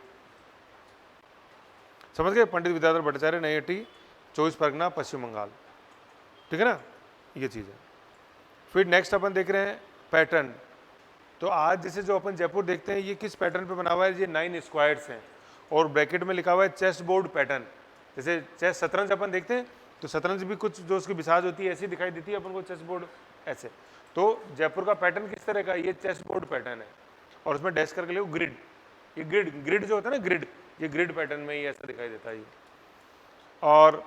समझ गए? पंडित विद्याधर भट्टाचार्य, नईहट्टी, 24 परगना, पश्चिम बंगाल। ठीक है ना, ये चीज़ है। फिर नेक्स्ट अपन देख रहे हैं पैटर्न। तो आज जैसे जो अपन जयपुर देखते हैं, ये किस पैटर्न पे बना हुआ है? ये 9 स्क्वायर्स हैं और ब्रैकेट में लिखा हुआ है चेस बोर्ड पैटर्न। जैसे चेस शतरंज अपन देखते हैं तो शतरंज भी कुछ जो उसकी बिसाज होती है ऐसी दिखाई देती है अपन को, चेस बोर्ड ऐसे। तो जयपुर का पैटर्न किस तरह का? ये चेस बोर्ड पैटर्न है और उसमें डैश करके लिखो ग्रिड। ये ग्रिड जो होता है ना, ग्रिड, ये ग्रिड पैटर्न में ही ऐसा दिखाई देता है ये। और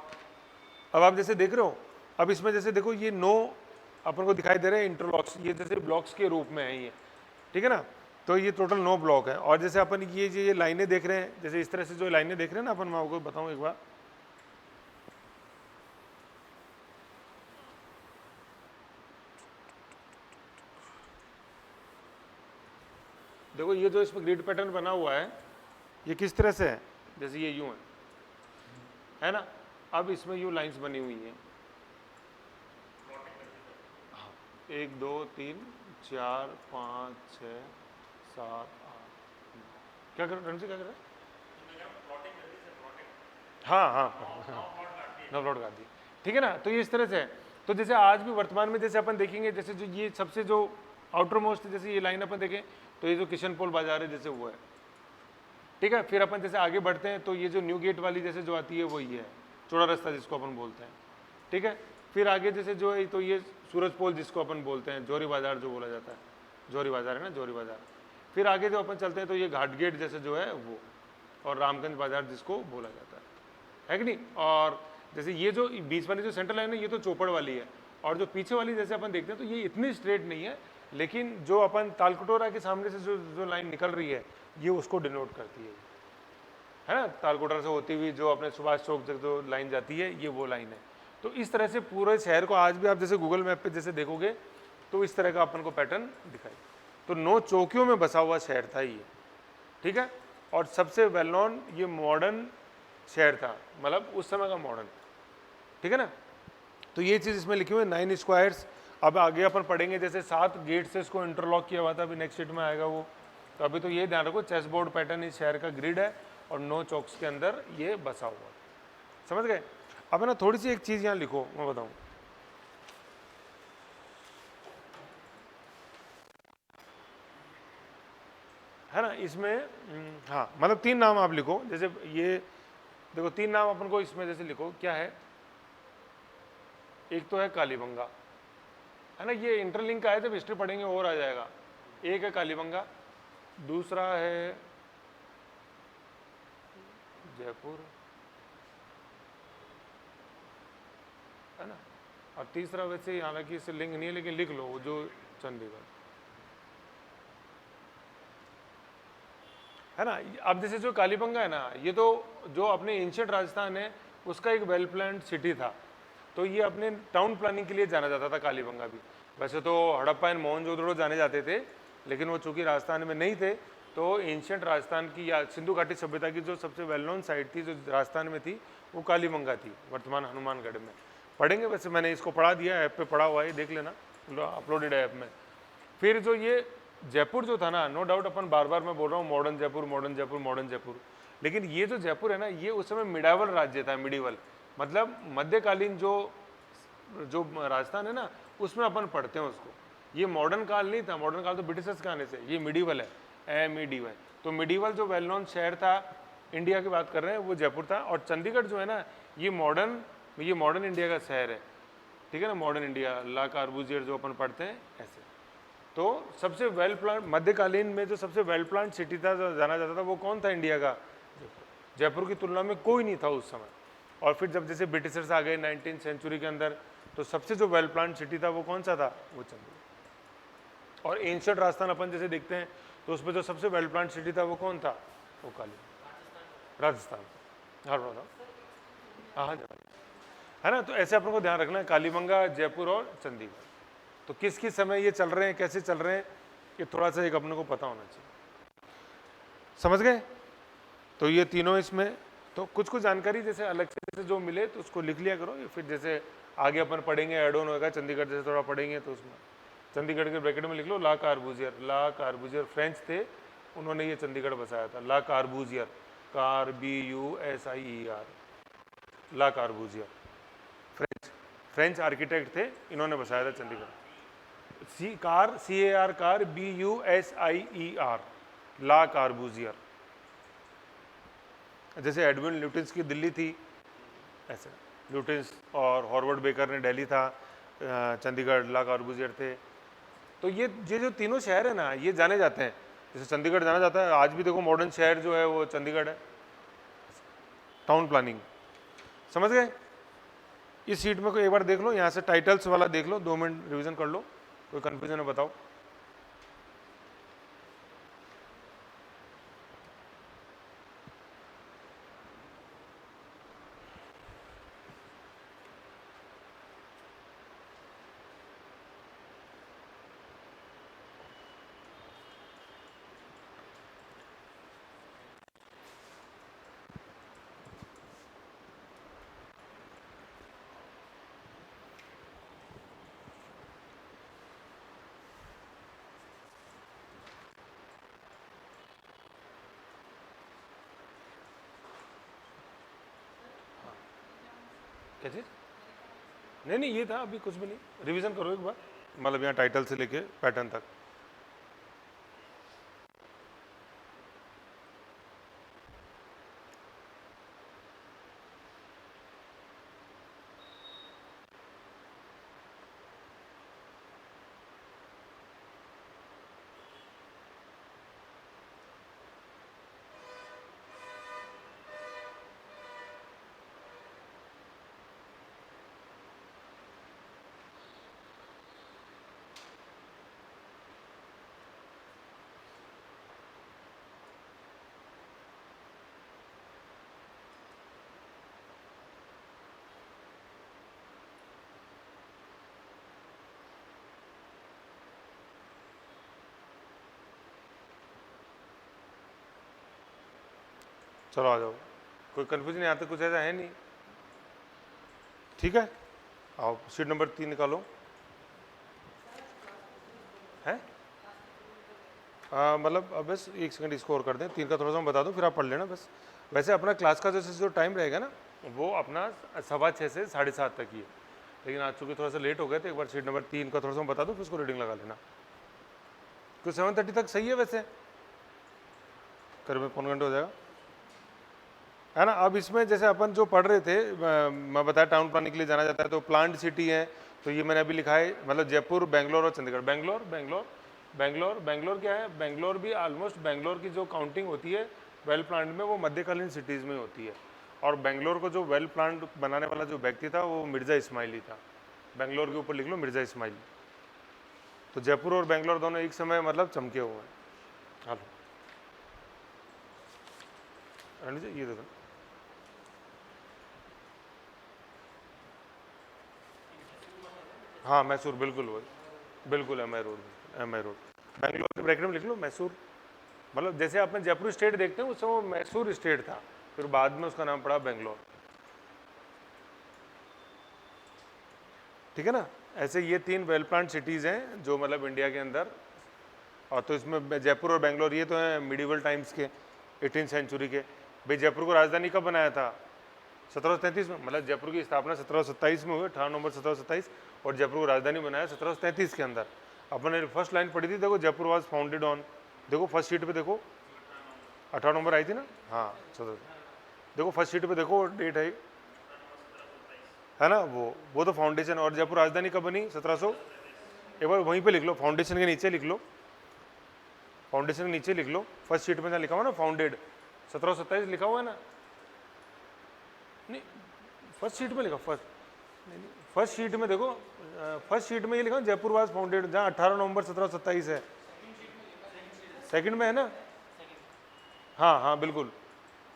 अब आप जैसे देख रहे हो, अब इसमें जैसे देखो ये 9 अपन को दिखाई दे रहे हैं इंटरलॉक्स, ये जैसे ब्लॉक्स के रूप में है ये। ठीक है ना, तो ये टोटल 9 ब्लॉक है। और जैसे अपन ये लाइनें देख रहे हैं, जैसे इस तरह से जो लाइनें देख रहे हैं ना, अपन मैं आपको बताऊं एक बार। देखो ये जो इसमें ग्रिड पैटर्न बना हुआ है, ये किस तरह से है? जैसे ये यूं है ना। अब इसमें यूं लाइंस बनी हुई हैं, 1 2 3 4 5 6 7 8। क्या कर रहे क्या कर रहे? हाँ, नवलौट गांधी। ठीक है ना, तो ये इस तरह से है। तो जैसे आज भी वर्तमान में जैसे अपन देखेंगे, जैसे जो ये सबसे जो आउटर मोस्ट जैसे ये लाइन अपन देखें तो ये जो किशन पोल बाजार है जैसे वो है। ठीक है, फिर अपन जैसे आगे बढ़ते हैं तो ये जो न्यू गेट वाली जैसे जो आती है वो ये है, चौड़ा रास्ता जिसको अपन बोलते हैं। ठीक है, फिर आगे जैसे जो है तो ये सूरज पोल जिसको अपन बोलते हैं, जौहरी बाजार जो बोला जाता है, जौहरी बाजार है ना, जौहरी बाजार। फिर आगे जो अपन चलते हैं तो ये घाट गेट जैसे जो है वो, और रामगंज बाजार जिसको बोला जाता है कि नहीं। और जैसे ये जो बीच वाली जो सेंट्रल लाइन है ये तो चौपड़ वाली है, और जो पीछे वाली जैसे अपन देखते हैं तो ये इतनी स्ट्रेट नहीं है, लेकिन जो अपन तालकटोरा के सामने से जो लाइन निकल रही है ये उसको डिनोट करती है ना। तालकटोरा से होती हुई जो अपने सुभाष चौक तक जो लाइन जाती है ये वो लाइन है। तो इस तरह से पूरे शहर को आज भी आप जैसे गूगल मैप पे जैसे देखोगे तो इस तरह का अपन को पैटर्न दिखाई। तो 9 चौकियों में बसा हुआ शहर था ये। ठीक है, और सबसे वेल नोन ये मॉडर्न शहर था, मतलब उस समय का मॉडर्न। ठीक है ना, तो ये चीज़ इसमें लिखी हुई है 9 स्क्वायर्स। अब आगे अपन पढ़ेंगे जैसे 7 गेट से इसको इंटरलॉक किया हुआ था, अभी नेक्स्ट शीट में आएगा वो। तो अभी तो ये ध्यान रखो चेस बोर्ड पैटर्न इस शहर का ग्रिड है और 9 चौक्स के अंदर ये बसा हुआ। समझ गए? अब ना थोड़ी सी एक चीज़ यहाँ लिखो, मैं बताऊँ। है ना, इसमें हाँ मतलब 3 नाम आप लिखो। जैसे ये देखो 3 नाम अपन को इसमें जैसे लिखो, क्या है? एक तो है कालीबंगा, है ना, ये इंटरलिंक का है, जब हिस्ट्री पढ़ेंगे और आ जाएगा। एक है कालीबंगा, दूसरा है जयपुर, है ना, और तीसरा वैसे हालांकि इससे लिंक नहीं है लेकिन लिख लो वो जो चंडीगढ़, है ना। अब जैसे जो कालीबंगा है ना, ये तो जो अपने एंशिएंट राजस्थान है उसका एक वेल प्लान्ड सिटी था, तो ये अपने टाउन प्लानिंग के लिए जाना जाता था कालीबंगा भी। वैसे तो हड़प्पा एंड मोहनजोदड़ो जाने जाते थे, लेकिन वो चूंकि राजस्थान में नहीं थे, तो एंशिएंट राजस्थान की या सिंधु घाटी सभ्यता की जो सबसे वेल नोन साइट थी जो राजस्थान में थी वो कालीबंगा थी, वर्तमान हनुमानगढ़ में। पढ़ेंगे, वैसे मैंने इसको पढ़ा दिया, ऐप पे पढ़ा हुआ है, देख लेना, अपलोडेड है ऐप में। फिर जो ये जयपुर जो था ना, नो डाउट अपन बार बार मैं बोल रहा हूँ modern Jaipur, modern Jaipur, modern Jaipur, लेकिन ये जो जयपुर है ना, ये उस समय मिडावल राज्य था। मिडीवल मतलब मध्यकालीन जो राजस्थान है ना, उसमें अपन पढ़ते हैं उसको। ये मॉडर्न काल नहीं था, मॉडर्न काल तो ब्रिटिशर्स के आने से, ये मिडीवल है, MEDY। तो मिडीवल जो वेल नोन शहर था इंडिया की बात कर रहे हैं वो जयपुर था। और चंडीगढ़ जो है ना, ये मॉडर्न इंडिया का शहर है। ठीक है ना, मॉडर्न इंडिया, ला कार्बूजियर जो अपन पढ़ते हैं ऐसे। तो सबसे वेल प्लान मध्यकालीन में जो सबसे वेल प्लान सिटी था जो जाना जाता था वो कौन था इंडिया का? जयपुर की तुलना में कोई नहीं था उस समय। और फिर जब जैसे ब्रिटिशर्स आ गए 19th सेंचुरी के अंदर, तो सबसे जो वेल प्लान सिटी था वो कौन सा था? वो चंडीगढ़। और एंशिएंट राजस्थान अपन जैसे देखते हैं तो उसमें जो सबसे वेल प्लान सिटी था वो कौन था? वो राजस्थान। हाँ, है ना। तो ऐसे अपन को ध्यान रखना है, कालीबंगा, जयपुर और चंडीगढ़। तो किस किस समय ये चल रहे हैं, कैसे चल रहे हैं, ये थोड़ा सा एक अपने को पता होना चाहिए। समझ गए? तो ये तीनों इसमें, तो कुछ जानकारी जैसे अलग से जैसे जो मिले तो उसको लिख लिया करो। ये फिर जैसे आगे अपन पढ़ेंगे ऐड ऑन होगा, चंडीगढ़ जैसे थोड़ा पढ़ेंगे तो उसमें चंडीगढ़ के ब्रैकेट में लिख लो ला कार्बूजियर। ला कार्बूजियर फ्रेंच थे, उन्होंने ये चंडीगढ़ बसाया था, ला कार्बूजियर। कार, BUSIER, ला कार्बूजियर। फ्रेंच आर्किटेक्ट थे, इन्होंने बसाया था चंडीगढ़। CAR कार, BUSIER, ला कार्बूजियर। जैसे एडविन ल्यूटिन्स की दिल्ली थी, ऐसे ल्यूटिन्स और हॉर्वर्ड बेकर ने दिल्ली था, चंडीगढ़ ला कार्बूजियर थे। तो ये जो तीनों शहर है ना, ये जाने जाते हैं। जैसे चंडीगढ़ जाना जाता है, आज भी देखो मॉडर्न शहर जो है वो चंडीगढ़ है। टाउन प्लानिंग, समझ गए? इस सीट में को एक बार देख लो, यहाँ से टाइटल्स वाला देख लो, 2 मिनट रिवीजन कर लो, कोई कंफ्यूजन है बताओ। क्या चीज? नहीं, ये था, अभी कुछ भी नहीं, रिवीजन करो एक बार, मतलब यहाँ टाइटल से लेके पैटर्न तक। चलो आ जाओ, कोई कंफ्यूजन यहाँ तक कुछ ऐसा है नहीं, ठीक है? आओ सीट नंबर 3 निकालो। है मतलब अब बस 1 सेकंड इसको और कर दें, 3 का थोड़ा सा मैं बता दूं, फिर आप पढ़ लेना बस। वैसे अपना क्लास का जो टाइम रहेगा ना, वो अपना 6:15 से 7:30 तक ही है, लेकिन आज चूँकि थोड़ा सा लेट हो गया तो एक बार सीट नंबर 3 का थोड़ा सा मैं बता दूँ, फिर उसको रीडिंग लगा लेना। तो 7:30 तक सही है वैसे, करीब 1 घंटे हो जाएगा, है ना? अब इसमें जैसे अपन जो पढ़ रहे थे, मैं बताया टाउन प्लानिंग के लिए जाना जाता है, तो प्लांट सिटी है, तो ये मैंने अभी लिखा है, मतलब जयपुर, बेंगलोर और चंडीगढ़। बेंगलोर क्या है? बेंगलोर भी ऑलमोस्ट, बेंगलोर की जो काउंटिंग होती है वेल प्लांट में, वो मध्यकालीन सिटीज़ में होती है। और बेंगलोर को जो वेल प्लांट बनाने वाला जो व्यक्ति था, वो मिर्ज़ा इस्माइल ही था। बेंगलोर के ऊपर लिख लो मिर्ज़ा इस्माइल। तो जयपुर और बेंगलोर दोनों एक समय मतलब चमके हुए हैं। हेलो ये देखो, हाँ मैसूर, बिल्कुल वही, बिल्कुल एम आई रोड। बेंगलोर के ब्रैकेट में लिख लो मैसूर, मतलब जैसे आपने जयपुर स्टेट देखते हैं, उस समय वो मैसूर स्टेट था, फिर बाद में उसका नाम पड़ा बेंगलोर, ठीक है ना? ऐसे ये 3 वेल प्लांट सिटीज़ हैं जो मतलब इंडिया के अंदर, और तो इसमें जयपुर और बेंगलोर ये तो हैं मिडिवल टाइम्स के, 18वीं सेंचुरी के। भाई जयपुर को राजधानी कब बनाया था? 1733 में, मतलब जयपुर की स्थापना 1727 में हुई, 18 नवंबर 1727, और जयपुर को राजधानी बनाया 1733 के अंदर। अपन ने फर्स्ट लाइन पढ़ी थी, देखो जयपुर वाज फाउंडेड ऑन, देखो फर्स्ट शीट पे देखो 18 नवंबर आई थी ना, हाँ 17, देखो फर्स्ट शीट पे देखो डेट है ना, वो तो फाउंडेशन। और जयपुर राजधानी कब बनी? 1700, एक बार वहीं पे लिख लो, फाउंडेशन के नीचे लिख लो, फाउंडेशन के नीचे लिख लो, फर्स्ट शीट में लिखा हुआ ना फाउंडेड 1727 लिखा हुआ है ना, नहीं फर्स्ट शीट में लिखा, फर्स्ट शीट में देखो, फर्स्ट शीट में ये लिखा जयपुर वाज फाउंडेड, जहाँ 18 नवंबर 1727 है, सेकंड में है ना, हाँ हाँ बिल्कुल,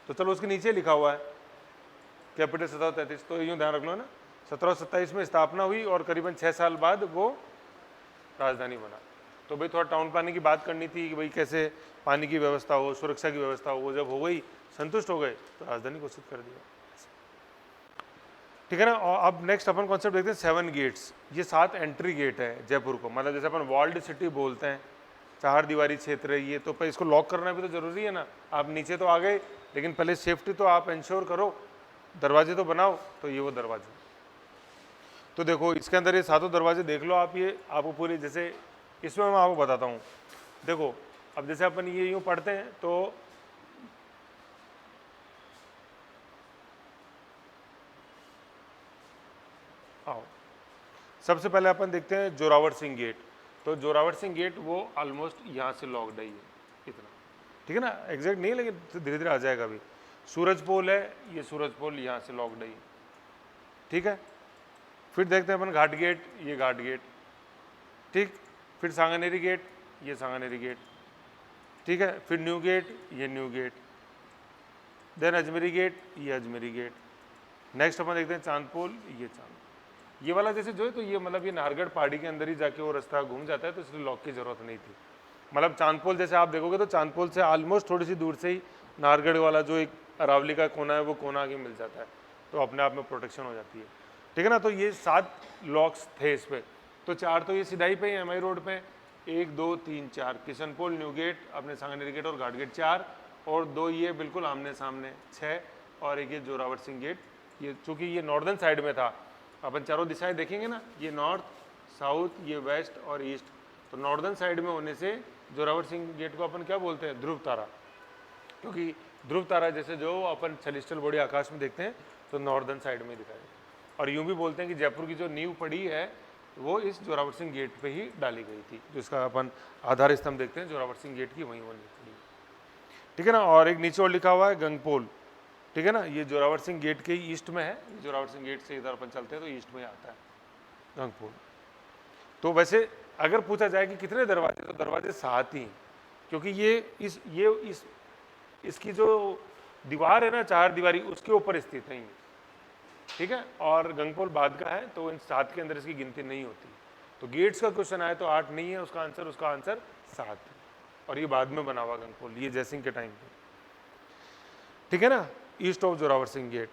तो चलो उसके नीचे लिखा हुआ है कैपिटल 1733, तो यूँ ध्यान रख लो ना, 1727 में स्थापना हुई और करीबन 6 साल बाद वो राजधानी बना। तो भाई थोड़ा टाउन प्लानिंग की बात करनी थी कि भाई कैसे पानी की व्यवस्था हो, सुरक्षा की व्यवस्था हो, वो जब हो गई, संतुष्ट हो गए, तो राजधानी घोषित कर दिया, ठीक है ना? और अब नेक्स्ट अपन कॉन्सेप्ट देखते हैं 7 गेट्स। ये 7 एंट्री गेट है जयपुर को, मतलब जैसे अपन वॉल्ड सिटी बोलते हैं, चार दीवारी क्षेत्र है ये, तो पर इसको लॉक करना भी तो जरूरी है ना। आप नीचे तो आ गए, लेकिन पहले सेफ्टी तो आप इंश्योर करो, दरवाजे तो बनाओ। तो ये वो दरवाजे, तो देखो इसके अंदर ये सातों दरवाजे देख लो आप, ये आपको पूरी, जैसे इसमें मैं आपको बताता हूँ। देखो अब जैसे अपन ये यूँ पढ़ते हैं तो आओ, सबसे पहले अपन देखते हैं जोरावर सिंह गेट। तो जोरावर सिंह गेट वो ऑलमोस्ट यहाँ से लॉकड है, ये इतना, ठीक है ना, एग्जैक्ट नहीं है लेकिन धीरे धीरे आ जाएगा अभी। सूरज पोल है, ये सूरज पोल यहाँ से लॉकड है, ठीक है। फिर देखते हैं अपन घाट गेट, ये घाट गेट, ठीक। फिर सांगानेरी गेट, ये सांगानेरी गेट, ठीक है। फिर न्यू गेट, ये new gate. Then Ajmeri gate, ये अजमेरी गेट। नेक्स्ट अपन देखते हैं चांदपोल, ये चांद, ये वाला जैसे जो है, तो ये मतलब ये नाहरगढ़ पहाड़ी के अंदर ही जाके वो रास्ता घूम जाता है, तो इसलिए लॉक की जरूरत नहीं थी। मतलब चांदपोल जैसे आप देखोगे तो चांदपोल से ऑलमोस्ट थोड़ी सी दूर से ही नाहरगढ़ वाला जो एक अरावली का कोना है वो कोना आगे मिल जाता है, तो अपने आप में प्रोटेक्शन हो जाती है, ठीक है ना। तो ये 7 लॉक्स थे इस पर। तो 4 तो ये सिधाई पे ही एम आई रोड पे, 1 2 3 4 किशनपोल, न्यू गेट, अपने सांगानेरी गेट और घाट गेट 4, और 2 ये बिल्कुल आमने सामने 6, और एक ये जोरावर सिंह गेट। ये चूँकि ये नॉर्दर्न साइड में था, अपन चारों दिशाएं देखेंगे ना, ये नॉर्थ, साउथ, ये वेस्ट और ईस्ट, तो नॉर्दर्न साइड में होने से जोरावर सिंह गेट को अपन क्या बोलते हैं, ध्रुव तारा, क्योंकि ध्रुव तारा जैसे जो अपन सेलेस्टियल बॉडी आकाश में देखते हैं तो नॉर्दर्न साइड में दिखाई। और यूँ भी बोलते हैं कि जयपुर की जो नींव पड़ी है वो इस जोरावर सिंह गेट पे ही डाली गई थी, जिसका अपन आधार स्तंभ देखते हैं जोरावर सिंह गेट की, वहीं वो नींव पड़ी, ठीक है ना। और एक नीचे और लिखा हुआ है गंगपोल, ठीक है ना, ये जोरावर सिंह गेट के ईस्ट में है। जोरावर सिंह गेट से इधर अपन चलते हैं तो ईस्ट में आता है गंगपोल। तो वैसे अगर पूछा जाए कि कितने दरवाजे, तो दरवाजे 7 ही, क्योंकि ये इसकी जो दीवार है ना, 4 दीवारी, उसके ऊपर स्थित है, ठीक है। और गंगपोल बाद का है, तो इन 7 के अंदर इसकी गिनती नहीं होती। तो गेट्स का क्वेश्चन आया तो 8 नहीं है उसका आंसर 7, और ये बाद में बना हुआ गंगपोल, ये जयसिंह के टाइम पे, ठीक है ना। East of Zorawar Singh gate,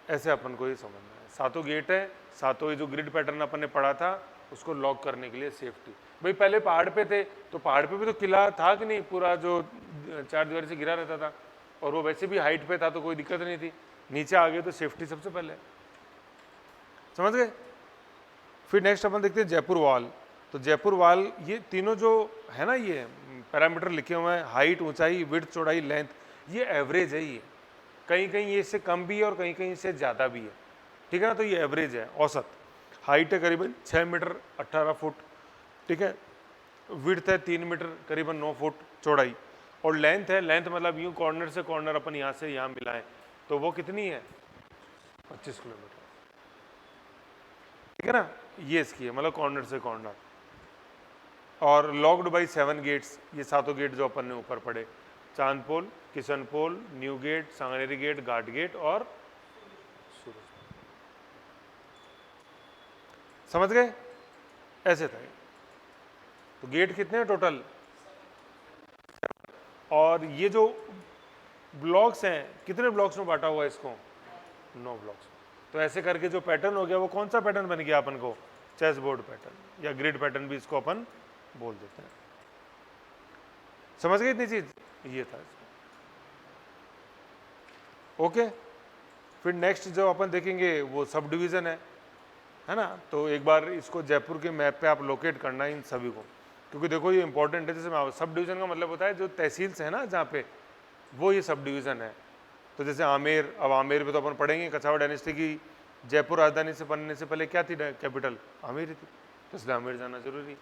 ऐसे अपन को ये समझना है। 7 गेट है, 7 जो ग्रिड पैटर्न अपन ने पढ़ा था उसको लॉक करने के लिए सेफ्टी। भाई पहले पहाड़ पे थे तो पहाड़ पे भी तो किला था कि नहीं, पूरा जो 4 दीवारी से घिरा रहता था, और वो वैसे भी हाइट पे था तो कोई दिक्कत नहीं थी। नीचे आ गए तो सेफ्टी सबसे पहले, समझ गए। फिर नेक्स्ट अपन देखते हैं जयपुर वॉल। तो जयपुर वॉल, ये तीनों जो है ना, ये पैरामीटर लिखे हुए हैं, हाइट, ऊंचाई, विड्थ, चौड़ाई, लेंथ, ये एवरेज है। ये कहीं कहीं ये इससे कम भी है और कहीं कहीं इससे ज़्यादा भी है, ठीक है ना। तो ये एवरेज है, औसत। हाइट है करीबन 6 मीटर 18 फुट, ठीक है। विड्थ है 3 मीटर करीबन 9 फुट चौड़ाई, और लेंथ है, लेंथ मतलब यूँ कॉर्नर से कॉर्नर अपन यहाँ से यहाँ मिलाएं तो वो कितनी है, 25 किलोमीटर, ठीक है ना। ये इसकी है, मतलब कॉर्नर से कॉर्नर। और लॉक्ड बाई 7 गेट्स, ये 7 गेट जो अपन ने ऊपर पढ़े, Chandpol, Kishanpol, new gate, Sanganeri gate, Ghat gate और सूरज। समझ गए, ऐसे था। तो गेट कितने हैं टोटल, और ये जो ब्लॉक्स हैं कितने ब्लॉक्स में बांटा हुआ है इसको, 9 ब्लॉक्स। तो ऐसे करके जो पैटर्न हो गया वो कौन सा पैटर्न बन गया अपन को, चेस बोर्ड पैटर्न या ग्रिड पैटर्न भी इसको अपन बोल देते हैं। समझ गए इतनी चीज, ये था इसमें, ओके। फिर नेक्स्ट जो अपन देखेंगे वो सब डिवीजन है ना। तो एक बार इसको जयपुर के मैप पे आप लोकेट करना इन सभी को, क्योंकि देखो ये इंपॉर्टेंट है। जैसे सब डिवीजन का मतलब होता है जो तहसील से है ना जहाँ पे, वो ये सब डिवीजन है। तो जैसे आमेर, अब आमेर पे तो अपन पढ़ेंगे कछावा डायनेस्टी की जयपुर राजधानी से बनने से पहले क्या थी कैपिटल, आमेर ही थी, तो इसलिए आमेर जाना जरूरी।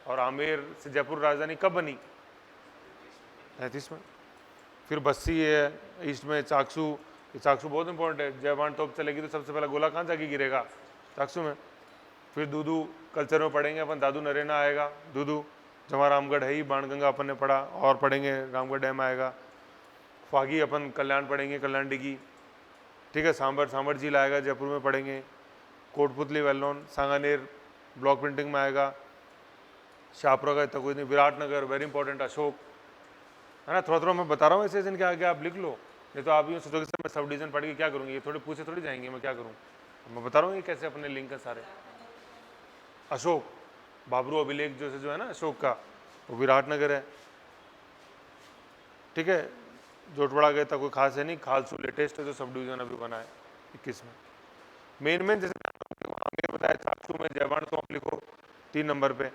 और आमेर से जयपुर राजधानी कब बनी, 35 में। फिर बस्सी है ईस्ट में, चाकसू, ये चाकसू बहुत इंपॉर्टेंट है। जयवान तोप चलेगी तो सबसे पहला गोला कहाँ जाके गिरेगा, चाकसू में। फिर दूदू कल्चर में पढ़ेंगे अपन, दादू नरेना आएगा, दूदू, जहाँ रामगढ़ है ही, बाणगंगा अपन ने पढ़ा, और पढ़ेंगे रामगढ़ डैम आएगा। फागी अपन कल्याण पढ़ेंगे, कल्याण डिगी, ठीक है। सांबर झील आएगा, जयपुर में पढ़ेंगे। Kotputli well known, Sanganer block printing में आएगा। शाहपुरा का इतना कुछ नहीं। विराटनगर वेरी इंपॉर्टेंट, अशोक, है ना। थोड़ा थोड़ा मैं बता रहा हूँ ऐसे इनके आगे आप लिख लो, नहीं तो आप यूँ सोचोगे सर मैं सब डिवीजन पढ़ के क्या करूँगी, ये थोड़े पूछे थोड़ी जाएंगे, मैं क्या करूँ। मैं बता रहा हूँ ये कैसे अपने लिंक है सारे। अशोक, बाबरू अभिलेख जो है ना अशोक का, वो विराटनगर है। ठीक है, जोटवाड़ा गए था, कोई खास है नहीं। खालसू लेटेस्ट है जो सब डिवीजन अभी बना है 21 में। मेन जैसे आगे बताया, चाकसू में जयवाण तो आप लिखो 3 नंबर पे।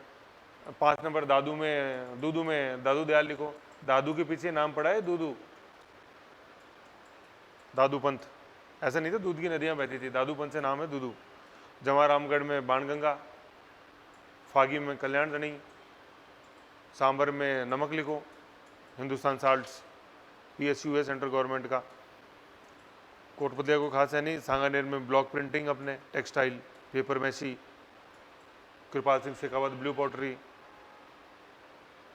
5 नंबर दूदू में दादू दयाल लिखो। दादू के पीछे नाम पड़ा है दूदू, दादू पंथ। ऐसा नहीं था दूध की नदियां बहती थी, दादू पंथ से नाम है दूदू। जवारामगढ़ में बाणगंगा, फागी में कल्याण धनी, सांबर में नमक लिखो, हिंदुस्तान साल्ट्स, PSU है सेंट्रल गवर्नमेंट का। कोटपतिया को खास है नहीं। सांगानेर में ब्लॉक प्रिंटिंग, अपने टेक्सटाइल, पेपर मैसी। कृपाल सिंह शेखावत ब्लू पॉटरी।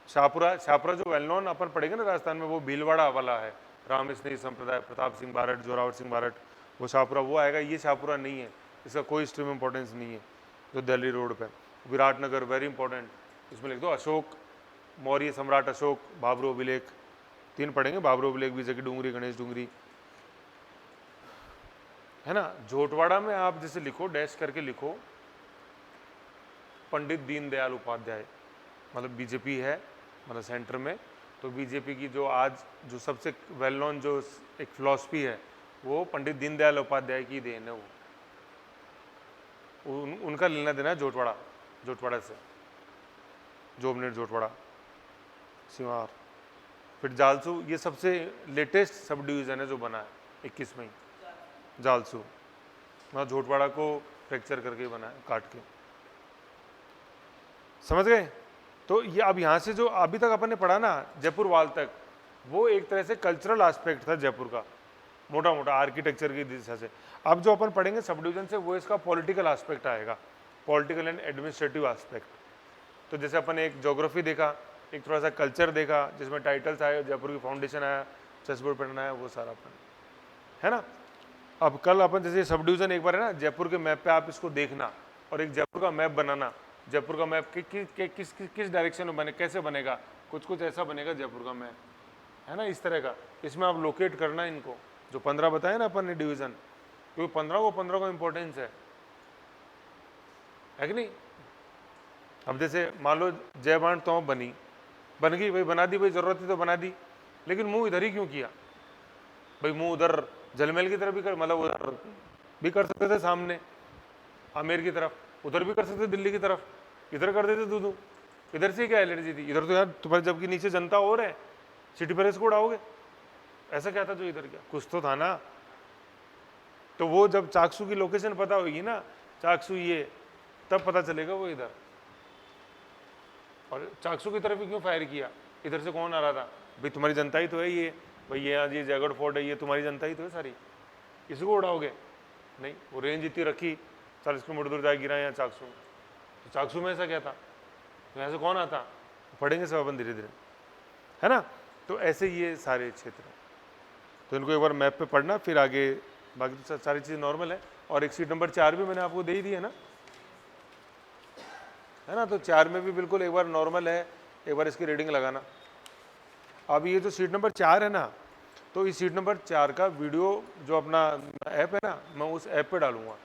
शाहपुरा जो वेल नोन अपन पढ़ेंगे ना राजस्थान में, वो भीलवाड़ा वाला है। राम स्नेही संप्रदाय, प्रताप सिंह बारट, जोरावर सिंह बारट, वो शाहपुरा वो आएगा। ये शाहपुरा नहीं है, इसका कोई हिस्ट्री में इंपॉर्टेंस नहीं है। जो दिल्ली रोड पे। विराटनगर वेरी इंपॉर्टेंट, इसमें लिख दो अशोक, मौर्य सम्राट अशोक, बाबरो अभिलेख। 3 पढ़ेंगे, बाबरो अभिलेख, विजय की डूंगरी, गणेश डूंगरी, है ना। जोटवाड़ा में आप जैसे लिखो, डैश करके लिखो, पंडित दीनदयाल उपाध्याय, मतलब बीजेपी है, मतलब सेंटर में। तो बीजेपी की जो आज जो सबसे वेल नोन जो एक फिलॉसफी है, वो पंडित दीनदयाल उपाध्याय की देन है। वो उनका लेना देना है जोटवाड़ा से। जोबनेर जोटवाड़ा, सिवार, फिर जालसू। ये सबसे लेटेस्ट सब डिवीज़न है जो बना है 21 में ही, जालसू। वहाँ जोटवाड़ा को फ्रैक्चर करके बना है, काट के। समझ गए। तो ये अब यहाँ से जो अभी तक अपन ने पढ़ा ना जयपुर वाल तक, वो एक तरह से कल्चरल एस्पेक्ट था जयपुर का, मोटा मोटा आर्किटेक्चर की दिशा से। अब जो अपन पढ़ेंगे सब डिवीजन से, वो इसका पॉलिटिकल एस्पेक्ट आएगा, पॉलिटिकल एंड एडमिनिस्ट्रेटिव एस्पेक्ट। तो जैसे अपन एक ज्योग्राफी देखा, एक थोड़ा सा कल्चर देखा, जिसमें टाइटल्स आए, जयपुर की फाउंडेशन आया, चेसबोर्ड पैटर्न आया, वो सारा अपन, है ना। अब कल अपन जैसे सब डिवीजन एक बार है ना, जयपुर के मैप पे आप इसको देखना, और एक जयपुर का मैप बनाना। जयपुर का मैप किस डायरेक्शन में बने, कैसे बनेगा, कुछ ऐसा बनेगा जयपुर का मैप, है ना, इस तरह का। इसमें आप लोकेट करना इनको, जो 15 बताए ना अपन ने डिवीजन, क्योंकि 15 को इंपॉर्टेंस है कि नहीं। अब जैसे मान लो जयबाण तो बन गई भाई, बना दी भाई, जरूरत थी तो बना दी, लेकिन मुंह इधर ही क्यों किया भाई। मुंह उधर जलमहल की तरफ भी कर, मतलब उधर भी कर सकते थे, सामने आमेर की तरफ, उधर भी कर सकते थे, दिल्ली की तरफ, इधर कर देते दूधू। इधर से क्या एलर्जी थी, इधर तो यार तुम्हारे जबकि नीचे जनता और है, सिटी पैलेस को उड़ाओगे, ऐसा क्या था जो इधर क्या, कुछ तो था ना। तो वो जब चाकसू की लोकेशन पता होगी ना, चाकसू ये, तब पता चलेगा वो इधर। और चाकसू की तरफ ही क्यों फायर किया, इधर से कौन आ रहा था भाई, तुम्हारी जनता ही तो है ये भाई, ये यहाँ जी जयगढ़ फोर्ट है, ये तुम्हारी जनता ही तो है सारी, इसको उड़ाओगे नहीं। वो रेंज इतनी रखी, 40 किलोमीटर दूर जाके गिरा यहाँ चाकसू। तो चाकसू में ऐसा क्या था, तो यहाँ से कौन आता, पढ़ेंगे सब अपन धीरे धीरे, है ना। तो ऐसे ये सारे क्षेत्र हैं, तो इनको एक बार मैप पे पढ़ना, फिर आगे बाकी तो सारी चीज़ नॉर्मल है। और एक सीट नंबर 4 भी मैंने आपको दे ही दी है ना, तो 4 में भी बिल्कुल एक बार नॉर्मल है, एक बार इसकी रीडिंग लगाना। अब ये जो सीट नंबर 4 है ना, तो इस सीट नंबर 4 का वीडियो जो अपना ऐप है ना, मैं उस ऐप पे डालूंगा,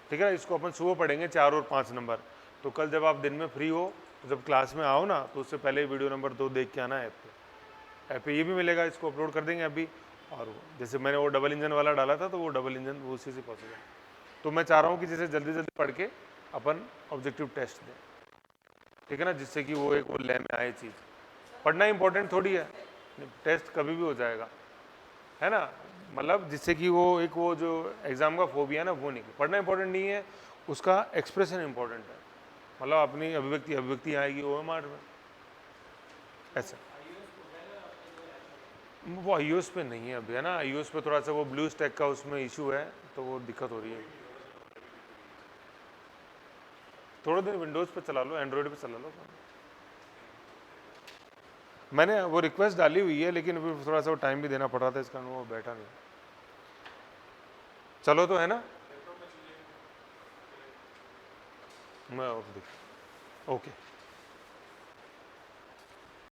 ठीक है ना। इसको अपन सुबह पढ़ेंगे 4 और 5 नंबर। तो कल जब आप दिन में फ्री हो, तो जब क्लास में आओ ना, तो उससे पहले वीडियो नंबर 2 देख के आना ऐप पे ये भी मिलेगा, इसको अपलोड कर देंगे अभी। और वो जैसे मैंने वो डबल इंजन वाला डाला था, तो वो डबल इंजन वो उसी से पॉसिबल। तो मैं चाह रहा हूँ कि जैसे जल्दी जल्दी पढ़ के अपन ऑब्जेक्टिव टेस्ट दें, ठीक है ना, जिससे कि वो एक वो ले में आए चीज़। पढ़ना इंपॉर्टेंट थोड़ी है, टेस्ट कभी भी हो जाएगा, है ना, मतलब जिससे कि वो एक वो जो एग्ज़ाम का फोबिया ना, वो नहीं। पढ़ना इंपॉर्टेंट नहीं है, उसका एक्सप्रेशन इंपॉर्टेंट है, मतलब अपनी अभिव्यक्ति आएगी OMR में, ऐसा। वो iOS पे नहीं है अभी, है ना, iOS पे थोड़ा सा वो ब्लू स्टैक का उसमें इशू है, तो वो दिक्कत हो रही है। थोड़े दिन विंडोज़ पे चला लो, एंड्रॉयड पे चला लो। मैंने वो रिक्वेस्ट डाली हुई है, लेकिन अभी थोड़ा सा टाइम भी देना पड़ रहा था, इसका वो बैठा नहीं। चलो तो है ना, मैं ओके।